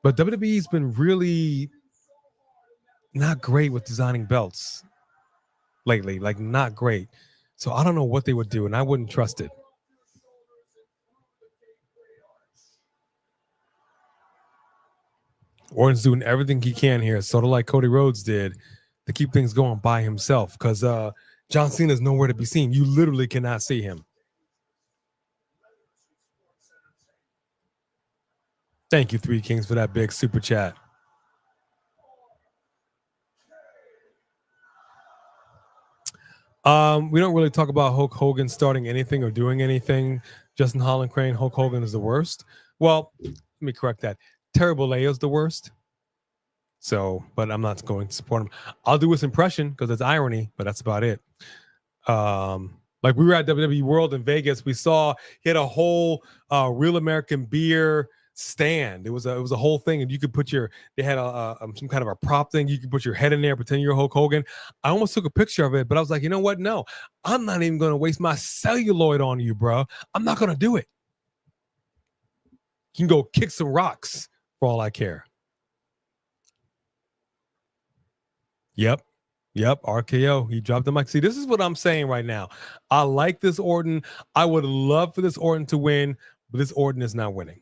But WWE's been really not great with designing belts lately, like not great. So I don't know what they would do, and I wouldn't trust it. Orton's doing everything he can here, sort of like Cody Rhodes did, to keep things going by himself, because John Cena's nowhere to be seen. You literally cannot see him. Thank you, Three Kings, for that big super chat. We don't really talk about Hulk Hogan starting anything or doing anything. Justin Holland Crane, Hulk Hogan is the worst. Well, let me correct that. Terry Bollea is the worst. So, but I'm not going to support him. I'll do his impression because it's irony, but that's about it. Like we were at WWE World in Vegas, we saw he had a whole Real American Beer stand. It was a whole thing, and you could put they had some kind of a prop thing. You could put your head in there, pretend you're Hulk Hogan. I almost took a picture of it, but I was like, you know what? No, I'm not even going to waste my celluloid on you, bro. I'm not going to do it. You can go kick some rocks for all I care. Yep, RKO. He dropped the mic. See, this is what I'm saying right now. I like this Orton. I would love for this Orton to win, but this Orton is not winning.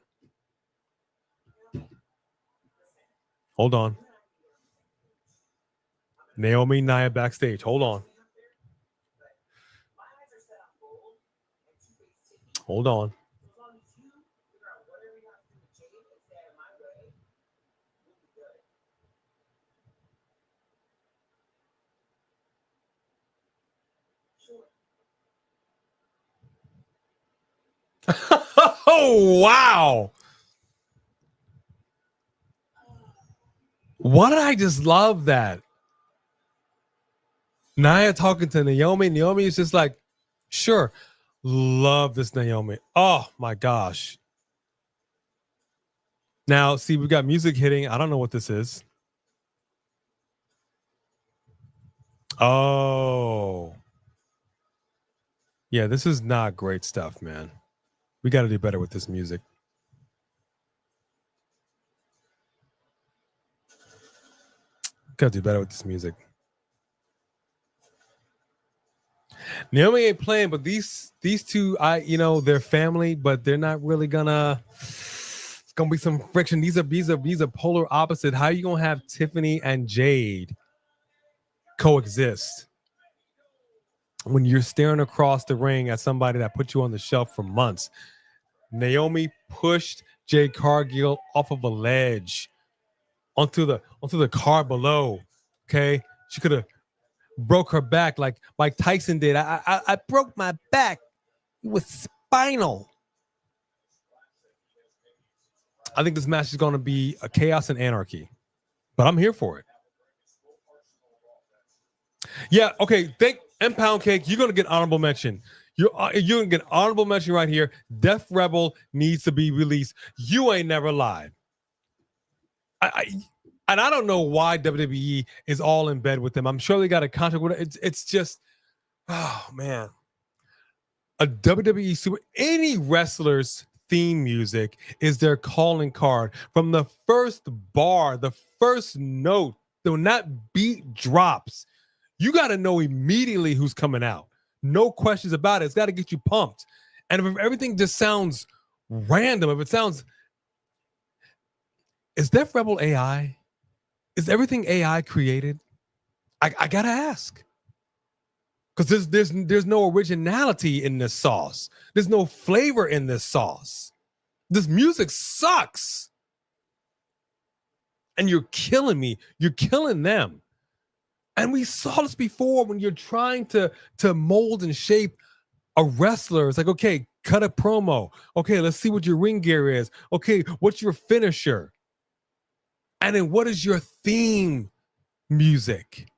Hold on. Naomi, Nia backstage. Hold on. Hold on. Oh, wow. Why did I just love that? Nia talking to Naomi. Naomi is just like, sure. Love this Naomi. Oh my gosh. Now, see, we got music hitting. I don't know what this is. Oh. Yeah, this is not great stuff, man. We got to do better with this music. Got to do better with this music. Naomi ain't playing, but these two, they're family, but they're not really gonna. It's gonna be some friction. These are polar opposite. How are you gonna have Tiffany and Jade coexist when you're staring across the ring at somebody that put you on the shelf for months? Naomi pushed Jade Cargill off of a ledge onto the car below. Okay, she could have broke her back like Mike Tyson did. I broke my back. It was spinal. I think this match is going to be a chaos and anarchy, but I'm here for it. Yeah, okay. Thank and Pound Cake. You're going to get honorable mention. You're going to get honorable mention right here. Def Rebel needs to be released. You ain't never lied. And I don't know why WWE is all in bed with them. I'm sure they got a contract with it. It's just, oh man. A WWE super, any wrestler's theme music is their calling card. From the first bar, the first note, when that beat drops, you got to know immediately who's coming out. No questions about it. It's got to get you pumped. And if everything just sounds random, if it sounds, is Def Rebel AI? Is everything AI created? I gotta ask, because there's no originality in this sauce. There's no flavor in this sauce. This music sucks, and you're killing me. You're killing them. And we saw this before when you're trying to mold and shape a wrestler. It's like, okay, cut a promo. Okay, let's see what your ring gear is. Okay, what's your finisher? And then what is your theme music?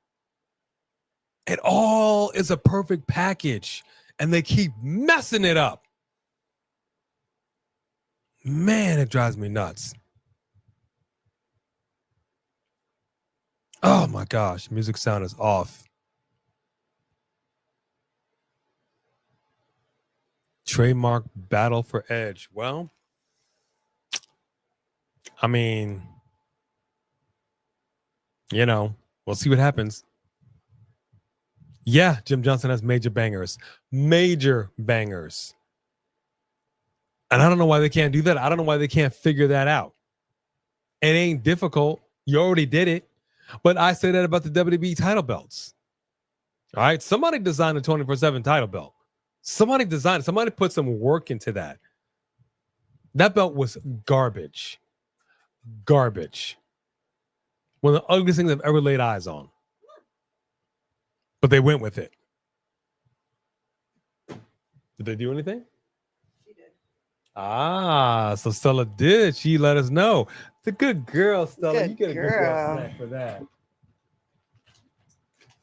It all is a perfect package, and they keep messing it up. Man, it drives me nuts. Oh my gosh, music sound is off. Trademark battle for Edge. Well, I mean, we'll see what happens. Yeah, Jim Johnson has major bangers. Major bangers. And I don't know why they can't do that. I don't know why they can't figure that out. It ain't difficult. You already did it. But I say that about the WWE title belts. All right? Somebody designed a 24/7 title belt. Somebody put some work into that. That belt was garbage. Garbage. One of the ugliest things I've ever laid eyes on. But they went with it. Did they do anything? She did. Ah, so Stella did. She let us know. It's a good girl, Stella. Good You get a good girl. girl snack for that.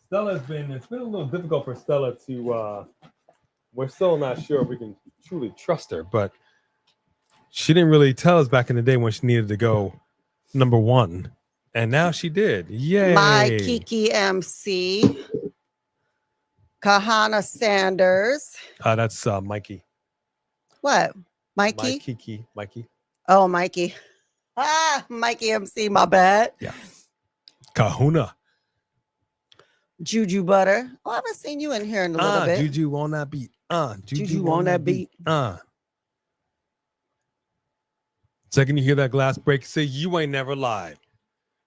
It's been a little difficult for Stella to, we're still not sure if we can truly trust her, but she didn't really tell us back in the day when she needed to go number one. And now she did. Yay. My Kiki MC. Kahana Sanders. That's Mikey. What? Mikey? Mikey. Oh, Mikey. Mikey MC, my bad. Yeah. Kahuna. Juju Butter. Oh, I haven't seen you in here in a little bit. Juju on that beat. Juju on that beat. Second you hear that glass break, say you ain't never lied.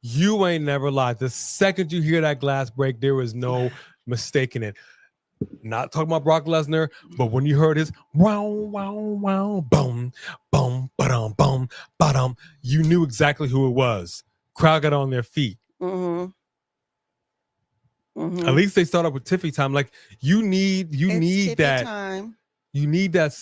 You ain't never lied. The second you hear that glass break, there is no mistaking it. Not talking about Brock Lesnar, but when you heard his wow, wow, wow, boom, boom, ba-dum, boom, ba-dum, you knew exactly who it was. Crowd got on their feet. Mm-hmm. Mm-hmm. At least they start up with Tiffy time. Like you need that. Time. You need that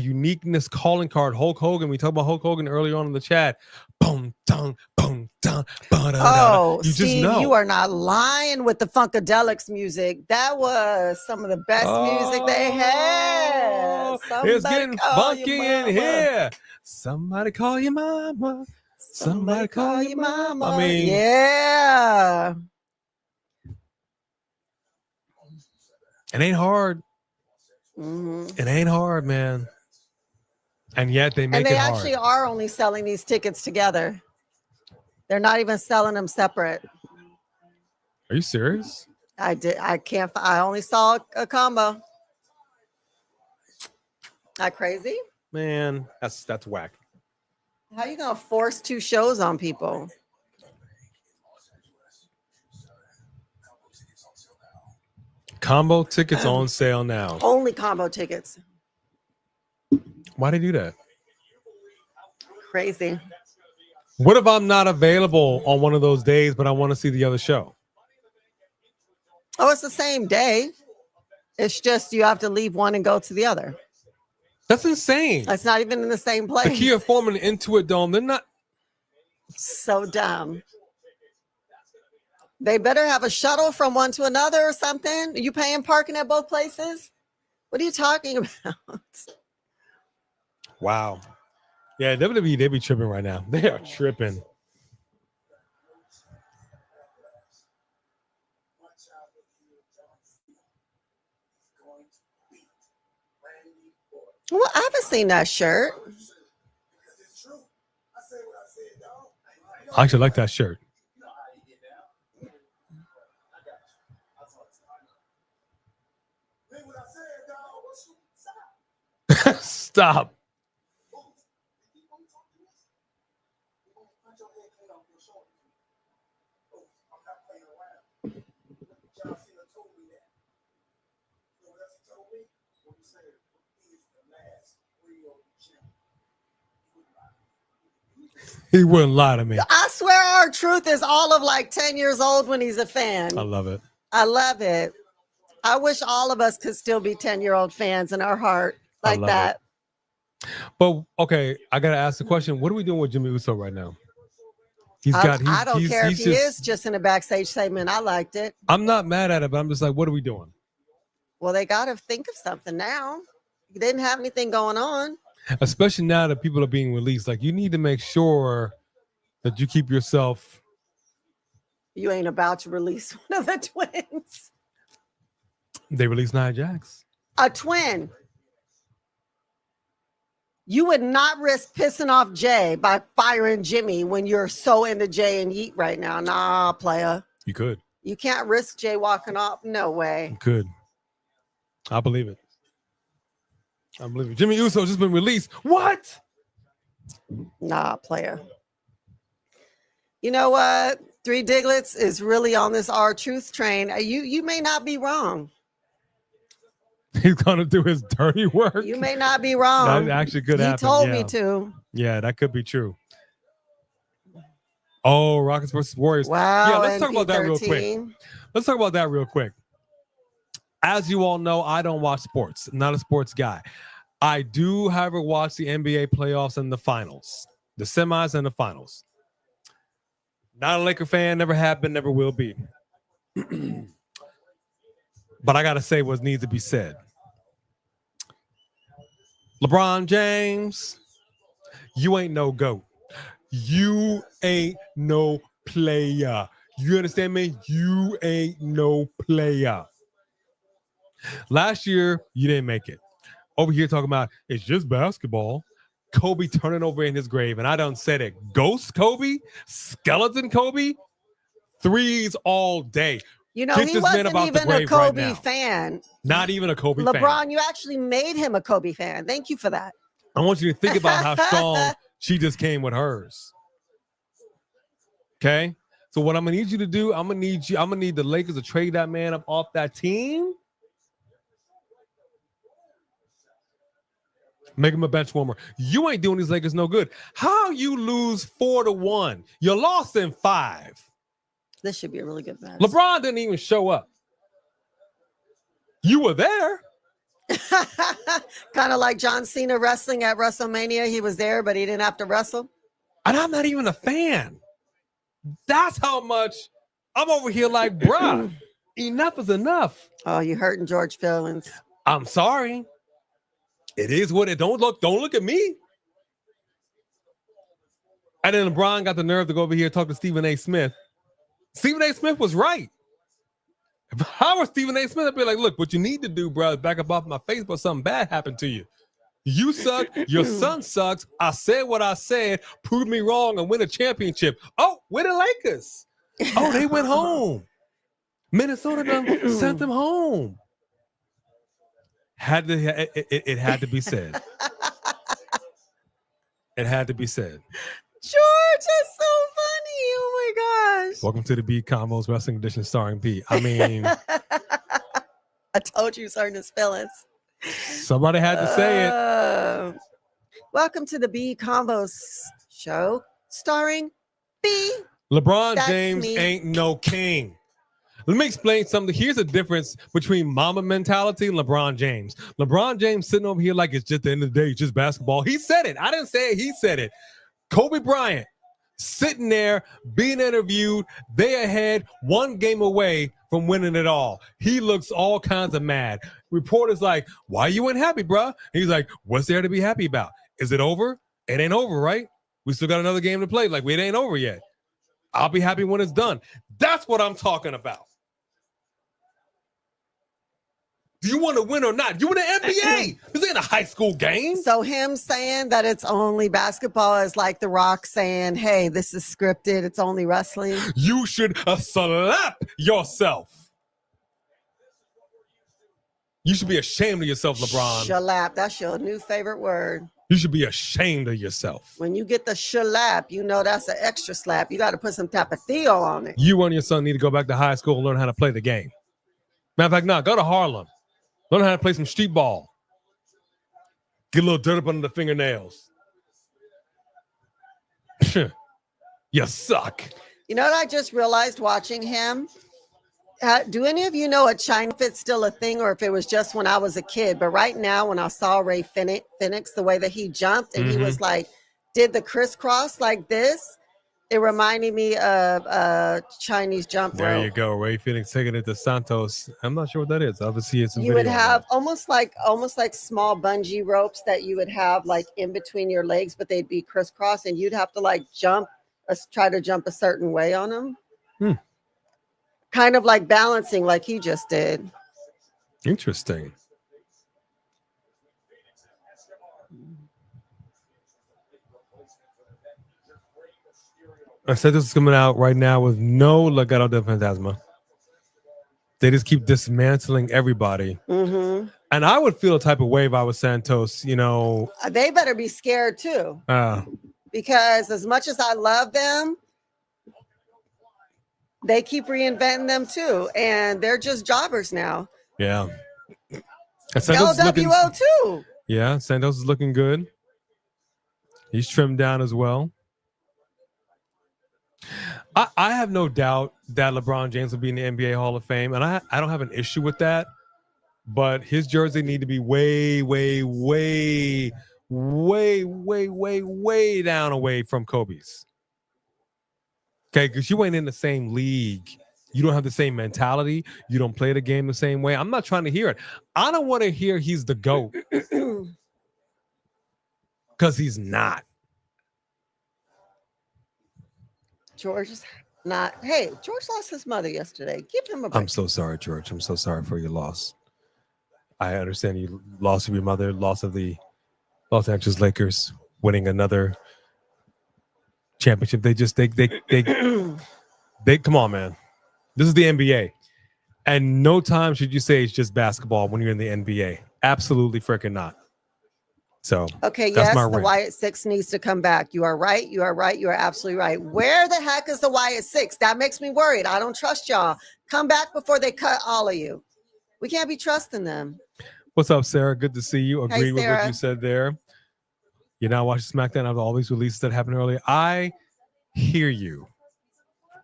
uniqueness calling card. Hulk Hogan. We talked about Hulk Hogan earlier on in the chat. Boom, dong, boom, dong. Oh, You just Steve, know. you are not lying with the Funkadelics music. That was some of the best music they had. It's getting call your funky in mama. here. Somebody call your mama. Somebody call your mama. I mean, yeah. it ain't hard. Mhm. It ain't hard, man. And yet they make And they it hard. actually are only selling these tickets together. They're not even selling them separate. Are you serious? I only saw a combo. Not crazy? Man, that's whack. How you gonna force 2 shows on people? Combo tickets on sale now. Only combo tickets. Why they do that? Crazy. What if I'm not available on one of those days, but I want to see the other show? Oh, it's the same day. It's just you have to leave one and go to the other. That's insane. It's not even in the same The place. Kia Foreman and Intuit Dome, they're not. So dumb. They better have a shuttle from one to another or something. Are you paying parking at both places? What are you talking about? Wow. Yeah, WWE, they be tripping right now. They are tripping. Well, I haven't seen that shirt. I actually like that shirt. Stop. He wouldn't lie to me. I swear our truth is all of like 10 years old when he's a fan. I love it. I love it. I wish all of us could still be 10-year-old fans in our heart like love that. But okay, I gotta ask the question: what are we doing with Jimmy Uso right now? I don't care if he is just in a backstage segment. I liked it. I'm not mad at it, but I'm just like, what are we doing? Well, they got to think of something now. He didn't have anything going on. Especially now that people are being released. Like, you need to make sure that you keep yourself. You ain't about to release one of the twins. They released Nia Jax. A twin. You would not risk pissing off Jay by firing Jimmy when you're so into Jay and Yeet right now. Nah, player. You could. You can't risk Jay walking off. No way. You could. I believe it. I believe it. Jimmy Uso's just been released. What? Nah, player. You know what? Three Diglets is really on this R-Truth train. You may not be wrong. He's gonna do his dirty work. You may not be wrong. That actually could happen. He told yeah. me to. Yeah, that could be true. Oh, Rockets versus Warriors. Wow. Yeah, let's talk about that real quick. NP13. Let's talk about that real quick. As you all know, I don't watch sports. I'm not a sports guy. I do, however, watch the NBA playoffs and the finals, the semis and the finals. Not a Laker fan, never have been, never will be. But I got to say what needs to be said. LeBron James, you ain't no GOAT. You ain't no player. You understand me? You ain't no player. Last year, you didn't make it. Over here talking about it's just basketball. Kobe turning over in his grave. And I done said it. Ghost Kobe, skeleton Kobe, threes all day. You know, Get he this man wasn't about the even a grave right Kobe now. fan. Not even a Kobe LeBron, fan. you actually made him a Kobe fan. Thank you for that. I want you to think about how strong she just came with hers. Okay? So what I'm gonna need you to do, I'm gonna need the Lakers to trade that man up off that team. Make him a bench warmer. You ain't doing these Lakers no good. How you lose 4-1? You lost in 5. This should be a really good match. LeBron didn't even show up. You were there. Kind of like John Cena wrestling at WrestleMania. He was there, but he didn't have to wrestle. And I'm not even a fan. That's how much I'm over here like, bruh, enough is enough. Oh, you hurting George feelings. I'm sorry. It is what it. Don't look at me. And then LeBron got the nerve to go over here and talk to Stephen A. Smith. Stephen A. Smith was right. If I were Stephen A. Smith, I'd be like, look, what you need to do, bro, is back up off my face, but something bad happened to you. You suck. Your son sucks. I said what I said. Prove me wrong and win a championship. Oh, where the Lakers? Oh, they went home. Minnesota done sent them home. It had to be said. It had to be said. George, that's so funny. Oh my gosh. Welcome to the B Combos Wrestling Edition starring B. I mean, I told you he was hurting his feelings. somebody had to say it. Welcome to the B Combos show starring B. LeBron That's James me. ain't no king. Let me explain something. Here's a difference between mama mentality and LeBron James. LeBron James sitting over here like it's just the end of the day, it's just basketball. He said it. I didn't say it. He said it. Kobe Bryant sitting there being interviewed. They ahead, one game away from winning it all. He looks all kinds of mad. Reporters like, why you ain't happy, bruh? He's like, what's there to be happy about? Is it over? It ain't over, right? We still got another game to play. Like, it ain't over yet. I'll be happy when it's done. That's what I'm talking about. Do you want to win or not? You in the NBA. This ain't a high school game. So him saying that it's only basketball is like The Rock saying, hey, this is scripted. It's only wrestling. You should slap yourself. You should be ashamed of yourself, LeBron. Shalap. That's your new favorite word. You should be ashamed of yourself. When you get the shalap, you know that's an extra slap. You got to put some tapatio on it. You and your son need to go back to high school and learn how to play the game. Matter of fact, no, go to Harlem. Learn how to play some street ball. Get a little dirt up under the fingernails. You suck. You know what I just realized watching him? Do any of you know a China Fit's still a thing, or if it was just when I was a kid? But right now, when I saw Ray Phoenix, the way that he jumped and he was like, did the crisscross like this, it reminded me of Chinese jump rope. There you go. Ray Phoenix taking it to Santos. I'm not sure what that is. Obviously, it's You would have almost like small bungee ropes that you would have like in between your legs, but they'd be crisscross, and you'd have to like try to jump a certain way on them. Kind of like balancing like he just did. Interesting. I said this is coming out right now with no Legado del Fantasma. They just keep dismantling everybody. Mm-hmm. And I would feel a type of way if I was Santos, you know. They better be scared too. Because as much as I love them, they keep reinventing them too. And they're just jobbers now. Yeah. LWO too. Yeah, Santos is looking good. He's trimmed down as well. I have no doubt that LeBron James will be in the NBA Hall of Fame, and I don't have an issue with that. But his jersey need to be way, way, way, way, way, way, way down away from Kobe's. Okay, because you ain't in the same league. You don't have the same mentality. You don't play the game the same way. I'm not trying to hear it. I don't want to hear he's the GOAT. Because he's not. George is not. Hey, George lost his mother yesterday. Give him a break. I'm so sorry, George. I'm so sorry for your loss. I understand you loss of your mother, loss of the Los Angeles Lakers, winning another championship. They come on, man. This is the NBA. And no time should you say it's just basketball when you're in the NBA. Absolutely freaking not. So okay, that's yes, my the rant. Wyatt Six needs to come back. You are right. You are right. You are absolutely right. Where the heck is the Wyatt Six? That makes me worried. I don't trust y'all. Come back before they cut all of you. We can't be trusting them. What's up, Sarah? Good to see you. Agree with Sarah. what you said there. You're not watching SmackDown after all these releases that happened earlier. I hear you.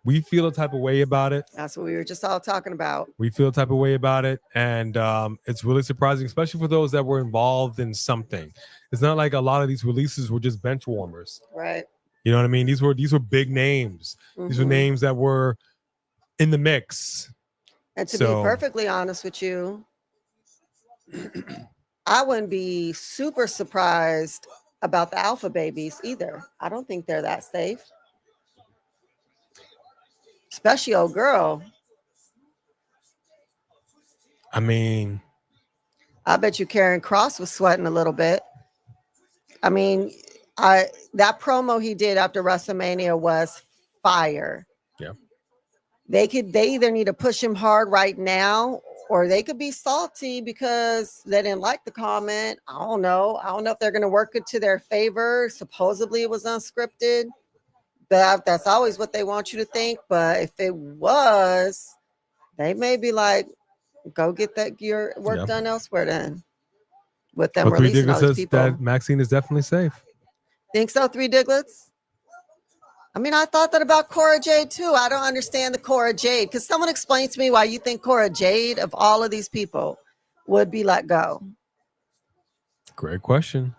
We feel a type of way about it. That's what we were just all talking about. We feel a type of way about it. And it's really surprising, especially for those that were involved in something. It's not like a lot of these releases were just bench warmers. Right. You know what I mean? These were big names. These were Mhm. names that were in the mix. And to be perfectly honest with you, I wouldn't be super surprised about the Alpha Babies either. I don't think they're that safe. Especially old girl. I mean, I bet you Karen Cross was sweating a little bit. I mean, that promo he did after WrestleMania was fire. Yeah. They either need to push him hard right now, or they could be salty because they didn't like the comment. I don't know if they're going to work it to their favor. Supposedly it was unscripted. That's always what they want you to think. But if it was, they may be like, go get your work done elsewhere then. With them but Three releasing all Diglets these says people. that Maxine is definitely safe. Think so, Three Diglets? I mean, I thought that about Cora Jade too. I don't understand the Cora Jade. Because someone explain to me why you think Cora Jade, of all of these people, would be let go. Great question.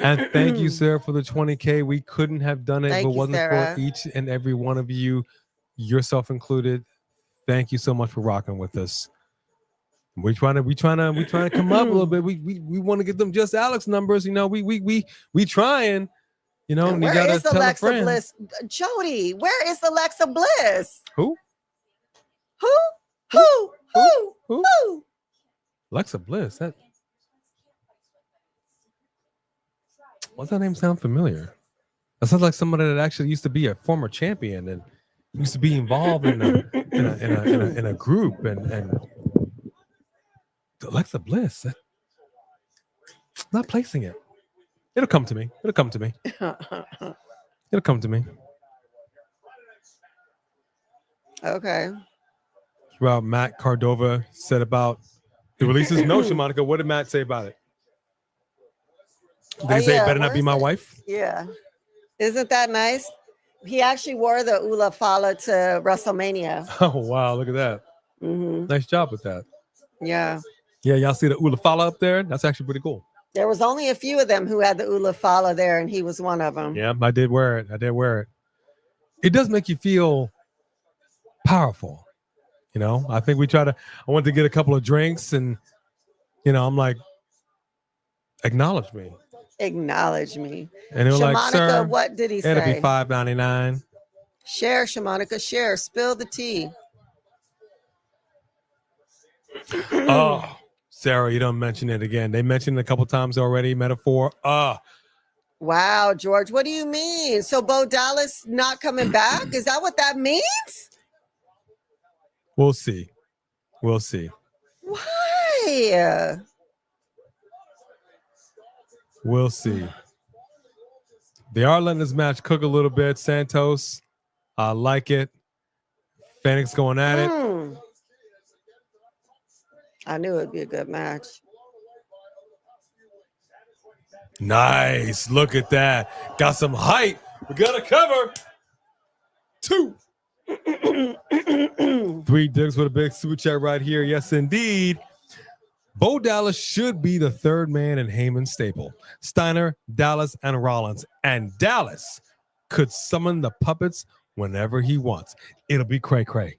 And thank you, Sarah, for the 20K. We couldn't have done it if it wasn't Sarah. for each and every one of you, yourself included. Thank you so much for rocking with us. We trying to come up a little bit. We want to get them Just Alex numbers. You know, we trying. You know, and you Where gotta is tell a Alexa friend. Bliss? Jody, where is Alexa Bliss? Who? Who? Alexa Bliss. What's that name sound familiar? That sounds like somebody that actually used to be a former champion and used to be involved in a group and Alexa Bliss. Not placing it. It'll come to me. It'll come to me. It'll come to me. Okay. Well, Matt Cardova said about the releases. No, Shamanica. What did Matt say about it? Did he say it better not be my wife? Yeah. Isn't that nice? He actually wore the Ula Fala to WrestleMania. Oh, wow. Look at that. Mm-hmm. Nice job with that. Yeah. Yeah, y'all see the Ula Fala up there? That's actually pretty cool. There was only a few of them who had the Ula Fala there, and he was one of them. Yeah, I did wear it. It does make you feel powerful. You know, I think I went to get a couple of drinks and, you know, I'm like, acknowledge me. Acknowledge me. And they were like, sir, what did he it'll say? be $5.99. Share, Shamanica, share. Spill the tea. Oh, Sarah, you don't mention it again. They mentioned it a couple times already. Metaphor. Wow, George, what do you mean? So Bo Dallas not coming back? Is that what that means? We'll see. We'll see. Why? We'll see. They are letting this match cook a little bit. Santos, I like it. Phoenix going at it. I knew it'd be a good match. Nice. Look at that. Got some height. We got a cover. 2. 3 Digs with a big super chat right here. Yes, indeed. Bo Dallas should be the third man in Heyman's stable. Steiner, Dallas, and Rollins. And Dallas could summon the puppets whenever he wants. It'll be cray-cray.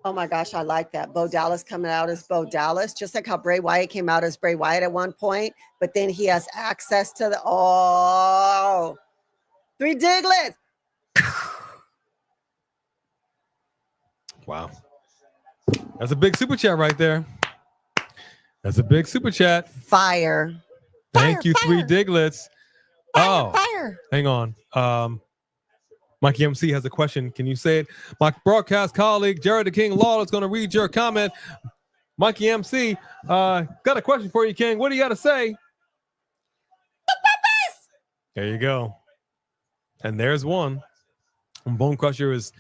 Oh my gosh, I like that. Bo Dallas coming out as Bo Dallas, just like how Bray Wyatt came out as Bray Wyatt at one point, but then he has access to the 3 Diglets. Wow. That's a big super chat right there. That's a big super chat. Fire. Thank you, fire. 3 Diglets. Fire. Hang on. Mikey MC has a question. Can you say it? My broadcast colleague, Jared the King Law, is going to read your comment. Mikey MC, got a question for you, King. What do you got to say? There you go. And there's one. Bone Crusher is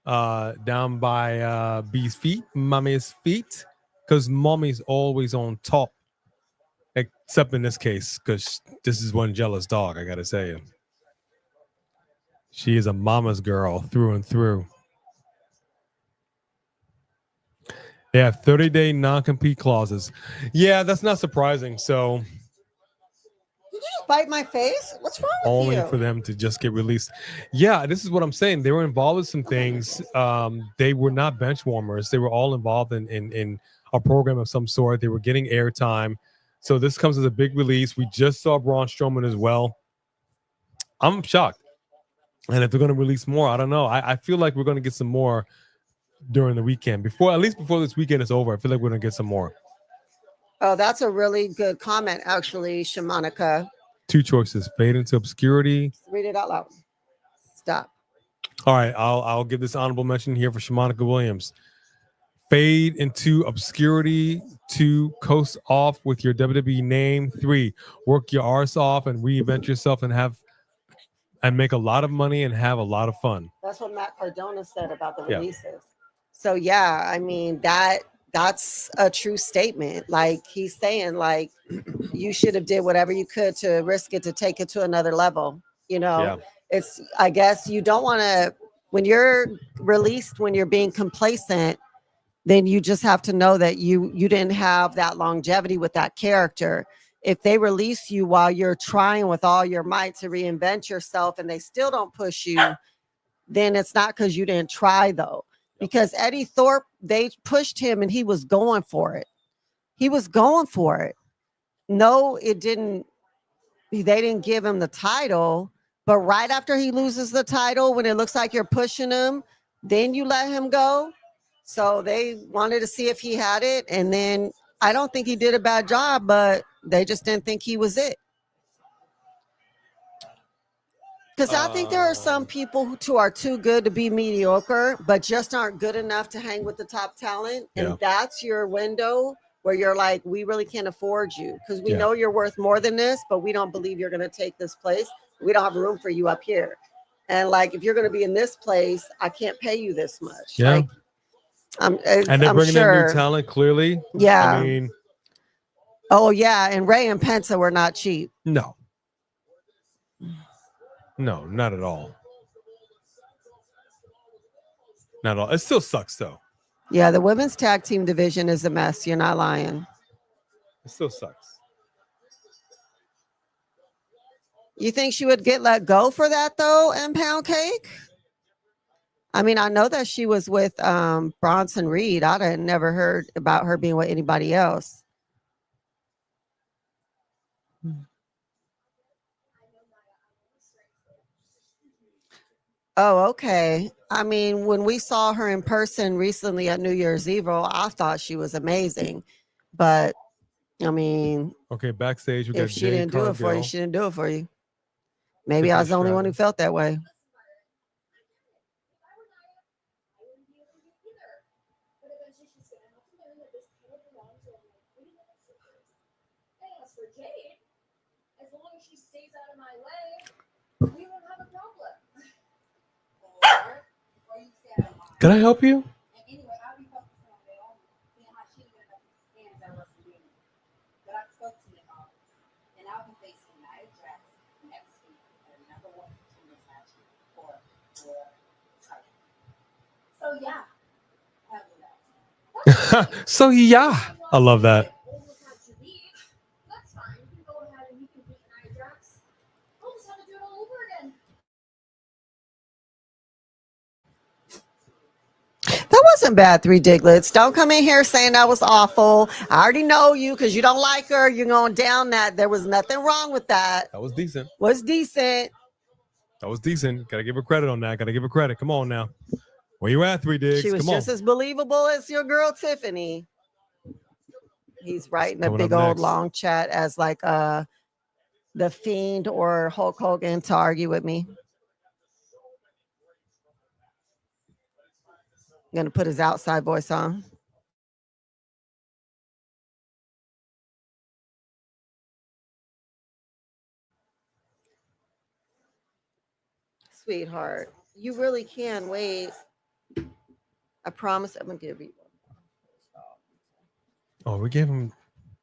down by B's feet, Mommy's feet, because Mommy's always on top, except in this case, because this is one jealous dog, I got to say. She is a mama's girl through and through. They have 30-day non-compete clauses. Yeah, that's not surprising. So Did you just spite my face? What's wrong with only you? for them to just get released. Yeah, this is what I'm saying. They were involved with some things. They were not bench warmers. They were all involved in a program of some sort. They were getting airtime. So this comes as a big release. We just saw Braun Strowman as well. I'm shocked. And if they're going to release more, I don't know. I feel like we're going to get some more during the weekend. At least before this weekend is over, I feel like we're going to get some more. Oh, that's a really good comment, actually, Shamanica. 2 choices: fade into obscurity. Read it out loud. Stop. All right, I'll give this honorable mention here for Shamanica Williams. Fade into obscurity. 2, coast off with your WWE name. 3, work your arse off and reinvent yourself and make a lot of money and have a lot of fun. That's what Matt Cardona said about the Yeah. releases. So yeah, I mean that's a true statement. Like he's saying, like you should have did whatever you could to risk it to take it to another level. You know, Yeah. it's I guess you don't want to when you're released when you're being complacent. Then you just have to know that you didn't have that longevity with that character. If they release you while you're trying with all your might to reinvent yourself and they still don't push you, then it's not because you didn't try though. Because Eddie Thorpe, they pushed him and he was going for it. He was going for it. No, it didn't. They didn't give him the title, but right after he loses the title, when it looks like you're pushing him, then you let him go. So they wanted to see if he had it. And then I don't think he did a bad job, but they just didn't think he was it. Because I think there are some people who are too good to be mediocre, but just aren't good enough to hang with the top talent. And Yeah. that's your window where you're like, we really can't afford you because we Yeah. know you're worth more than this, but we don't believe you're going to take this place. We don't have room for you up here. And like, if you're going to be in this place, I can't pay you this much. Yeah. Like, And they're I'm bringing sure. in new talent, clearly. Yeah. I mean, Oh, yeah. And Ray and Penta were not cheap. no. No, not at all. Not at all. It still sucks, though. Yeah. The women's tag team division is a mess. You're not lying. It still sucks. You think she would get let go for that, though, and Pound Cake? I mean, I know that she was with Bronson Reed. I had never heard about her being with anybody else. Oh, okay. I mean, when we saw her in person recently at New Year's Eve, I thought she was amazing. But, I mean, Okay, backstage, we got if she Jade didn't do it for you, Cargill. she didn't do it for you. Maybe Tiffany I was the only one who Stratton. felt that way. Can I help you? So yeah, I love that. That wasn't bad, Three Diglets. Don't come in here saying that was awful. I already know you because you don't like her. You're going down that. There was nothing wrong with that. That was decent. Was decent. That was decent. Gotta give her credit on that. Gotta give her credit. Come on now. Where you at, Three Digs? She was Come just on. as believable as your girl Tiffany. He's writing a Coming big up old next. long chat as like the Fiend or Hulk Hogan to argue with me. I'm gonna put his outside voice on. Sweetheart, you really can wait. I promise I'm gonna give you one. Oh, we gave him.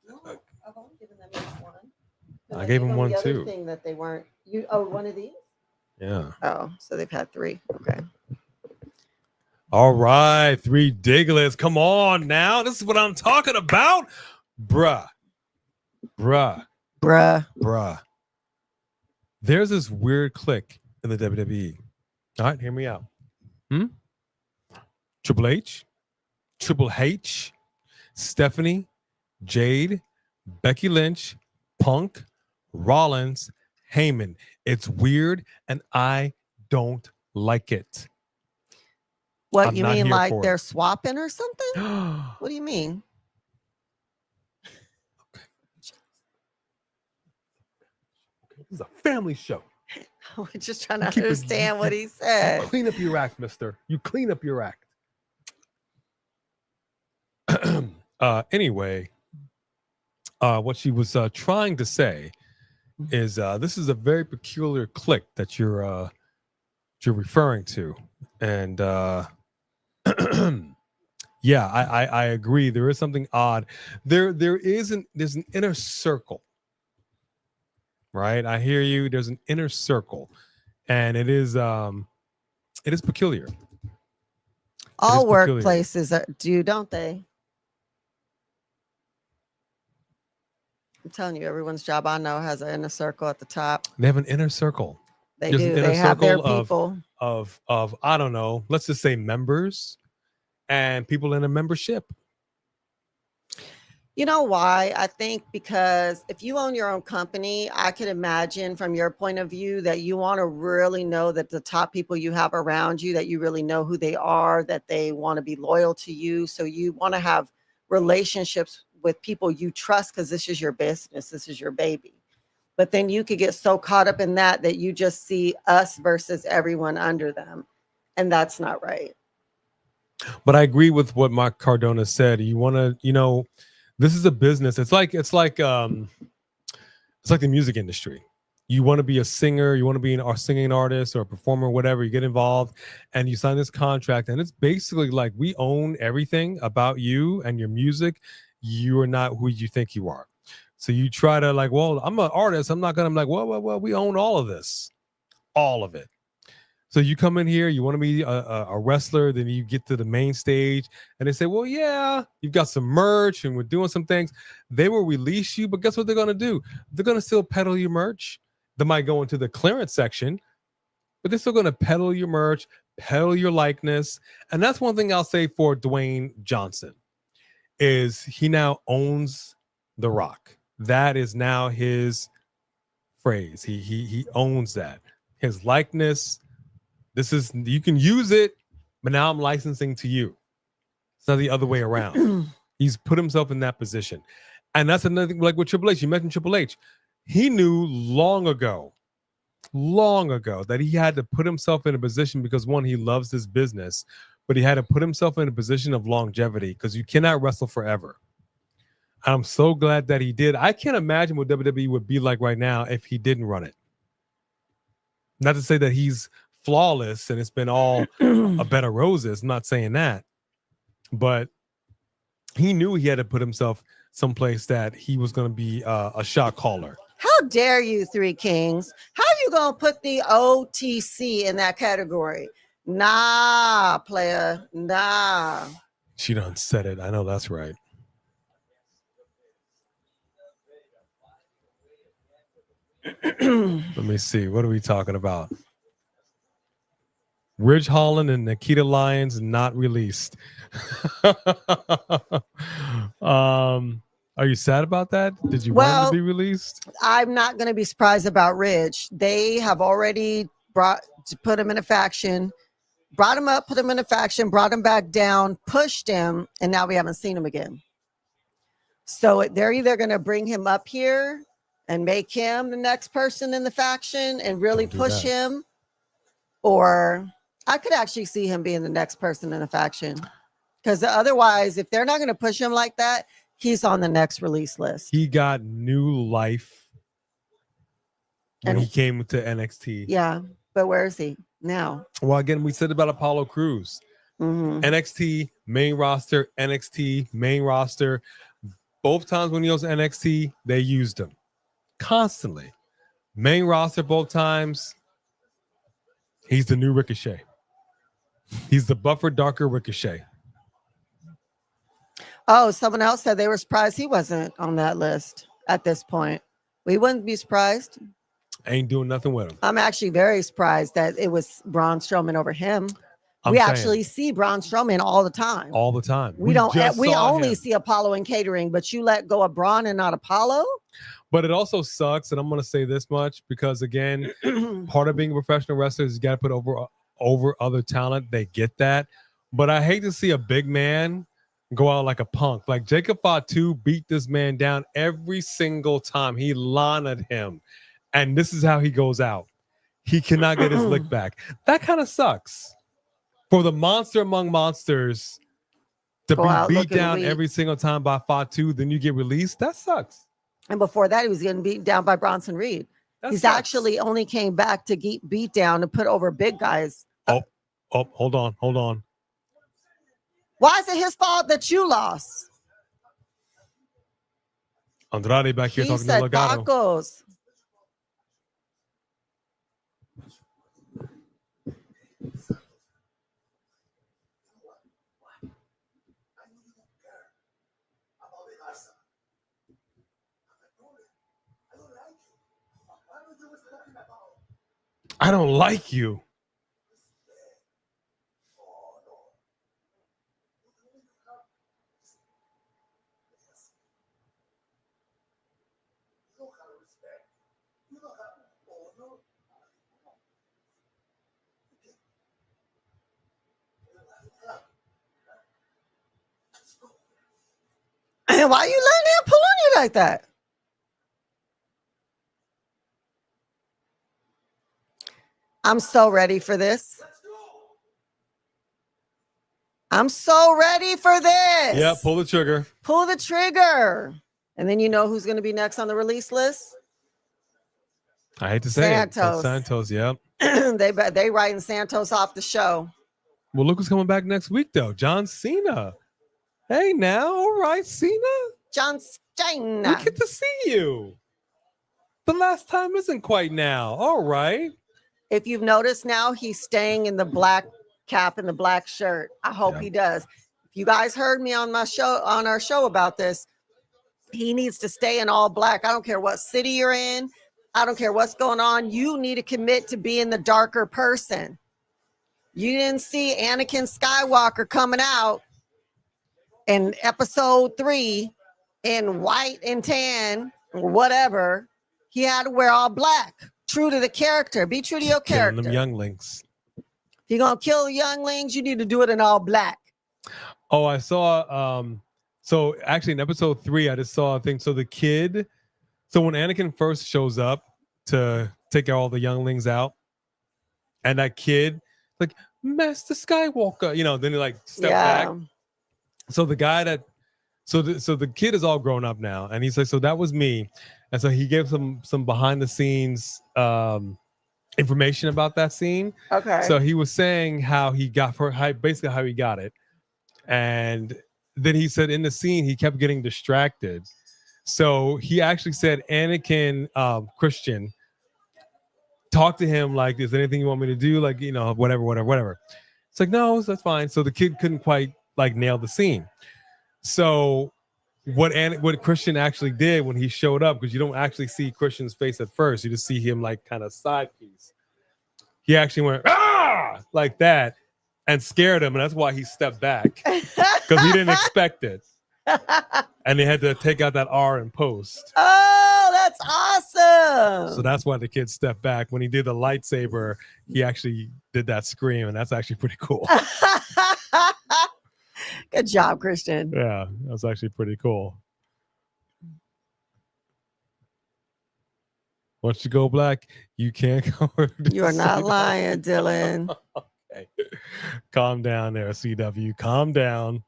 No, I've only given them each one. I gave him one the other too. thing that they weren't. You one of these? Yeah. Oh, so they've had 3. Okay. All right, Three Diglets. Come on now. This is what I'm talking about. Bruh. Bruh. There's this weird clique in the WWE. All right, hear me out. Triple H, Stephanie, Jade, Becky Lynch, Punk, Rollins, Heyman. It's weird, and I don't like it. What I'm you not mean, here like for they're it. swapping or something? What do you mean? This is a family show. We're just trying to You keep it- understand what he You said. clean up your act, mister. You clean up your act. Anyway, what she was trying to say is this is a very peculiar clique that you're referring to, and yeah, I agree. There is something odd. There's an inner circle, right? I hear you. There's an inner circle, and it is peculiar. All peculiar. workplaces do, don't they? I'm telling you, everyone's job I know has an inner circle at the top. They have an inner circle. They There's do. an inner They have their circle people. of I don't know. Let's just say members and people in a membership. You know why? I think because if you own your own company, I could imagine from your point of view that you want to really know that the top people you have around you, that you really know who they are, that they want to be loyal to you. So you want to have relationships with people you trust because this is your business. This is your baby. But then you could get so caught up in that you just see us versus everyone under them. And that's not right. But I agree with what Mark Cardona said. You want to, this is a business. It's like the music industry. You want to be a singer, you want to be a singing artist or a performer, whatever. You get involved and you sign this contract, and it's basically like we own everything about you and your music. You are not who you think you are. So you try to like, well, I'm an artist. I'm like, well, we own all of this, all of it. So you come in here, you want to be a wrestler, then you get to the main stage and they say, well, yeah, you've got some merch and we're doing some things. They will release you, but guess what they're going to do? They're going to still peddle your merch. They might go into the clearance section, but they're still going to peddle your merch, peddle your likeness. And that's one thing I'll say for Dwayne Johnson is he now owns The Rock. That is now his phrase. He owns that. His likeness. This is, you can use it, but now I'm licensing to you. It's not the other way around. He's put himself in that position. And that's another thing, like with Triple H. You mentioned Triple H. He knew long ago that he had to put himself in a position because, one, he loves this business, but he had to put himself in a position of longevity because you cannot wrestle forever. I'm so glad that he did. I can't imagine what WWE would be like right now if he didn't run it. Not to say that he's flawless and it's been all a bed of roses. I'm not saying that, but he knew he had to put himself someplace that he was going to be a shot caller. How dare you, Three Kings? How are you going to put the OTC in that category? Nah, player. Nah. She done said it. I know that's right. Let me see. What are we talking about? Ridge Holland and Nikita Lyons not released. Are you sad about that? Did you want them to be released? I'm not going to be surprised about Ridge. They have already put him in a faction, brought him up, put him in a faction, brought him back down, pushed him, and now we haven't seen him again. So they're either going to bring him up here and make him the next person in the faction and really push him, or I could actually see him being the next person in the faction. Because otherwise, if they're not going to push him like that, he's on the next release list. He got new life when he came to NXT. Yeah, but where is he now? Well, again, we said about Apollo Crews. NXT, main roster, NXT, main roster. Both times when he was NXT, they used him constantly. Main roster both times. He's the new Ricochet. He's the buffer darker Ricochet. Oh, someone else said they were surprised he wasn't on that list at this point. We wouldn't be surprised. Ain't doing nothing with him. I'm actually very surprised that it was Braun Strowman over him. I'm We saying, actually see Braun Strowman all the time. all the time. We don't. just We saw only him. see Apollo and catering, but you let go of Braun and not Apollo. But it also sucks, and I'm going to say this much because again, part of being a professional wrestler is you got to put over other talent. They get that, but I hate to see a big man go out like a punk. Like Jacob Fatu beat this man down every single time. He launed him, and this is how he goes out. He cannot get his lick back. That kind of sucks for the monster among monsters to Go out be beat looking down weak. every single time by Fatu. Then you get released. That sucks. And before that, he was getting beaten down by Bronson Reed. That He's sucks. actually only came back to get beat down to put over big guys. Oh, hold on. Why is it his fault that you lost? Andrade back here He talking to said Legado. tacos. I don't like you. And why are you letting him pull on you like that? I'm so ready for this. I'm so ready for this. Yeah, pull the trigger. Pull the trigger. And then you know who's going to be next on the release list? I hate to say it. Santos. But Santos, yep. they writing Santos off the show. Well, look who's coming back next week, though. John Cena. Hey, now, all right, Cena. John We Cena. get to see you. The last time isn't quite now. All right. If you've noticed now, he's staying in the black cap and the black shirt. I hope Yeah. he does. If you guys heard me on our show about this, he needs to stay in all black. I don't care what city you're in. I don't care what's going on. You need to commit to being the darker person. You didn't see Anakin Skywalker coming out in episode 3 in white and tan or whatever. He had to wear all black. True to the character. Be true to your Killing character. them younglings. If you're gonna kill the younglings, you need to do it in all black. Oh, I saw. So actually, in episode 3, I just saw a thing. So the kid. So when Anakin first shows up to take all the younglings out, and that kid, like Master Skywalker, then he like step back. So the guy that, so the kid is all grown up now, and he's like, so that was me, and so he gave some behind the scenes information about that scene. Okay. So he was saying how he got basically how he got it, and then he said in the scene he kept getting distracted. So he actually said Anakin Christian talked to him like, "Is there anything you want me to do?" Like, whatever. It's like, no, that's fine. So the kid couldn't quite like nail the scene. So what Christian actually did when he showed up, because you don't actually see Christian's face at first, you just see him like kind of side piece. He actually went like that and scared him, and that's why he stepped back, because he didn't expect it, and they had to take out that R in post. Oh, that's awesome. So that's why the kid stepped back. When he did the lightsaber, he actually did that scream, and that's actually pretty cool. Good job, Christian. Yeah, that's actually pretty cool. Once you go black, you can't go. You are not lying, Dylan. Okay. Calm down there, CW. Calm down.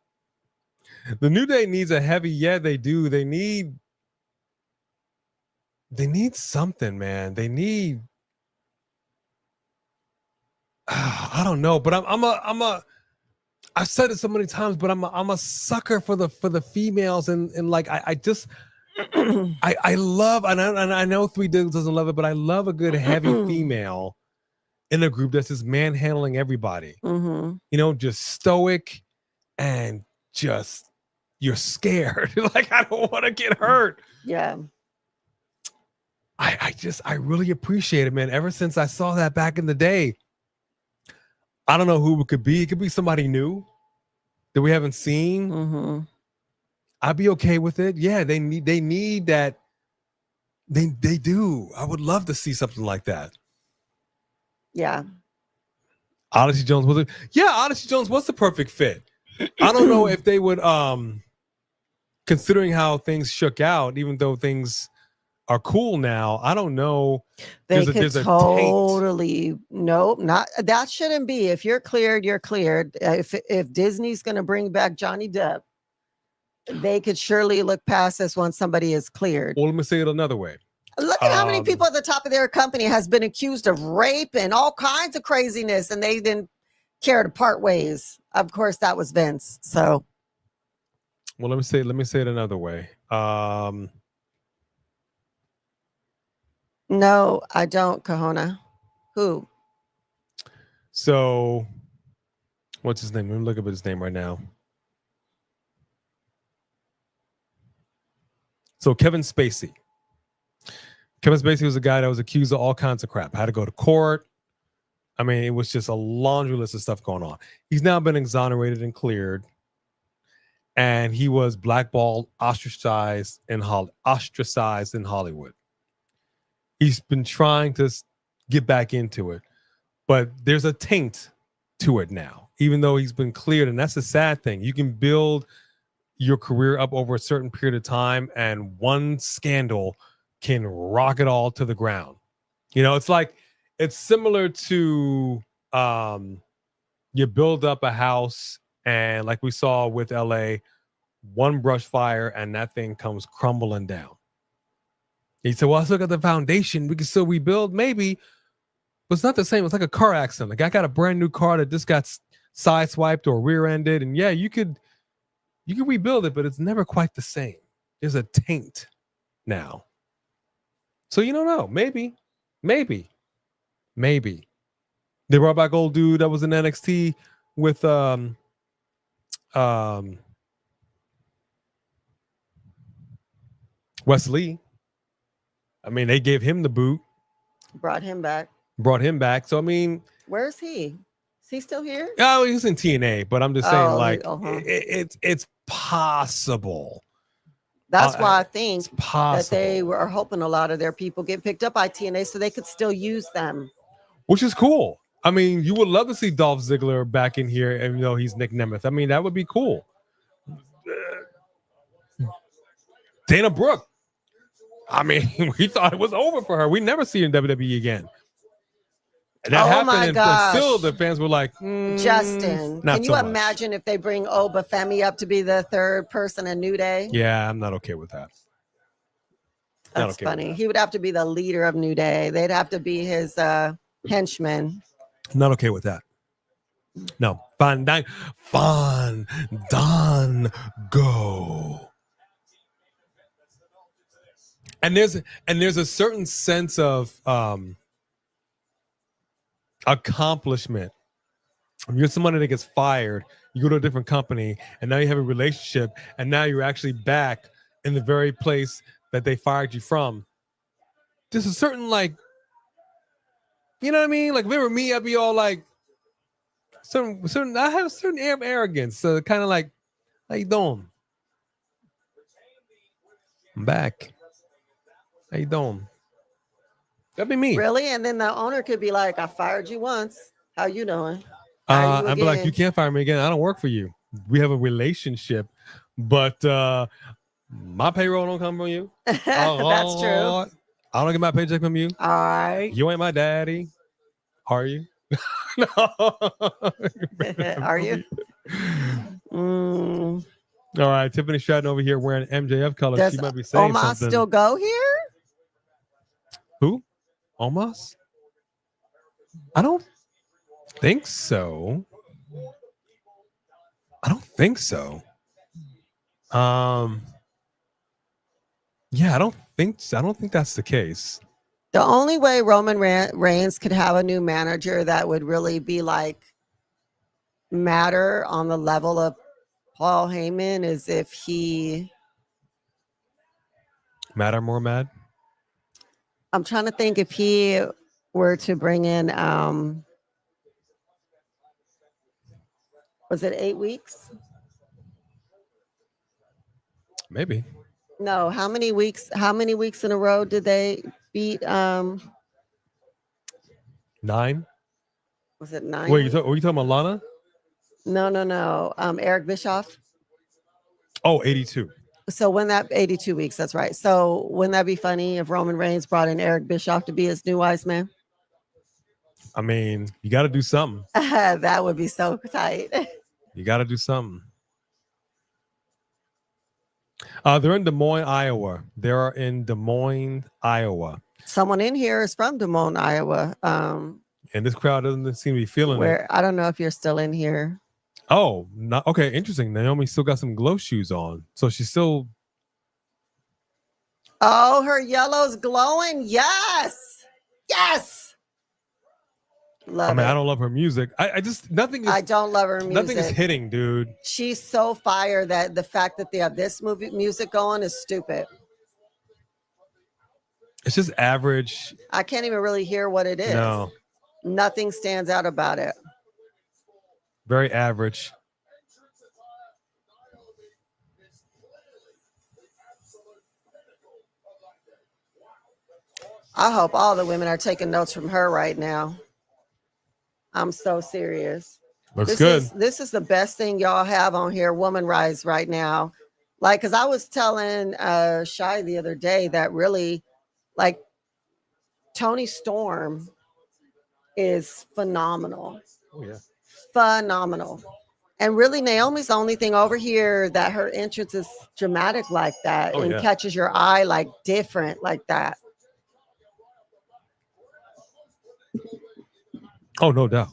The New Day needs a heavy. Yeah, they do. They need something, man. They need. I don't know, but I've said it so many times, but I'm a sucker for the females, and like I just I love, and I know Three Dudes doesn't love it, but I love a good heavy female in a group that's just manhandling everybody. Mm-hmm. Just stoic and just you're scared. Like, I don't want to get hurt. Yeah. I really appreciate it, man. Ever since I saw that back in the day, I don't know who it could be. It could be somebody new that we haven't seen. Mm-hmm. I'd be okay with it. Yeah, they need that. They do. I would love to see something like that. Yeah. Odyssey Jones was it? Yeah, Odyssey Jones was the perfect fit. I don't know if they would, considering how things shook out, even though things are cool now. I don't know. They There's could a taint. totally nope, not that shouldn't be. If you're cleared, you're cleared. If Disney's going to bring back Johnny Depp, they could surely look past this once somebody is cleared. Well, let me say it another way. Look at how many people at the top of their company has been accused of rape and all kinds of craziness, and they didn't care to part ways. Of course, that was Vince. So, Well, let me say it another way. no, I don't, Kahona. Who? So, what's his name? Let me look up his name right now. So, Kevin Spacey. Kevin Spacey was a guy that was accused of all kinds of crap. Had to go to court. I mean, it was just a laundry list of stuff going on. He's now been exonerated and cleared. And he was blackballed, ostracized in Hollywood. He's been trying to get back into it, but there's a taint to it now, even though he's been cleared. And that's the sad thing. You can build your career up over a certain period of time, and one scandal can rock it all to the ground. You know, it's similar to you build up a house, and like we saw with LA, one brush fire and that thing comes crumbling down. He said, well, let's look at the foundation. We can still rebuild, maybe, but it's not the same. It's like a car accident. The guy got a brand new car that just got sideswiped or rear-ended, and yeah, you could rebuild it, but it's never quite the same. There's a taint now. So you don't know. Maybe. They brought back old dude that was in NXT with Wesley. I mean, they gave him the boot. Brought him back. So I mean, Where's he? Is he still here? oh, he's in TNA, but I'm just saying, uh-huh. it's possible. That's why I think It's possible. that they were hoping a lot of their people get picked up by TNA so they could still use them. Which is cool. I mean, you would love to see Dolph Ziggler back in here, and you know he's Nick Nemeth. I mean, that would be cool. Dana Brooke. I mean, we thought it was over for her. We never see her in WWE again. And that happened, my gosh. Still the fans were like, Justin, can you so much. imagine if they bring Oba Femi up to be the third person in New Day? Yeah, I'm not okay with that. That's okay funny. with that. He would have to be the leader of New Day. They'd have to be his henchman. Not okay with that. No. Fun, done, go. And there's a certain sense of accomplishment. You're somebody that gets fired, you go to a different company, and now you have a relationship, and now you're actually back in the very place that they fired you from. There's a certain, like, you know what I mean? Like, if it were me, I'd be all like, I have a certain air of arrogance. So kind of like, how you doing? I'm back. How you doing? That'd be me. Really? And then the owner could be like, I fired you once. How you doing? Hire you I'd be like, again. you can't fire me again. I don't work for you. We have a relationship, but my payroll don't come from you. That's true. I don't get my paycheck from you. All right. You ain't my daddy. Are you? No. Are you? All right. Tiffany Stratton over here wearing MJF colors. Does She might be saying Omos something. still go here? Who? Omos? I don't think so. Yeah, I don't think so. I don't think that's the case. The only way Roman Reigns could have a new manager that would really be like matter on the level of Paul Heyman is if he Mad or more mad? I'm trying to think if he were to bring in was it 8 weeks? Maybe. No, how many weeks in a row did they beat 9. was it 9? Wait, were you talking about Lana? No. Eric Bischoff. Oh, 82. So when that 82 weeks, that's right. So wouldn't that be funny if Roman Reigns brought in Eric Bischoff to be his new wise man? I mean, you got to do something. That would be so tight. You got to do something. They're in Des Moines, Iowa. They're in Des Moines, Iowa. Someone in here is from Des Moines, Iowa. And this crowd doesn't seem to be feeling it. Where I don't know if you're still in here. Oh, not okay. Interesting. Naomi still got some glow shoes on, so she's still. Oh, her yellow's glowing. Yes. Love I mean, it. I don't love her music. I just nothing. I don't love her music. Nothing is hitting, dude. She's so fire that the fact that they have this music going is stupid. It's just average. I can't even really hear what it is. No, Nothing stands out about it. very average. I hope all the women are taking notes from her right now. I'm so serious. Looks good. This is the best thing y'all have on here, Woman Rise, right now. Like, because I was telling Shy the other day that really, like, Tony Storm is phenomenal. Oh yeah. Phenomenal. And really, Naomi's the only thing over here that her entrance is dramatic like that and catches your eye like different like that. Oh, no doubt.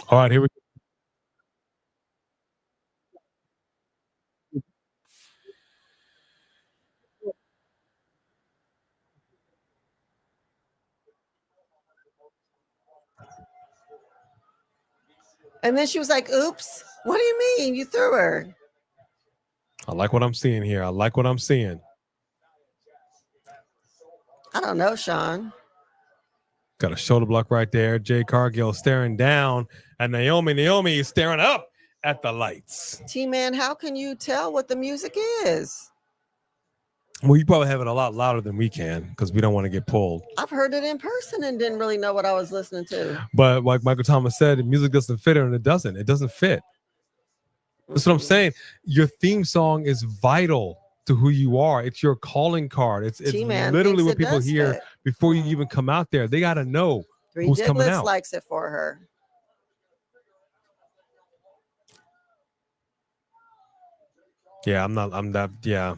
All right, here we go. And then she was like, oops, what do you mean? You threw her. I like what I'm seeing here. I like what I'm seeing. I don't know, Sean. Got a shoulder block right there. Jay Cargill staring down at Naomi. Naomi is staring up at the lights. T-Man, how can you tell what the music is? Well, you probably have it a lot louder than we can because we don't want to get pulled. I've heard it in person and didn't really know what I was listening to. But like Michael Thomas said, the music doesn't fit her, and it doesn't. It doesn't fit. That's what I'm saying. Your theme song is vital to who you are. It's your calling card. It's T-Man literally thinks what it people does hear fit. before you even come out there. They got to know Three who's coming Diglets out. likes it for her. Yeah, I'm not. Yeah.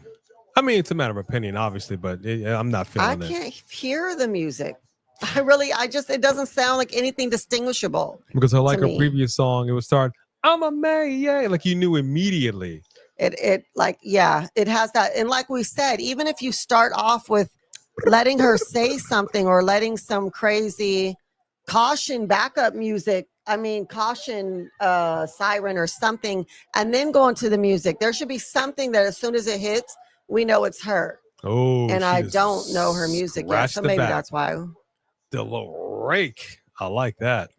I mean, it's a matter of opinion, obviously, but I'm not I feeling it. can't hear the music. It doesn't sound like anything distinguishable. Because I like her me. previous song, it would start, I'm a May, yeah. Like you knew immediately. It has that. And like we said, even if you start off with letting her say something or letting some crazy caution backup music, caution siren or something, and then go into the music, there should be something that as soon as it hits, we know it's her. Oh, and I don't know her music yet, so maybe that's why. The little rake. I like that.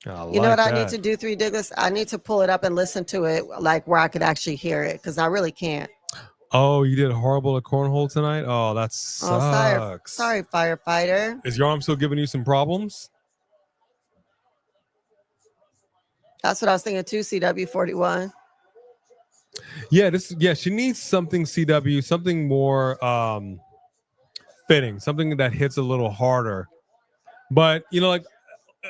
You know what I need to do, Three Diglets? I need to pull it up and listen to it like where I could actually hear it because I really can't. Oh, you did horrible at cornhole tonight? Oh, that sucks. Sorry, firefighter. Is your arm still giving you some problems? That's what I was thinking too, CW41. Yeah, she needs something CW, something more fitting, something that hits a little harder. But like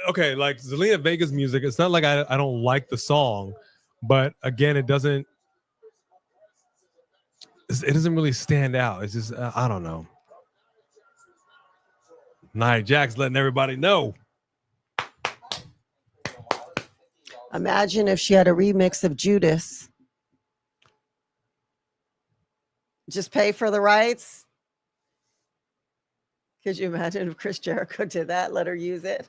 Zelina Vega's music, it's not like I don't like the song, but again, it doesn't really stand out. It's just I don't know. Nia Jax letting everybody know. Imagine if she had a remix of Judas. Just pay for the rights. Could you imagine if Chris Jericho did that? Let her use it.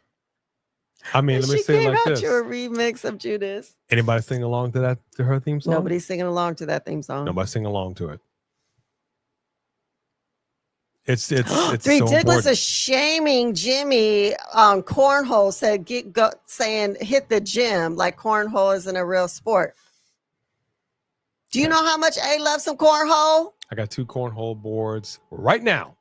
I mean, let me She say it came like out this. to a remix of Judas. Anybody sing along to her theme song? Nobody's singing along to that theme song. Nobody sing along to it. It's Three so Diglets important. is shaming Jimmy on cornhole. Said saying hit the gym like cornhole isn't a real sport. Do you know how much A loves some cornhole? I got 2 cornhole boards right now.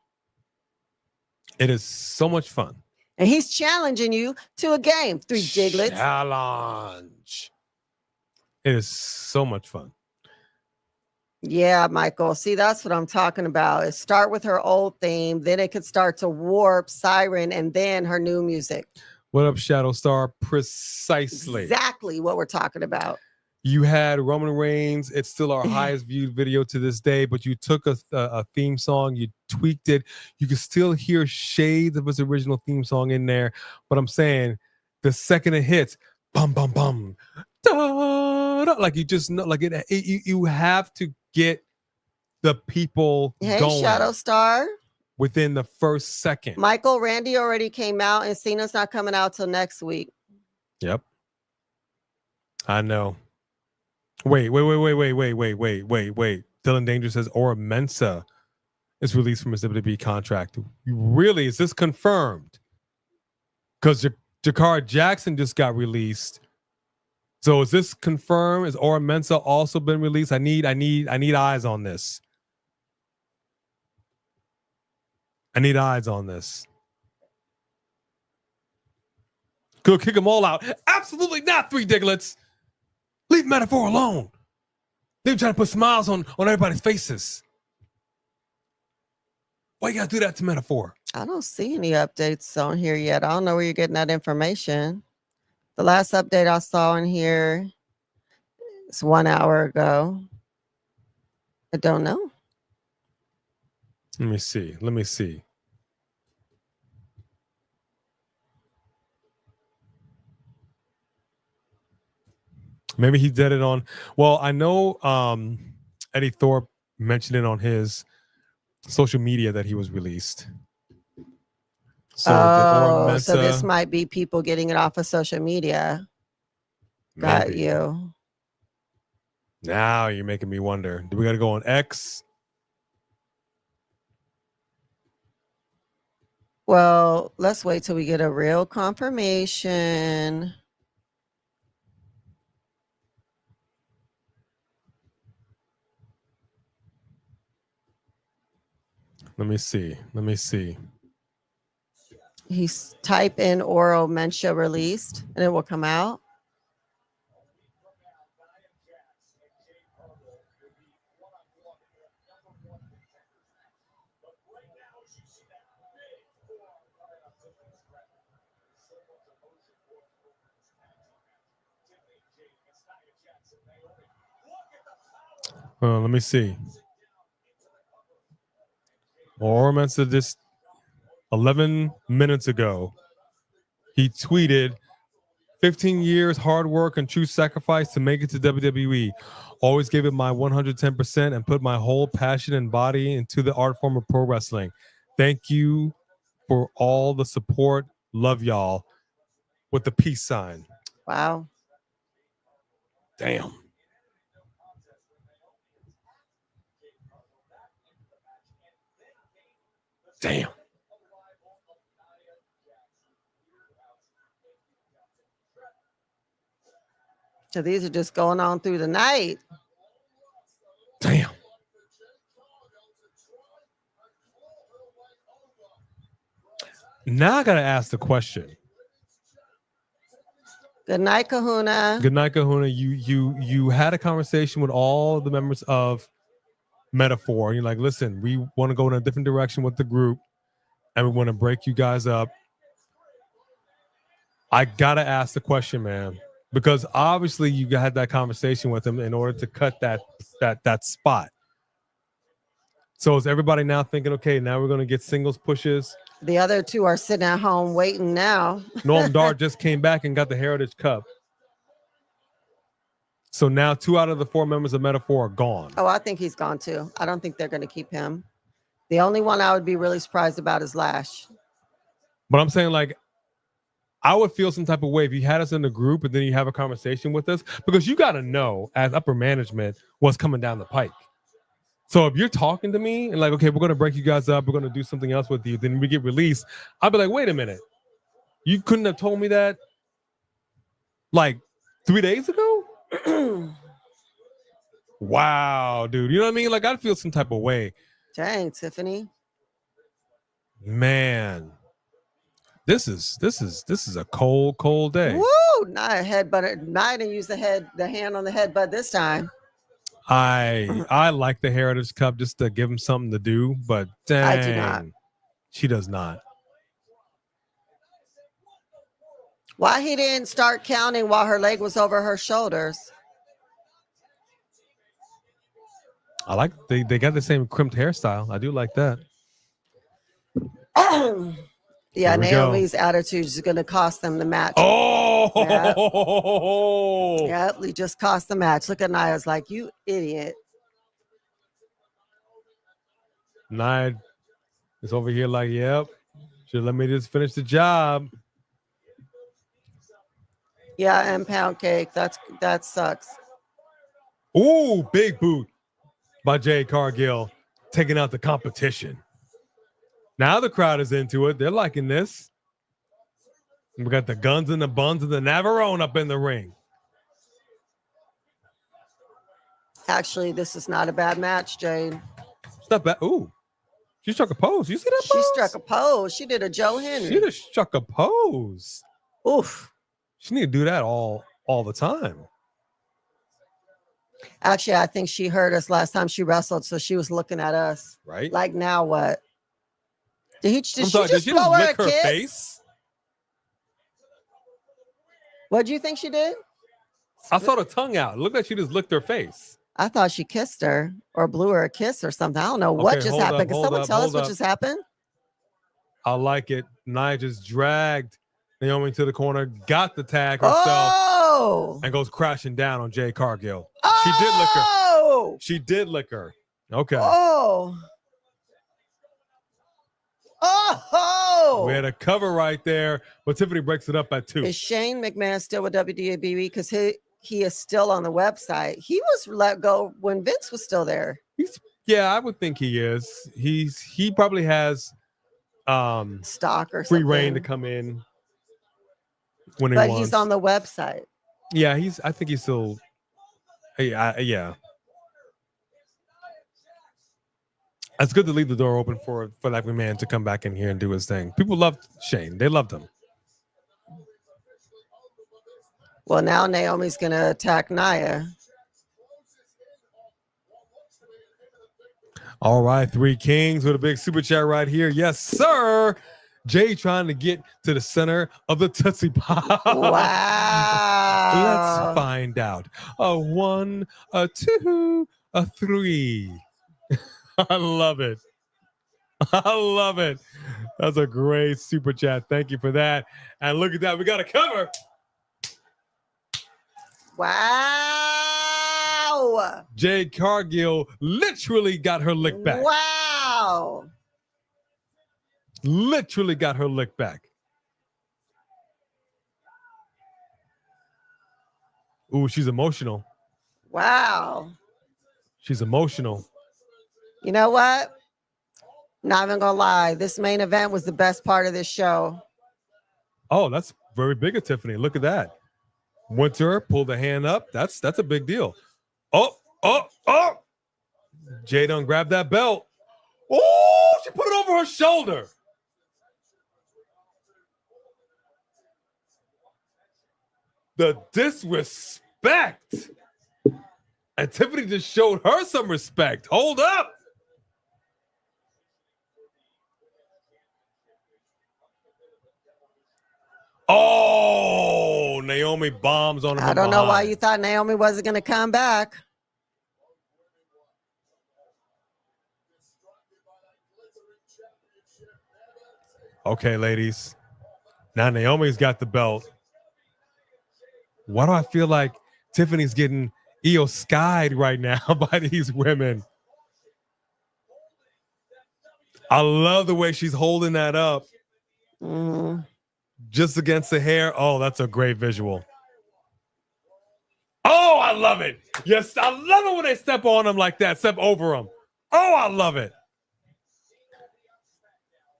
It is so much fun. And he's challenging you to a game. 3 Diglets. Challenge. It is so much fun. Yeah, Michael. See, that's what I'm talking about. It start with her old theme, then it could start to warp Siren, and then her new music. What up, Shadow Star? Precisely. Exactly what we're talking about. You had Roman Reigns. It's still our highest viewed video to this day, but you took a theme song, you tweaked it. You can still hear shades of his original theme song in there. But I'm saying the second it hits, bum, bum, bum, da, da, like you just know, like you have to get the people Hey, going Shadow Star. within the first second. Michael, Randy already came out, and Cena's not coming out till next week. Yep. I know. Wait. Dylan Danger says Aura Mensa is released from his WWE contract. Really? Is this confirmed? Because Jakar Jackson just got released. So is this confirmed? Is Aura Mensa also been released? I need eyes on this. I need eyes on this. Go kick them all out. Absolutely not, 3 Diglets. Leave Metaphor alone. They're trying to put smiles on everybody's faces. Why you gotta do that to Metaphor? I don't see any updates on here yet. I don't know where you're getting that information. The last update I saw in here is 1 hour ago. I don't know. Let me see. Maybe he did it on. Well, I know Eddie Thorpe mentioned it on his social media that he was released. So So this might be people getting it off of social media. Got maybe. you. Now you're making me wonder. Do we got to go on X? Well, let's wait till we get a real confirmation. Let me see. He's type in Oral Mentia released, and it will come out. Let me see. Orman said this 11 minutes ago. He tweeted, 15 years hard work and true sacrifice to make it to WWE. Always gave it my 110% and put my whole passion and body into the art form of pro wrestling. Thank you for all the support. Love y'all. With the peace sign. Wow. Damn. Damn. So these are just going on through the night. Damn. Now I gotta ask the question. Good night, Kahuna. Good night, Kahuna. You had a conversation with all the members of Metaphor. You're like, listen, we want to go in a different direction with the group, and we want to break you guys up. I gotta ask the question, man, because obviously you had that conversation with him in order to cut that spot. So is everybody now thinking, okay, now we're gonna get singles pushes? The other two are sitting at home waiting now. Noam Dar just came back and got the Heritage Cup. So now 2 out of the 4 members of Metaphor are gone. Oh, I think he's gone too. I don't think they're going to keep him. The only one I would be really surprised about is Lash. But I'm saying, like, I would feel some type of way if you had us in the group and then you have a conversation with us, because you got to know as upper management what's coming down the pike. So if you're talking to me and like, okay, we're going to break you guys up, we're going to do something else with you, then we get released, I'll be like, wait a minute. You couldn't have told me that like 3 days ago? Wow, dude. You know what I mean? Like, I'd feel some type of way. Dang, Tiffany. Man. This is a cold day. Woo! Not a headbutt. Not didn't use the hand on the headbutt this time. I like the Heritage Cup just to give him something to do, but dang, I do not. She does not. Why he didn't start counting while her leg was over her shoulders? I like they got the same crimped hairstyle. I do like that. Yeah, Here we Naomi's go. attitude is going to cost them the match. Oh, Yep, he just cost the match. Look at Nia's like, you idiot. Nia is over here like, yep. Should let me just finish the job. Yeah, and pound cake. That sucks. Ooh, big boot by Jade Cargill, taking out the competition. Now the crowd is into it. They're liking this. We got the guns and the buns and the Navarone up in the ring. Actually, this is not a bad match, Jade. It's not bad. Ooh, she struck a pose. You see that pose? She struck a pose. She did a Joe Henry. She just struck a pose. Oof. She need to do that all the time. Actually, I think she heard us last time she wrestled, so she was looking at us. Right? Like, now what? Did she just did she blow her a lick her kiss? face? What do you think she did? I saw the tongue out. It looked like she just licked her face. I thought she kissed her or blew her a kiss or something. I don't know what Okay, just hold happened. up, Can hold someone up, tell us hold what up. just happened? I like it. Nia just dragged Naomi to the corner, got the tag herself, Oh! and goes crashing down on Jade Cargill. Oh! She did lick her. She did lick her. Okay. Oh! Oh! We had a cover right there, but Tiffany breaks it up at 2. Is Shane McMahon still with WWE? Because he is still on the website. He was let go when Vince was still there. Yeah, I would think he is. He probably has Stock or free something. reign to come in when he But wants. he's on the website. Yeah, I think he's still. Yeah. It's good to leave the door open for that man to come back in here and do his thing. People loved Shane. They loved him. Well, now Naomi's going to attack Nia. All right, 3 Kings with a big super chat right here. Yes, sir. Jay trying to get to the center of the Tootsie Pop. Wow. Let's find out. A 1, a 2, a 3. I love it. I love it. That's a great super chat. Thank you for that. And look at that. We got a cover. Wow. Jade Cargill literally got her lick back. Wow. Literally got her lick back. Ooh, she's emotional. Wow. She's emotional. You know what? Not even gonna lie. This main event was the best part of this show. Oh, that's very big of Tiffany. Look at that. Went to her, pulled the hand up. That's a big deal. Oh. Jay done grabbed that belt. Oh, she put it over her shoulder. The disrespect. And Tiffany just showed her some respect. Hold up. Oh, Naomi bombs on her. I don't know why behind. you thought Naomi wasn't gonna come back. Okay, ladies. Now Naomi's got the belt. Why do I feel like Tiffany's getting Io skied right now by these women? I love the way she's holding that up. Mhm. just against the hair. Oh, that's a great visual. Oh, I love it. Yes, I love it when they step on them like that, step over them. Oh, I love it.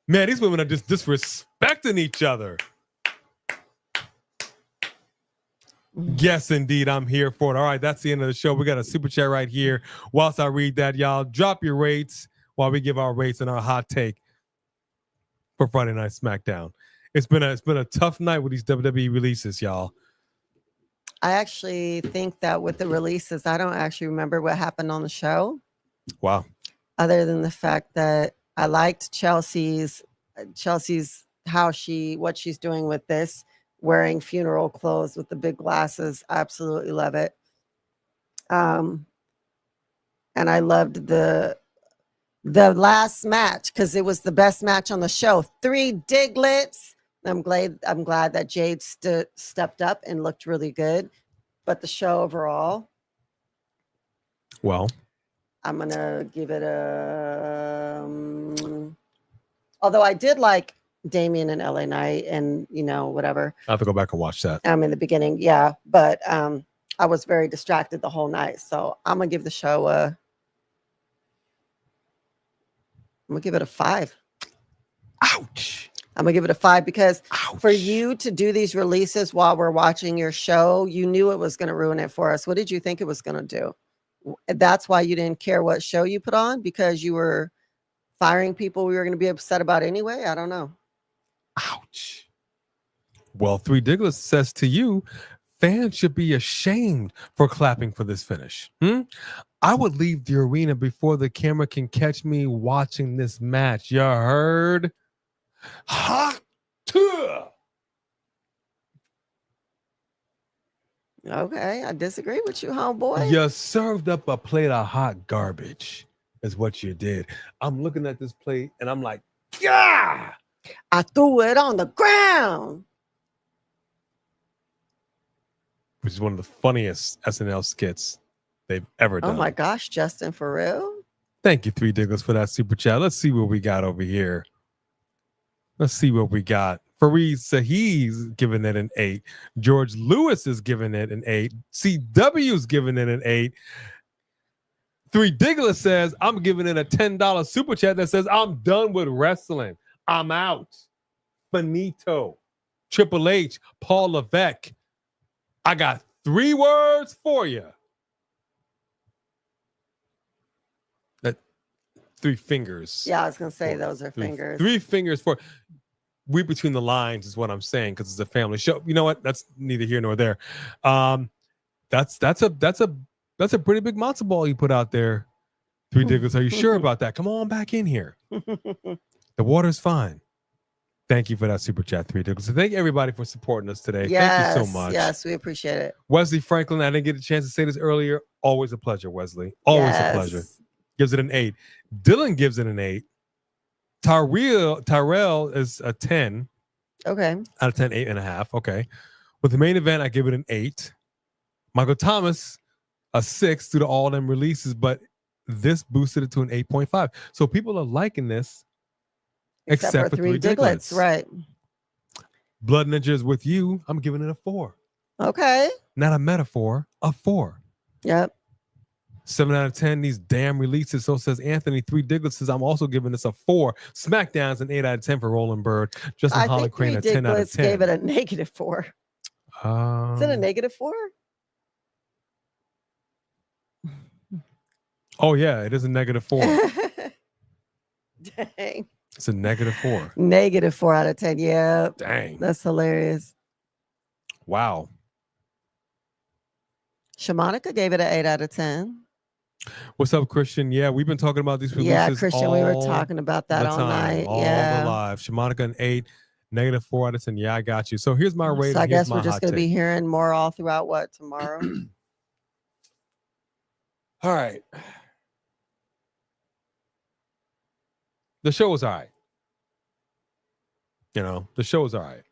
Man, these women are just disrespecting each other. Yes, indeed. I'm here for it. All right, that's the end of the show. We got a super chat right here. Whilst I read that, y'all, drop your rates while we give our rates and our hot take for Friday Night Smackdown. It's been a tough night with these WWE releases, y'all. I actually think that with the releases, I don't actually remember what happened on the show. Wow. Other than the fact that I liked Chelsea's what she's doing with this, wearing funeral clothes with the big glasses. I absolutely love it. And I loved the last match because it was the best match on the show. 3 Diglets. I'm glad that Jade stepped up and looked really good. But the show overall, well, I'm gonna give it although I did like Damien and LA Knight and whatever. I have to go back and watch that. In the beginning, yeah. But I was very distracted the whole night. So I'm gonna give the show I'm gonna give it a 5. Ouch. I'm gonna give it a 5 because Ouch. for you to do these releases while we're watching your show, you knew it was gonna ruin it for us. What did you think it was gonna do? That's why you didn't care what show you put on, because you were firing people we were gonna be upset about anyway. I don't know. Ouch. Well, 3 Diglets says to you, fans should be ashamed for clapping for this finish. I would leave the arena before the camera can catch me watching this match. You heard? Hot. Okay, I disagree with you, homeboy. You served up a plate of hot garbage, is what you did. I'm looking at this plate and I'm like, yeah. I threw it on the ground. Which is one of the funniest SNL skits they've ever done. Oh my gosh, Justin, for real? Thank you, 3 Diglets, for that super chat. Let's see what we got over here. Let's see what we got. Fareed Sahih's giving it an 8. George Lewis is giving it an 8. CW's giving it an 8. 3 Diglets says, I'm giving it a $10 super chat that says, I'm done with wrestling. I'm out. Finito. Triple H, Paul Levesque. I got 3 words for you. 3 fingers. Yeah, I was gonna say those are fingers. 3 fingers for read between the lines is what I'm saying, because it's a family show. You know what? That's neither here nor there. That's a pretty big matzo ball you put out there. 3 Diglets. Are you sure about that? Come on back in here. The water's fine. Thank you for that super chat, 3 Diglets. So thank everybody for supporting us today. Yes, thank you so much. Yes, we appreciate it. Wesley Franklin, I didn't get a chance to say this earlier. Always a pleasure, Wesley. Always a pleasure. Gives it an 8. Dylan gives it an 8. Tyrell is a 10. Okay. Out of 10, 8.5. Okay. With the main event, I give it an 8. Michael Thomas, a 6 due to all them releases, but this boosted it to an 8.5. So people are liking this, except for 3 Diglets. Right. Blood Ninjas with you, I'm giving it a 4. Okay. Not a metaphor, a 4. Yep. 7 out of 10, these damn releases. So says Anthony. 3 Diglets says, I'm also giving this a 4. Smackdown's an 8 out of 10 for Roland Bird. Justin Holly Crane, a 10 out of 10. Gave it a -4. Is it a -4? Oh, yeah, it is a -4. Dang. It's a -4. -4 out of 10. Yeah. Dang. That's hilarious. Wow. Shamanica gave it an 8 out of 10. What's up, Christian? Yeah, we've been talking about these releases. Yeah, Christian, we were talking about that all night. All the live. Shamanica an 8, -4 out of 10. Yeah, I got you. So here's my rating. So I guess we're just going to be hearing more all throughout tomorrow? All right. The show was all right. The show was all right.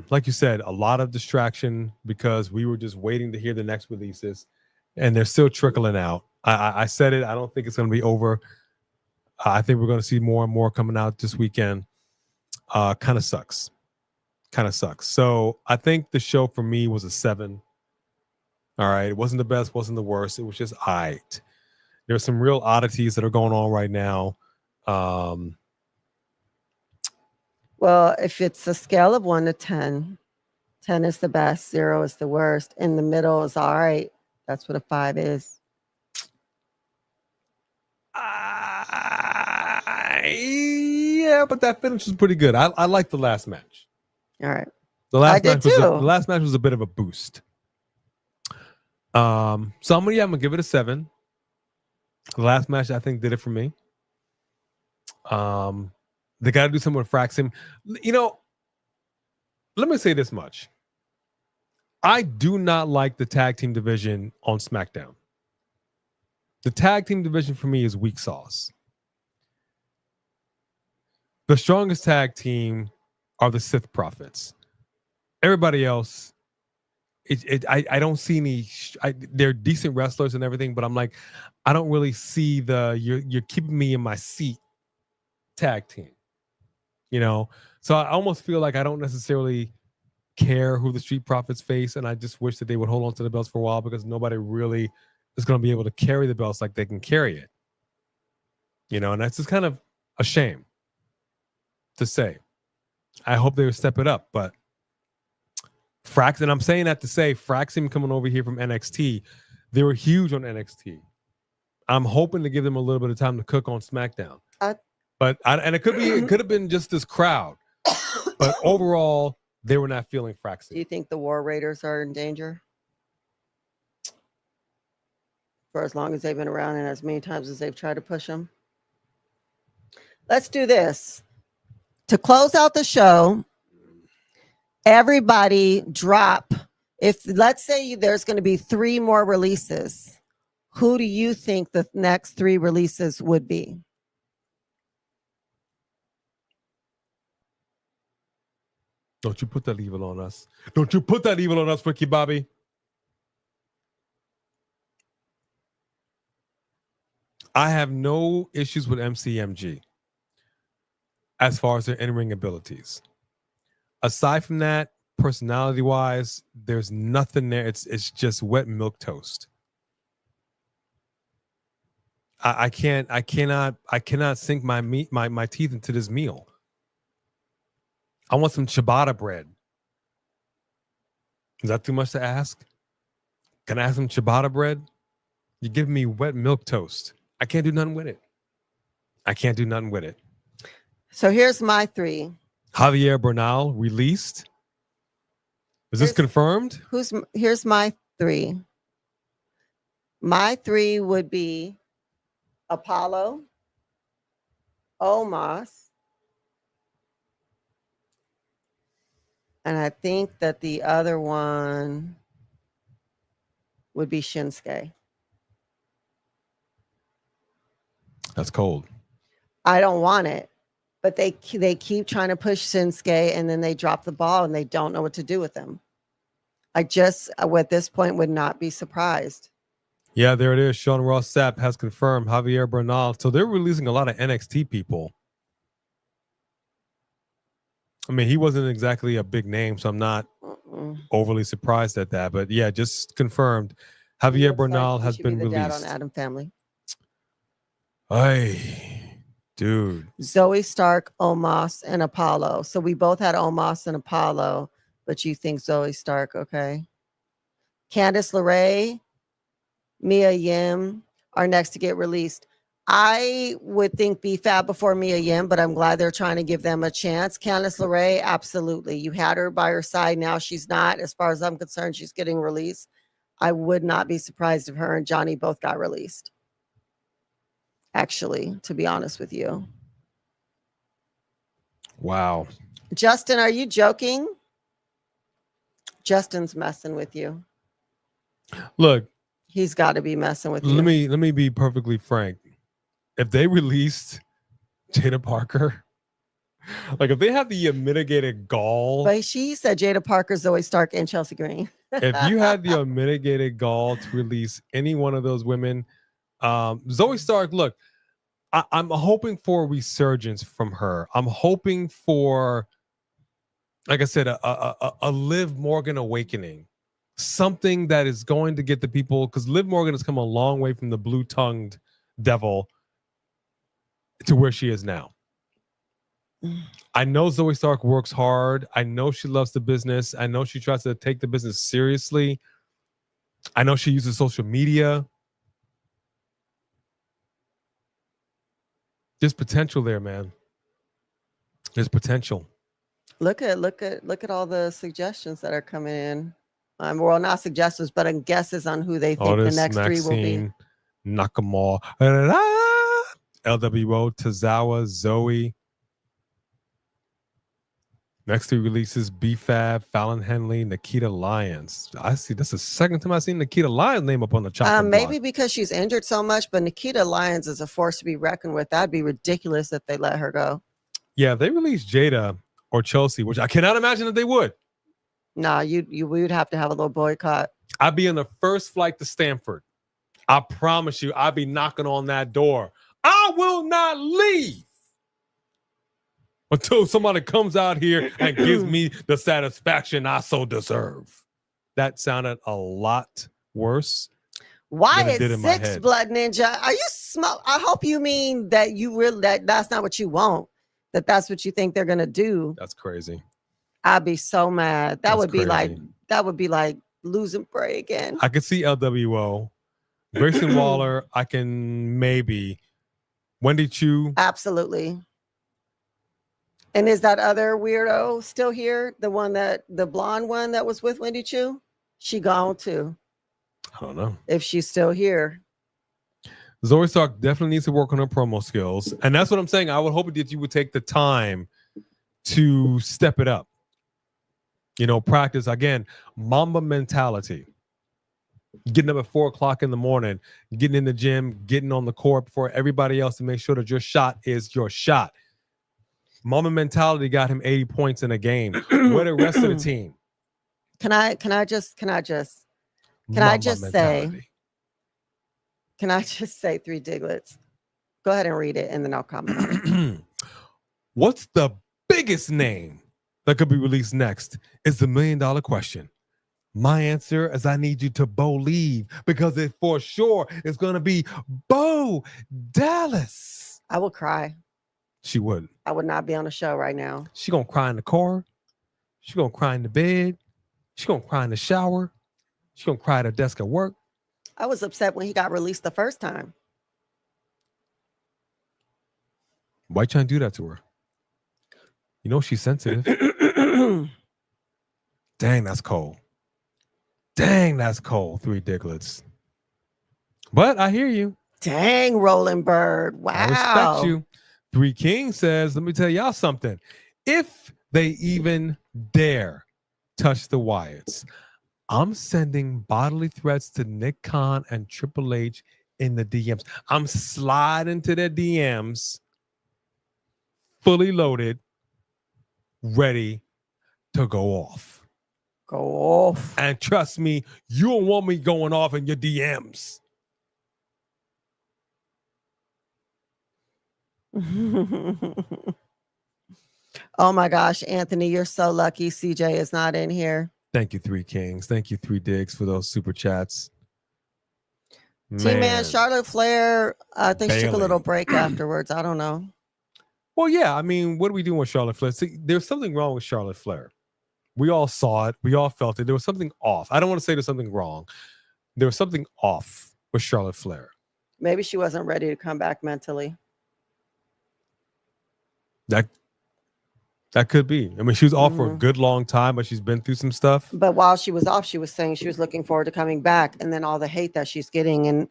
Like you said, a lot of distraction because we were just waiting to hear the next releases, and they're still trickling out. I said it. I don't think it's going to be over. I think we're going to see more and more coming out this weekend. Kind of sucks. kind of sucks. So I think the show for me was a 7. All right. It wasn't the best, wasn't the worst. It was just all right. There's some real oddities that are going on right now. Well, if it's a scale of 1 to 10, 10 is the best, 0 is the worst. In the middle is all right. That's what a 5 is. Yeah, but that finish was pretty good. I like the last match. All right. The last I did match was too. the last match was a bit of a boost. So I'm gonna give it a 7. The last match I think did it for me. They got to do something with Fraxim. You know, let me say this much. I do not like the tag team division on SmackDown. The tag team division for me is weak sauce. The strongest tag team are the Sith Prophets. Everybody else, I don't see any. They're decent wrestlers and everything, but I'm like, I don't really see the you're keeping me in my seat tag team. You know, so I almost feel like I don't necessarily care who the Street Profits face, and I just wish that they would hold on to the belts for a while because nobody really is going to be able to carry the belts like they can carry it. You know, and that's just kind of a shame to say. I hope they would step it up, but Frax, and I'm saying that to say Fraxim coming over here from NXT, they were huge on NXT. I'm hoping to give them a little bit of time to cook on SmackDown. And it could have been just this crowd, but overall they were not feeling Fraxim. Do you think the War Raiders are in danger? For as long as they've been around and as many times as they've tried to push them? Let's do this. To close out the show, everybody drop. If let's say there's going to be 3 more releases, who do you think the next 3 releases would be? Don't you put that evil on us. Don't you put that evil on us, Ricky Bobby. I have no issues with MCMG as far as their in-ring abilities. Aside from that, personality-wise, there's nothing there. It's just wet milk toast. I cannot sink my teeth into this meal. I want some ciabatta bread. Is that too much to ask? Can I have some ciabatta bread? You give me wet milk toast. I can't do nothing with it. So here's my 3. Javier Bernal released. Is this confirmed? Here's my 3. My 3 would be Apollo, Omos, and I think that the other one would be Shinsuke. That's cold. I don't want it, but they keep trying to push Shinsuke, and then they drop the ball, and they don't know what to do with him. I just, at this point, would not be surprised. Yeah, there it is. Sean Ross Sapp has confirmed Javier Bernal. So they're releasing a lot of NXT people. I mean, he wasn't exactly a big name, so I'm not overly surprised at that. But yeah, just confirmed. Javier Bernal has been released. Dad on Adam Family. Ay, dude. Zoe Stark, Omos, and Apollo. So we both had Omos and Apollo, but you think Zoe Stark, okay? Candice LeRae, Mia Yim are next to get released. I would think BFAB before Mia Yim, but I'm glad they're trying to give them a chance. Candice LeRae, absolutely. You had her by her side. Now she's not. As far as I'm concerned, she's getting released. I would not be surprised if her and Johnny both got released. Actually, to be honest with you. Wow. Justin, are you joking? Justin's messing with you. Look. He's got to be messing with you. Let me be perfectly frank. If they released Jada Parker, like if they have the mitigated gall. But she said Jada Parker, Zoe Stark, and Chelsea Green. If you had the unmitigated gall to release any one of those women, Zoe Stark, look, I'm hoping for a resurgence from her. I'm hoping for like I said, a Liv Morgan awakening, something that is going to get the people, because Liv Morgan has come a long way from the blue-tongued devil to where she is now. I know Zoe Stark works hard. I know she loves the business. I know she tries to take the business seriously. I know she uses social media. There's potential there, man. There's potential. Look at all the suggestions that are coming in. Well, not suggestions, but guesses on who they think the next three will be. Nakamura, LWO, Tozawa, Zoe. Next three releases: B-Fab, Fallon Henley, Nikita Lyons. I see. That's the second time I've seen Nikita Lyons' name up on the chopping block. Maybe because she's injured so much, but Nikita Lyons is a force to be reckoned with. That'd be ridiculous if they let her go. Yeah, if they released Jada or Chelsea, which I cannot imagine that they would. Nah, we would have to have a little boycott. I'd be on the first flight to Stanford. I promise you, I'd be knocking on that door. I will not leave until somebody comes out here and gives me the satisfaction I so deserve. That sounded a lot worse. Why than it did is in my 6 head. Blood Ninja? Are you smart? I hope you mean that you really that's not what you want. That's what you think they're gonna do. That's crazy. I'd be so mad. That That's would be crazy. like losing prey again. I could see LWO. Grayson Waller, I can maybe. Wendy Chu. Absolutely. And is that other weirdo still here? The blonde one that was with Wendy Chu? She gone too. I don't know. If she's still here. Zoe Stark definitely needs to work on her promo skills. And that's what I'm saying. I would hope that you would take the time to step it up. You know, practice, again, Mamba mentality. Getting up at 4 o'clock in the morning, getting in the gym, getting on the court before everybody else to make sure that your shot is your shot. Mamba mentality got him 80 points in a game. Where the rest of the team? Can I just say 3 Diglets? Go ahead and read it and then I'll comment on it. What's the biggest name that could be released next is the $1 million question. My answer is I need you to believe, because it for sure is going to be Bo Dallas. I will cry. She would. I would not be on the show right now. She going to cry in the car. She going to cry in the bed. She going to cry in the shower. She going to cry at her desk at work. I was upset when he got released the first time. Why you trying to do that to her? You know she's sensitive. Dang, that's cold. Dang, that's cold. 3 Diglets. But I hear you. Dang, Roland Bird. Wow. I respect you. 3 Kings says, let me tell y'all something. If they even dare touch the Wyatts, I'm sending bodily threats to Nick Khan and Triple H in the DMs. I'm sliding to their DMs, fully loaded, ready to go off. Go off. And trust me, you don't want me going off in your DMs. Oh my gosh, Anthony, you're so lucky CJ is not in here. Thank you, 3 Kings. Thank you, 3 Digs, for those super chats. T-Man, Charlotte Flair, I think she took a Bailey. little break afterwards. I don't know. Well, yeah, I mean, what are we doing with Charlotte Flair? See, there's something wrong with Charlotte Flair. We all saw it. We all felt it. There was something off. I don't want to say there's something wrong. There was something off with Charlotte Flair. Maybe she wasn't ready to come back mentally. That could be. I mean, she was off for a good long time, but she's been through some stuff. But while she was off, she was saying she was looking forward to coming back. And then all the hate that she's getting. And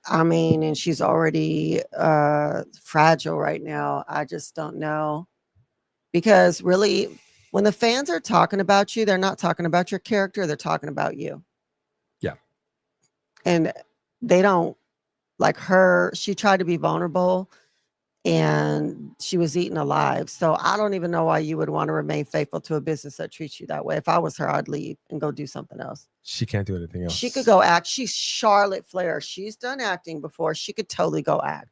I mean, and she's already fragile right now. I just don't know. Because really, when the fans are talking about you, they're not talking about your character. They're talking about you. Yeah. And they don't, like her, she tried to be vulnerable and she was eaten alive. So I don't even know why you would want to remain faithful to a business that treats you that way. If I was her, I'd leave and go do something else. She can't do anything else. She could go act. She's Charlotte Flair. She's done acting before. She could totally go act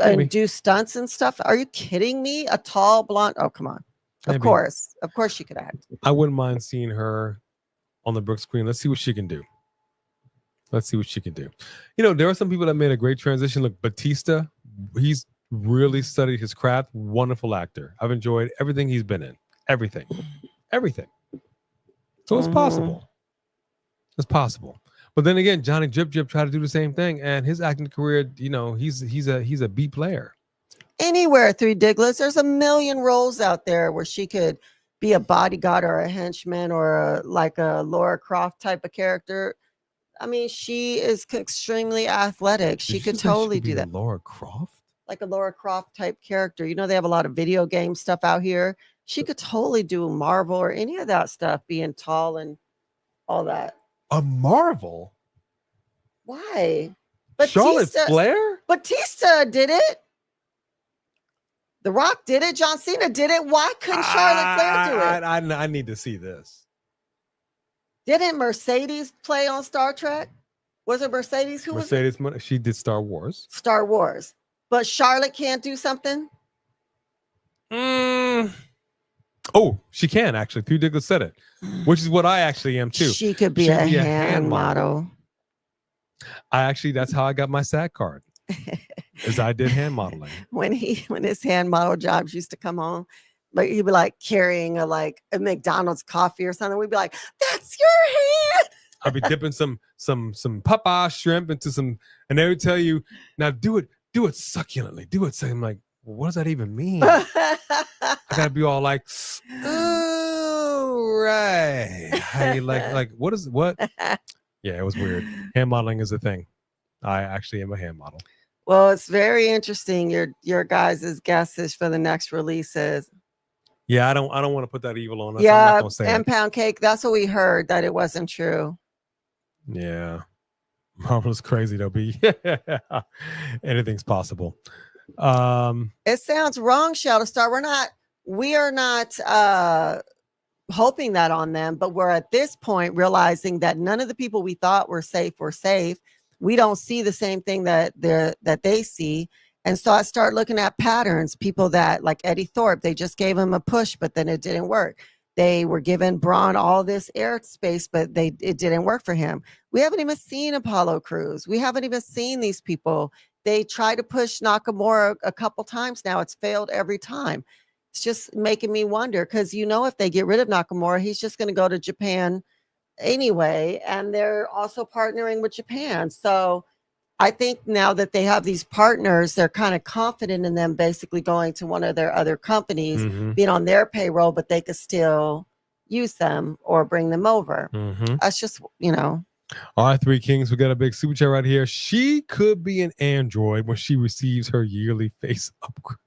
and do stunts and stuff. Are you kidding me? A tall blonde. Oh, come on. Of Maybe. course. Of course she could act. I wouldn't mind seeing her on the big screen. Let's see what she can do. Let's see what she can do. You know, there are some people that made a great transition. Look, Batista, he's really studied his craft. Wonderful actor. I've enjoyed everything he's been in. Everything. So it's possible. It's possible. But then again, Johnny Jip Jip tried to do the same thing, and his acting career, you know, he's a B player. Anywhere, Three Diglets, there's a million roles out there where she could be a bodyguard or a henchman or like a Laura Croft type of character. I mean, she is extremely athletic. She could totally do that. Laura Croft? Like a Laura Croft type character. You know, they have a lot of video game stuff out here. She could totally do Marvel or any of that stuff, being tall and all that. A Marvel? Why? Charlotte Flair? Batista did it. The Rock did it. John Cena did it. Why couldn't Charlotte Flair do it? I need to see this. Didn't Mercedes play on Star Trek? Was it Mercedes? Who was it? Mercedes, she did Star Wars. Star Wars. But Charlotte can't do something? Oh, she can actually. Three Diglets said it, which is what I actually am too. She could be, a hand model. That's how I got my SAG card. Is I did hand modeling. When his hand model jobs used to come on, like he'd be like carrying a McDonald's coffee or something. We'd be like, "That's your hand." I'd be dipping some Popeye shrimp into some, and they would tell you, "Now do it succulently, do it." So I'm like, well, what does that even mean? I gotta be all like, "Oh right, hey, like what? Yeah, it was weird. Hand modeling is a thing. I actually am a hand model. Well, it's very interesting. Your guys' guesses for the next releases. Yeah, I don't want to put that evil on us. Yeah, I'm not gonna say and it. Pound Cake. That's what we heard, that it wasn't true. Yeah, Marvel's crazy though. B. Anything's possible. It sounds wrong, Shelter Star. We are not hoping that on them, but we're at this point realizing that none of the people we thought were safe were safe. We don't see the same thing that they see. And so I start looking at patterns. People that, like Eddie Thorpe, they just gave him a push, but then it didn't work. They were giving Braun all this airspace, but it didn't work for him. We haven't even seen Apollo Crews. We haven't even seen these people. They try to push Nakamura a couple times now. It's failed every time. It's just making me wonder, because if they get rid of Nakamura, he's just going to go to Japan anyway, and they're also partnering with Japan. So I think now that they have these partners, they're kind of confident in them basically going to one of their other companies, being on their payroll, but they could still use them or bring them over. That's just, All right, Three Kings, we got a big super chat right here. She could be an android when she receives her yearly face upgrade.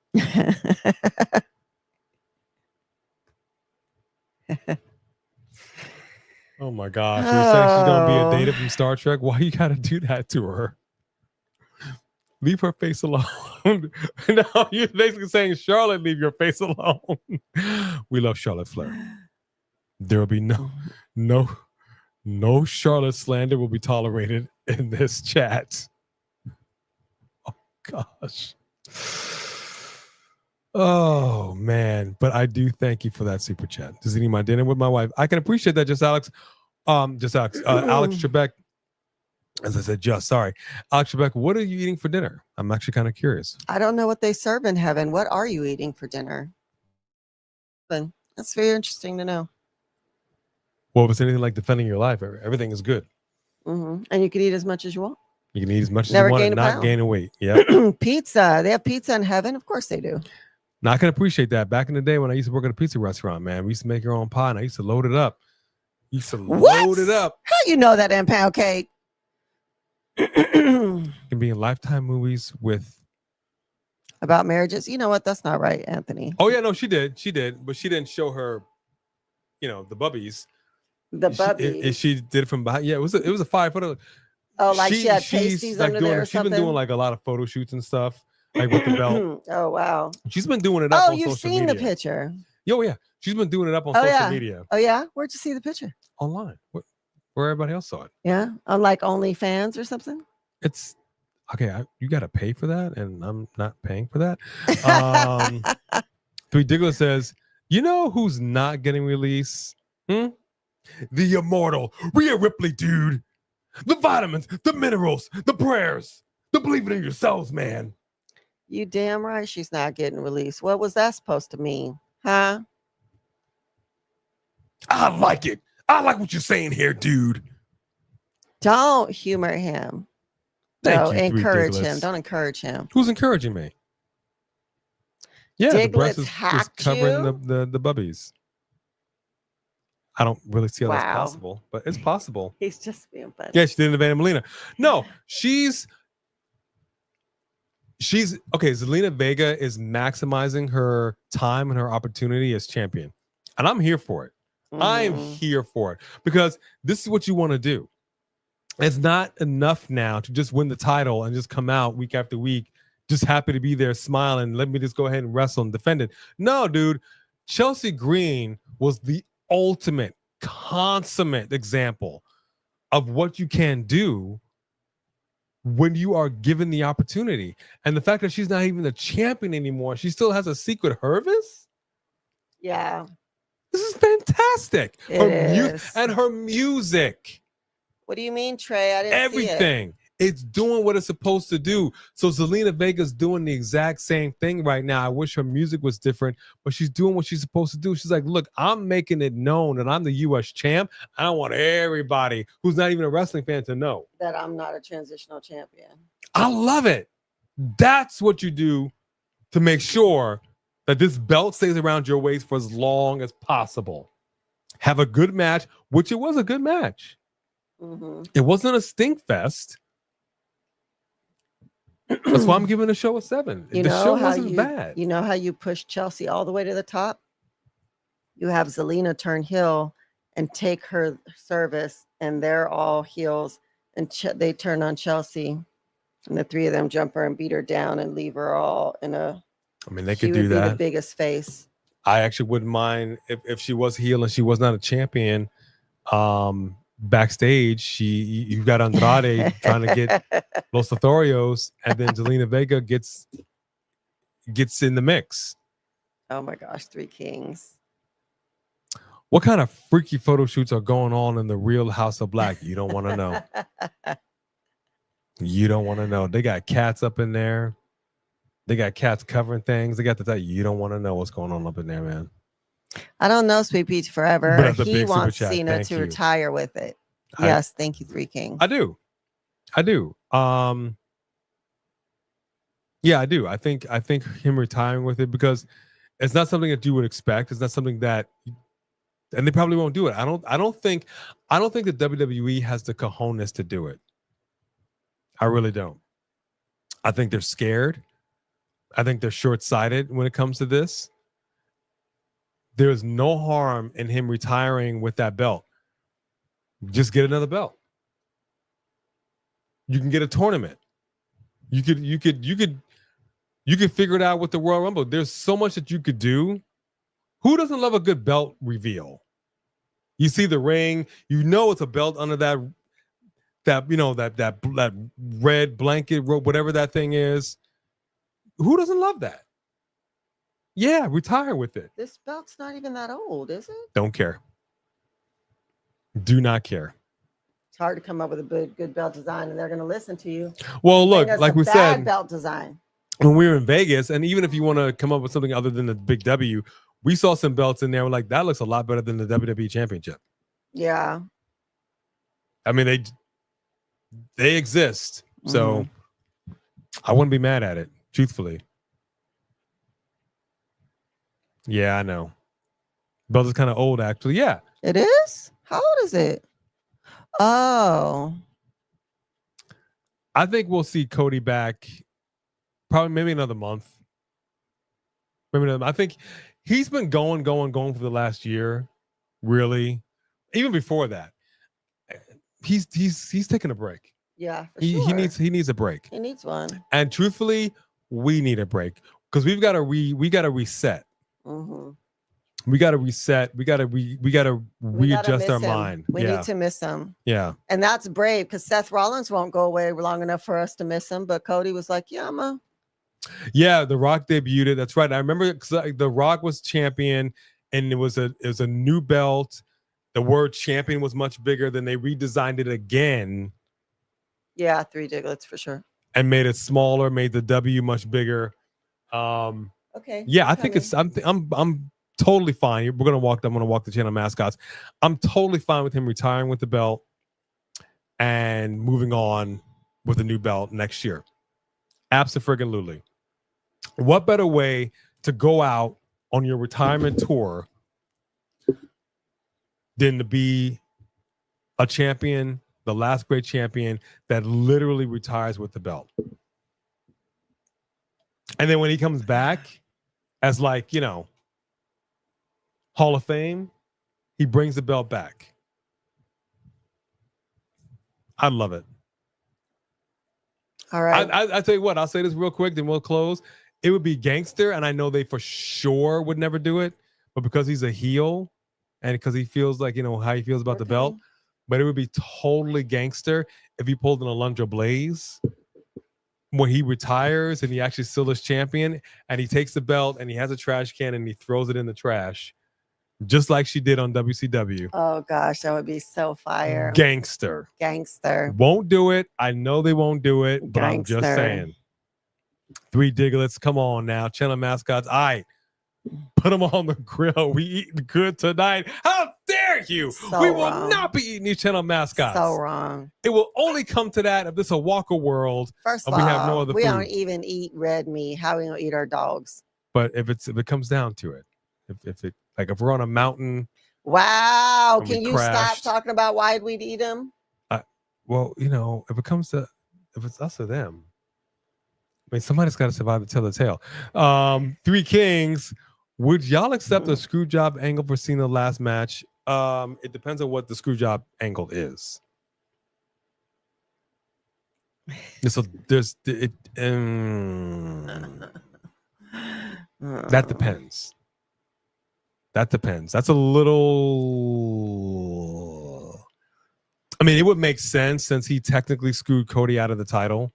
Oh my gosh. You're saying she's gonna be a data from Star Trek? Why you gotta do that to her? Leave her face alone. No, you're basically saying, Charlotte, leave your face alone. We love Charlotte Flair. There will be no Charlotte slander will be tolerated in this chat. Oh gosh. Oh man, but I do thank you for that super chat. Just eating my dinner with my wife. I can appreciate that. Alex Trebek. As I said, sorry. Alex Trebek, what are you eating for dinner? I'm actually kind of curious. I don't know what they serve in heaven. What are you eating for dinner? But that's very interesting to know. Well, if it's anything like defending your life, everything is good. And you can eat as much as you want. You can eat as much as you want and not gain weight. Yeah. Pizza. They have pizza in heaven. Of course they do. Now, I can appreciate that. Back in the day when I used to work at a pizza restaurant, man, we used to make our own pie and I used to load it up. Load it up. How you know that in Pound Cake? Can be in Lifetime movies with about marriages. You know what? That's not right, Anthony. Oh yeah, no, she did, but she didn't show her, the bubbies. The bubbies. She did it from behind. Yeah, it was a 5 foot. Oh, like she had pasties under there or she's something? Been doing like a lot of photo shoots and stuff, like with the belt. Oh wow. She's been doing it up on social media. Oh, you've seen the picture. Oh yeah, she's been doing it up on social media. Oh yeah, where'd you see the picture? Online. Where everybody else saw it. Yeah, on like OnlyFans or something. It's okay. You got to pay for that, and I'm not paying for that. Three Diglett says, You know who's not getting released? The immortal Rhea Ripley, dude. The vitamins, the minerals, the prayers, the believing in yourselves, man. You damn right she's not getting released. What was that supposed to mean? Huh? I like it. I like what you're saying here, dude. Don't humor him. Thank No, you, Three encourage him. Diglets. Don't encourage him. Who's encouraging me? Yeah, the breast Diglets is hacked covering you? the bubbies. I don't really see how that's Wow. possible, but it's possible. He's just being funny. Yeah, she did in Vanna Melina. No, she's okay. Zelina Vega is maximizing her time and her opportunity as champion, and I'm here for it. I'm Mhm. here for it because this is what you want to do. It's not enough now to just win the title and just come out week after week, just happy to be there, smiling. Let me just go ahead and wrestle and defend it. No, dude. Chelsea Green was the ultimate, consummate example of what you can do when you are given the opportunity. And the fact that she's not even the champion anymore, she still has a secret Hervis. Yeah. This is fantastic. It is. And her music. What do you mean, Trey? I didn't see it. Everything. It's doing what it's supposed to do. So Zelina Vega's doing the exact same thing right now. I wish her music was different, but she's doing what she's supposed to do. She's like, look, I'm making it known that I'm the U.S. champ. I don't want everybody who's not even a wrestling fan to know That I'm not a transitional champion. I love it. That's what you do to make sure that this belt stays around your waist for as long as possible. Have a good match, which it was a good match. Mm-hmm. It wasn't a stink fest. That's why I'm giving the show a 7. The show wasn't bad. You know how you push Chelsea all the way to the top? You have Zelina turn heel and take her service, and they're all heels, and they turn on Chelsea, and the three of them jump her and beat her down and leave her all in a. I mean, they She could do would be that. the biggest face. I actually wouldn't mind if she was heel and she was not a champion. Backstage, you got Andrade trying to get Los Lotharios, and then Zelina Vega gets in the mix. Oh my gosh, 3 Kings. What kind of freaky photo shoots are going on in the real House of Black? You don't want to know. You don't want to know. They got cats up in there. They got cats covering things. They got you don't want to know what's going on up in there, man. I don't know Sweet Peach forever. But that's a He big super wants chat. Cena Thank to you. retire with it. Yes, thank you, 3 Kings. I do. Yeah, I do. I think him retiring with it, because it's not something that you would expect. It's not something that, and they probably won't do it. I don't think the WWE has the cojones to do it. I really don't. I think they're scared. I think they're short-sighted when it comes to this. There's no harm in him retiring with that belt. Just get another belt. You can get a tournament. You could figure it out with the Royal Rumble. There's so much that you could do. Who doesn't love a good belt reveal? You see the ring, you know it's a belt under that red blanket rope, whatever that thing is. Who doesn't love that? Yeah, retire with it. This belt's not even that old, is it? Don't care. Do not care. It's hard to come up with a good belt design, and they're going to listen to you. Well, look, That's like a we bad said, belt design. when we were in Vegas, and even if you want to come up with something other than the big W, we saw some belts in there. We're like, that looks a lot better than the WWE Championship. Yeah. I mean, they exist. So I wouldn't be mad at it, truthfully. Yeah, I know. Belt is kind of old, actually. Yeah. It is? How old is it? Oh. I think we'll see Cody back probably maybe another month. I think he's been going for the last year, really. Even before that. He's taking a break. Yeah, for He sure. needs a break. He needs one. And truthfully, we need a break because we got to reset. Mm-hmm. We got to reset. We got to readjust our miss him. mind. We need to miss him. Yeah. And that's brave because Seth Rollins won't go away long enough for us to miss him. But Cody was like, yeah, Yeah, The Rock debuted it. That's right. I remember The Rock was champion and it was a new belt. The word champion was much bigger. Then they redesigned it again. Yeah, 3 Diglets for sure. And made it smaller, made the W much bigger. Okay. Yeah, I think it's I'm totally fine. I'm gonna walk the channel mascots. I'm totally fine with him retiring with the belt and moving on with a new belt next year. Abso-friggin-lutely. What better way to go out on your retirement tour than to be a champion, the last great champion that literally retires with the belt? And then when he comes back as like, you know, Hall of Fame, he brings the belt back. I love it. All right. I tell you what, I'll say this real quick, then we'll close. It would be gangster, and I know they for sure would never do it, but because he's a heel and because he feels like, you know, how he feels about the belt, but it would be totally gangster if he pulled an Alundra Blaze when he retires and he actually still is champion, and he takes the belt and he has a trash can and he throws it in the trash, just like she did on WCW. Oh gosh, that would be so fire. Gangster. Won't do it. I know they won't do it, but I'm just saying. 3 Diglets, come on now. Channel mascots. All right. Put them on the grill. We eating good tonight. How dare you? So we will wrong. not be eating these channel mascots. So wrong. It will only come to that if this is a Walker world. First of and all, we have no other we food. don't even eat red meat. How we gonna eat our dogs? But if it comes down to it, if we're on a mountain. Wow. and we Can you crashed, stop talking about why we'd eat them? well, you know, if it's us or them. I mean, somebody's got to survive to tell the tale. 3 Kings, would y'all accept a screw job angle for Cena last match? It depends on what the screw job angle is. That depends. That's a little. I mean, it would make sense since he technically screwed Cody out of the title.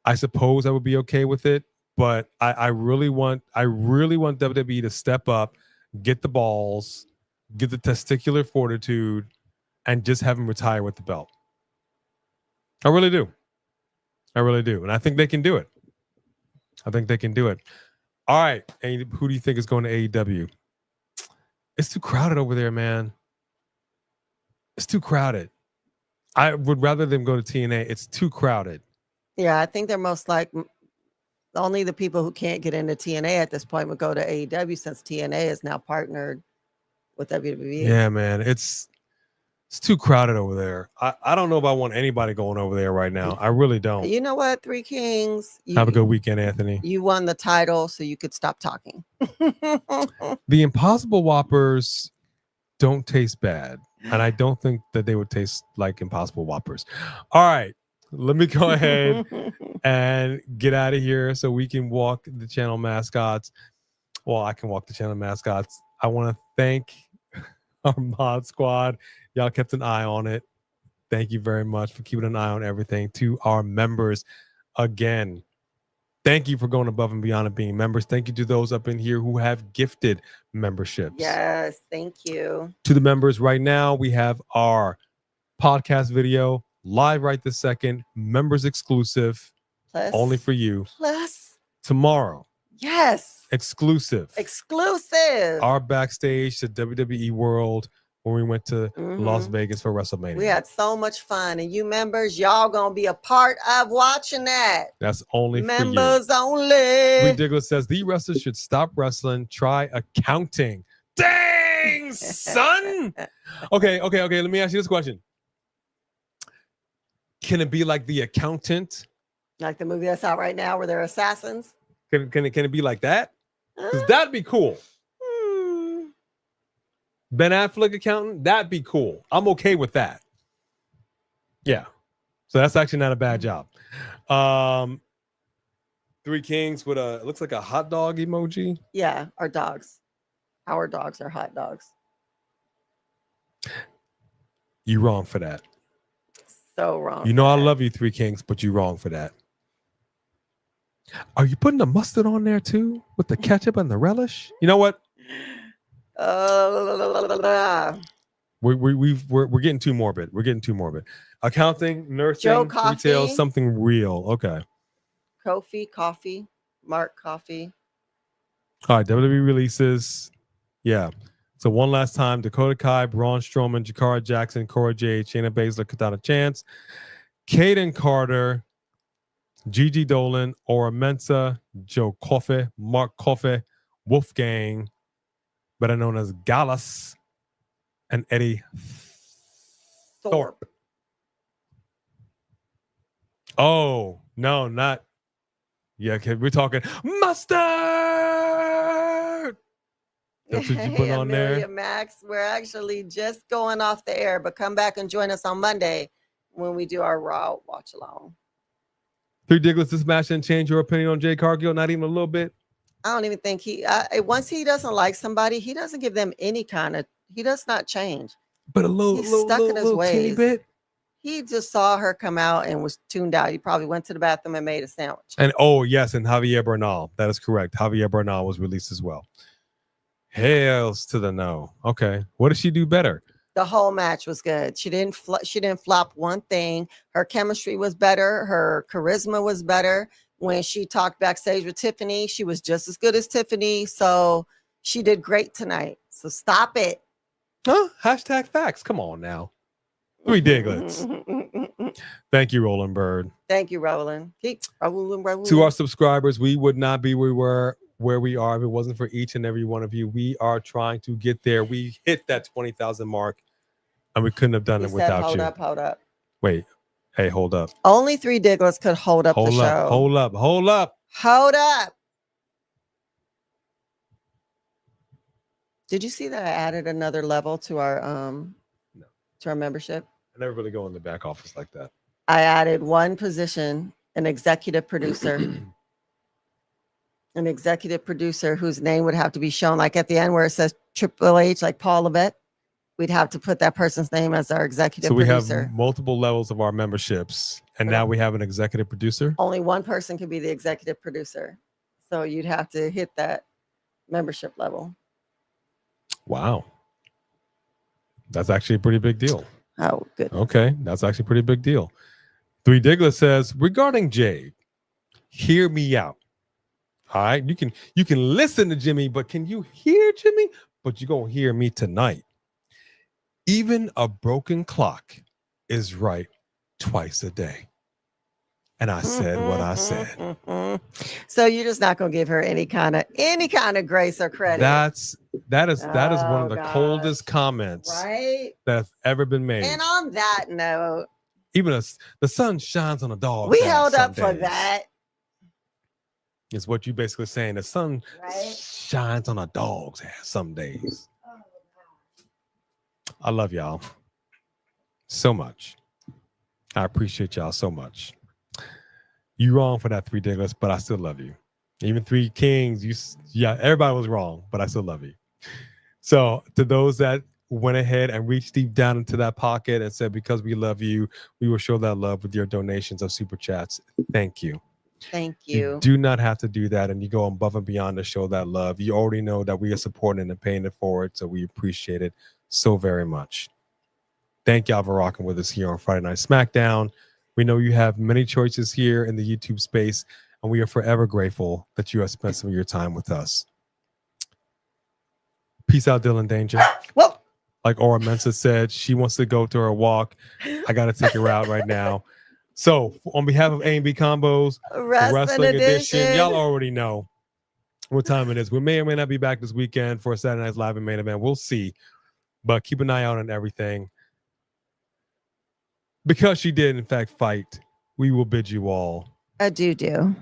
I suppose I would be okay with it, but I really want WWE to step up, get the balls, get the testicular fortitude, and just have him retire with the belt. I really do. And I think they can do it. All right. And who do you think is going to AEW? It's too crowded over there, man. It's too crowded. I would rather them go to TNA. It's too crowded. Yeah, I think they're most like only the people who can't get into TNA at this point would go to AEW since TNA is now partnered with WWE. Yeah, man. It's too crowded over there. I don't know if I want anybody going over there right now. I really don't. You know what, 3 Kings? Have a good weekend, Anthony. You won the title, so you could stop talking. The Impossible Whoppers don't taste bad, and I don't think that they would taste like Impossible Whoppers. All right, let me go ahead and get out of here so we can walk the channel mascots. Well, I can walk the channel mascots. I want to thank our mod squad. Y'all kept an eye on it. Thank you very much for keeping an eye on everything. To our members, again, thank you for going above and beyond and being members. Thank you to those up in here who have gifted memberships. Yes, thank you. To the members right now, we have our podcast video live right this second, members exclusive, Plus, only for you. Plus, Tomorrow, yes, exclusive. Our backstage to WWE World when we went to Las Vegas for WrestleMania. We had so much fun, and you members, y'all gonna be a part of watching that. That's only members for you. only. Ridiculous says the wrestlers should stop wrestling, try accounting. Dang, son. Okay. Let me ask you this question. Can it be like The Accountant? Like the movie that's out right now where they're assassins? Can it be like that? Because that'd be cool. Ben Affleck accountant, that'd be cool. I'm okay with that. Yeah. So that's actually not a bad job. 3 Kings with it looks like a hot dog emoji. Yeah, our dogs. Our dogs are hot dogs. You wrong for that. So wrong. You know I love you, 3 Kings, but you wrong for that. Are you putting the mustard on there too with the ketchup and the relish? You know what? We're getting too morbid. We're getting too morbid. Accounting, nursing, Joe retail, Coffey. something real. Okay. Coffee, Mark Coffee. All right. WWE releases. Yeah. So one last time: Dakota Kai, Braun Strowman, Jakara Jackson, Cora Jade, Shayna Baszler, Katana Chance, Kaden Carter, Gigi Dolan, Ora Mensa, Joe Coffey, Mark Coffey, Wolfgang, better known as Gallus, and Eddie Thorpe. Oh, no, not. Yeah, okay, we're talking mustard. That's what you put on Amelia there. Max, we're actually just going off the air, but come back and join us on Monday when we do our Raw watch along. Three Diglets, this match didn't change your opinion on Jay Cargill, not even a little bit. I don't even think once he doesn't like somebody, he doesn't give them any kind of, he does not change. But a little, He's little, stuck in little, his teeny ways. bit. He just saw her come out and was tuned out. He probably went to the bathroom and made a sandwich. And oh, yes, and Javier Bernal. That is correct. Javier Bernal was released as well. Hails to the no. Okay. What did she do better? The whole match was good. She didn't flop one thing. Her chemistry was better. Her charisma was better. When she talked backstage with Tiffany, she was just as good as Tiffany. So she did great tonight. So stop it. Huh? Hashtag facts. Come on now. Three Diglets. Thank you, Roland Bird. Thank you, Roland. Keep rolling. To our subscribers, we would not be where we are if it wasn't for each and every one of you. We are trying to get there. We hit that 20,000 mark, and we couldn't have done it without hold you. Hold up. Wait. Hey, hold up. Only Three Diglets could hold up the show. Hold up. Hold up. Did you see that I added another level to our to our membership? I never really go in the back office like that. I added one position, an executive producer. An executive producer whose name would have to be shown, like at the end where it says Triple H, like Paul Levesque. We'd have to put that person's name as our executive producer. So we have multiple levels of our memberships, and now we have an executive producer. Only one person can be the executive producer. So you'd have to hit that membership level. Wow. That's actually a pretty big deal. Oh, good. Okay, that's actually a pretty big deal. Three Diglets says, regarding Jade, hear me out. All right, you can listen to Jimmy, but can you hear Jimmy? But you're gonna hear me tonight. Even a broken clock is right twice a day. And I said what I said. So you're just not gonna give her any kind of grace or credit. That is one of the coldest comments right that have ever been made. And on that note, even the sun shines on a dog. We held up for that. Is what you basically saying. The sun shines on a dog's ass some days. I love y'all so much. I appreciate y'all so much. You wrong for that, Three Diglets, but I still love you. Even Three Kings, everybody was wrong, but I still love you. So to those that went ahead and reached deep down into that pocket and said, because we love you, we will show that love with your donations of super chats. Thank you. Thank you. You do not have to do that, and you go above and beyond to show that love. You already know that we are supporting and paying it forward, so we appreciate it so very much. Thank y'all for rocking with us here on Friday Night Smackdown. We know you have many choices here in the YouTube space, and we are forever grateful that you have spent some of your time with us. Peace out, Dylan Danger. Well, like Ora Mensa said, she wants to go to her walk. I got to take her out right now. So, on behalf of A&B Combos, Wrestling Edition, y'all already know what time it is. We may or may not be back this weekend for a Saturday Night's Live and Main Event. We'll see. But keep an eye out on everything. Because she did, in fact, fight, we will bid you all adieu.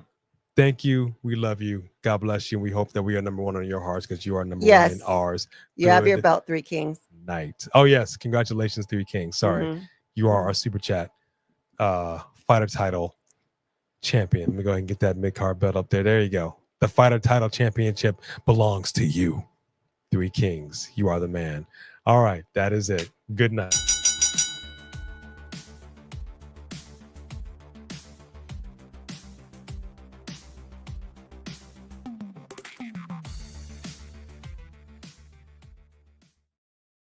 Thank you. We love you. God bless you. And we hope that we are number one on your hearts because you are number one in ours. You have your belt, Three Kings. Night. Oh, yes. Congratulations, Three Kings. Sorry. You are our super chat fighter title champion. Let me go ahead and get that mid-card belt up there. There you go. The fighter title championship belongs to you. Three Kings. You are the man. All right. That is it. Good night.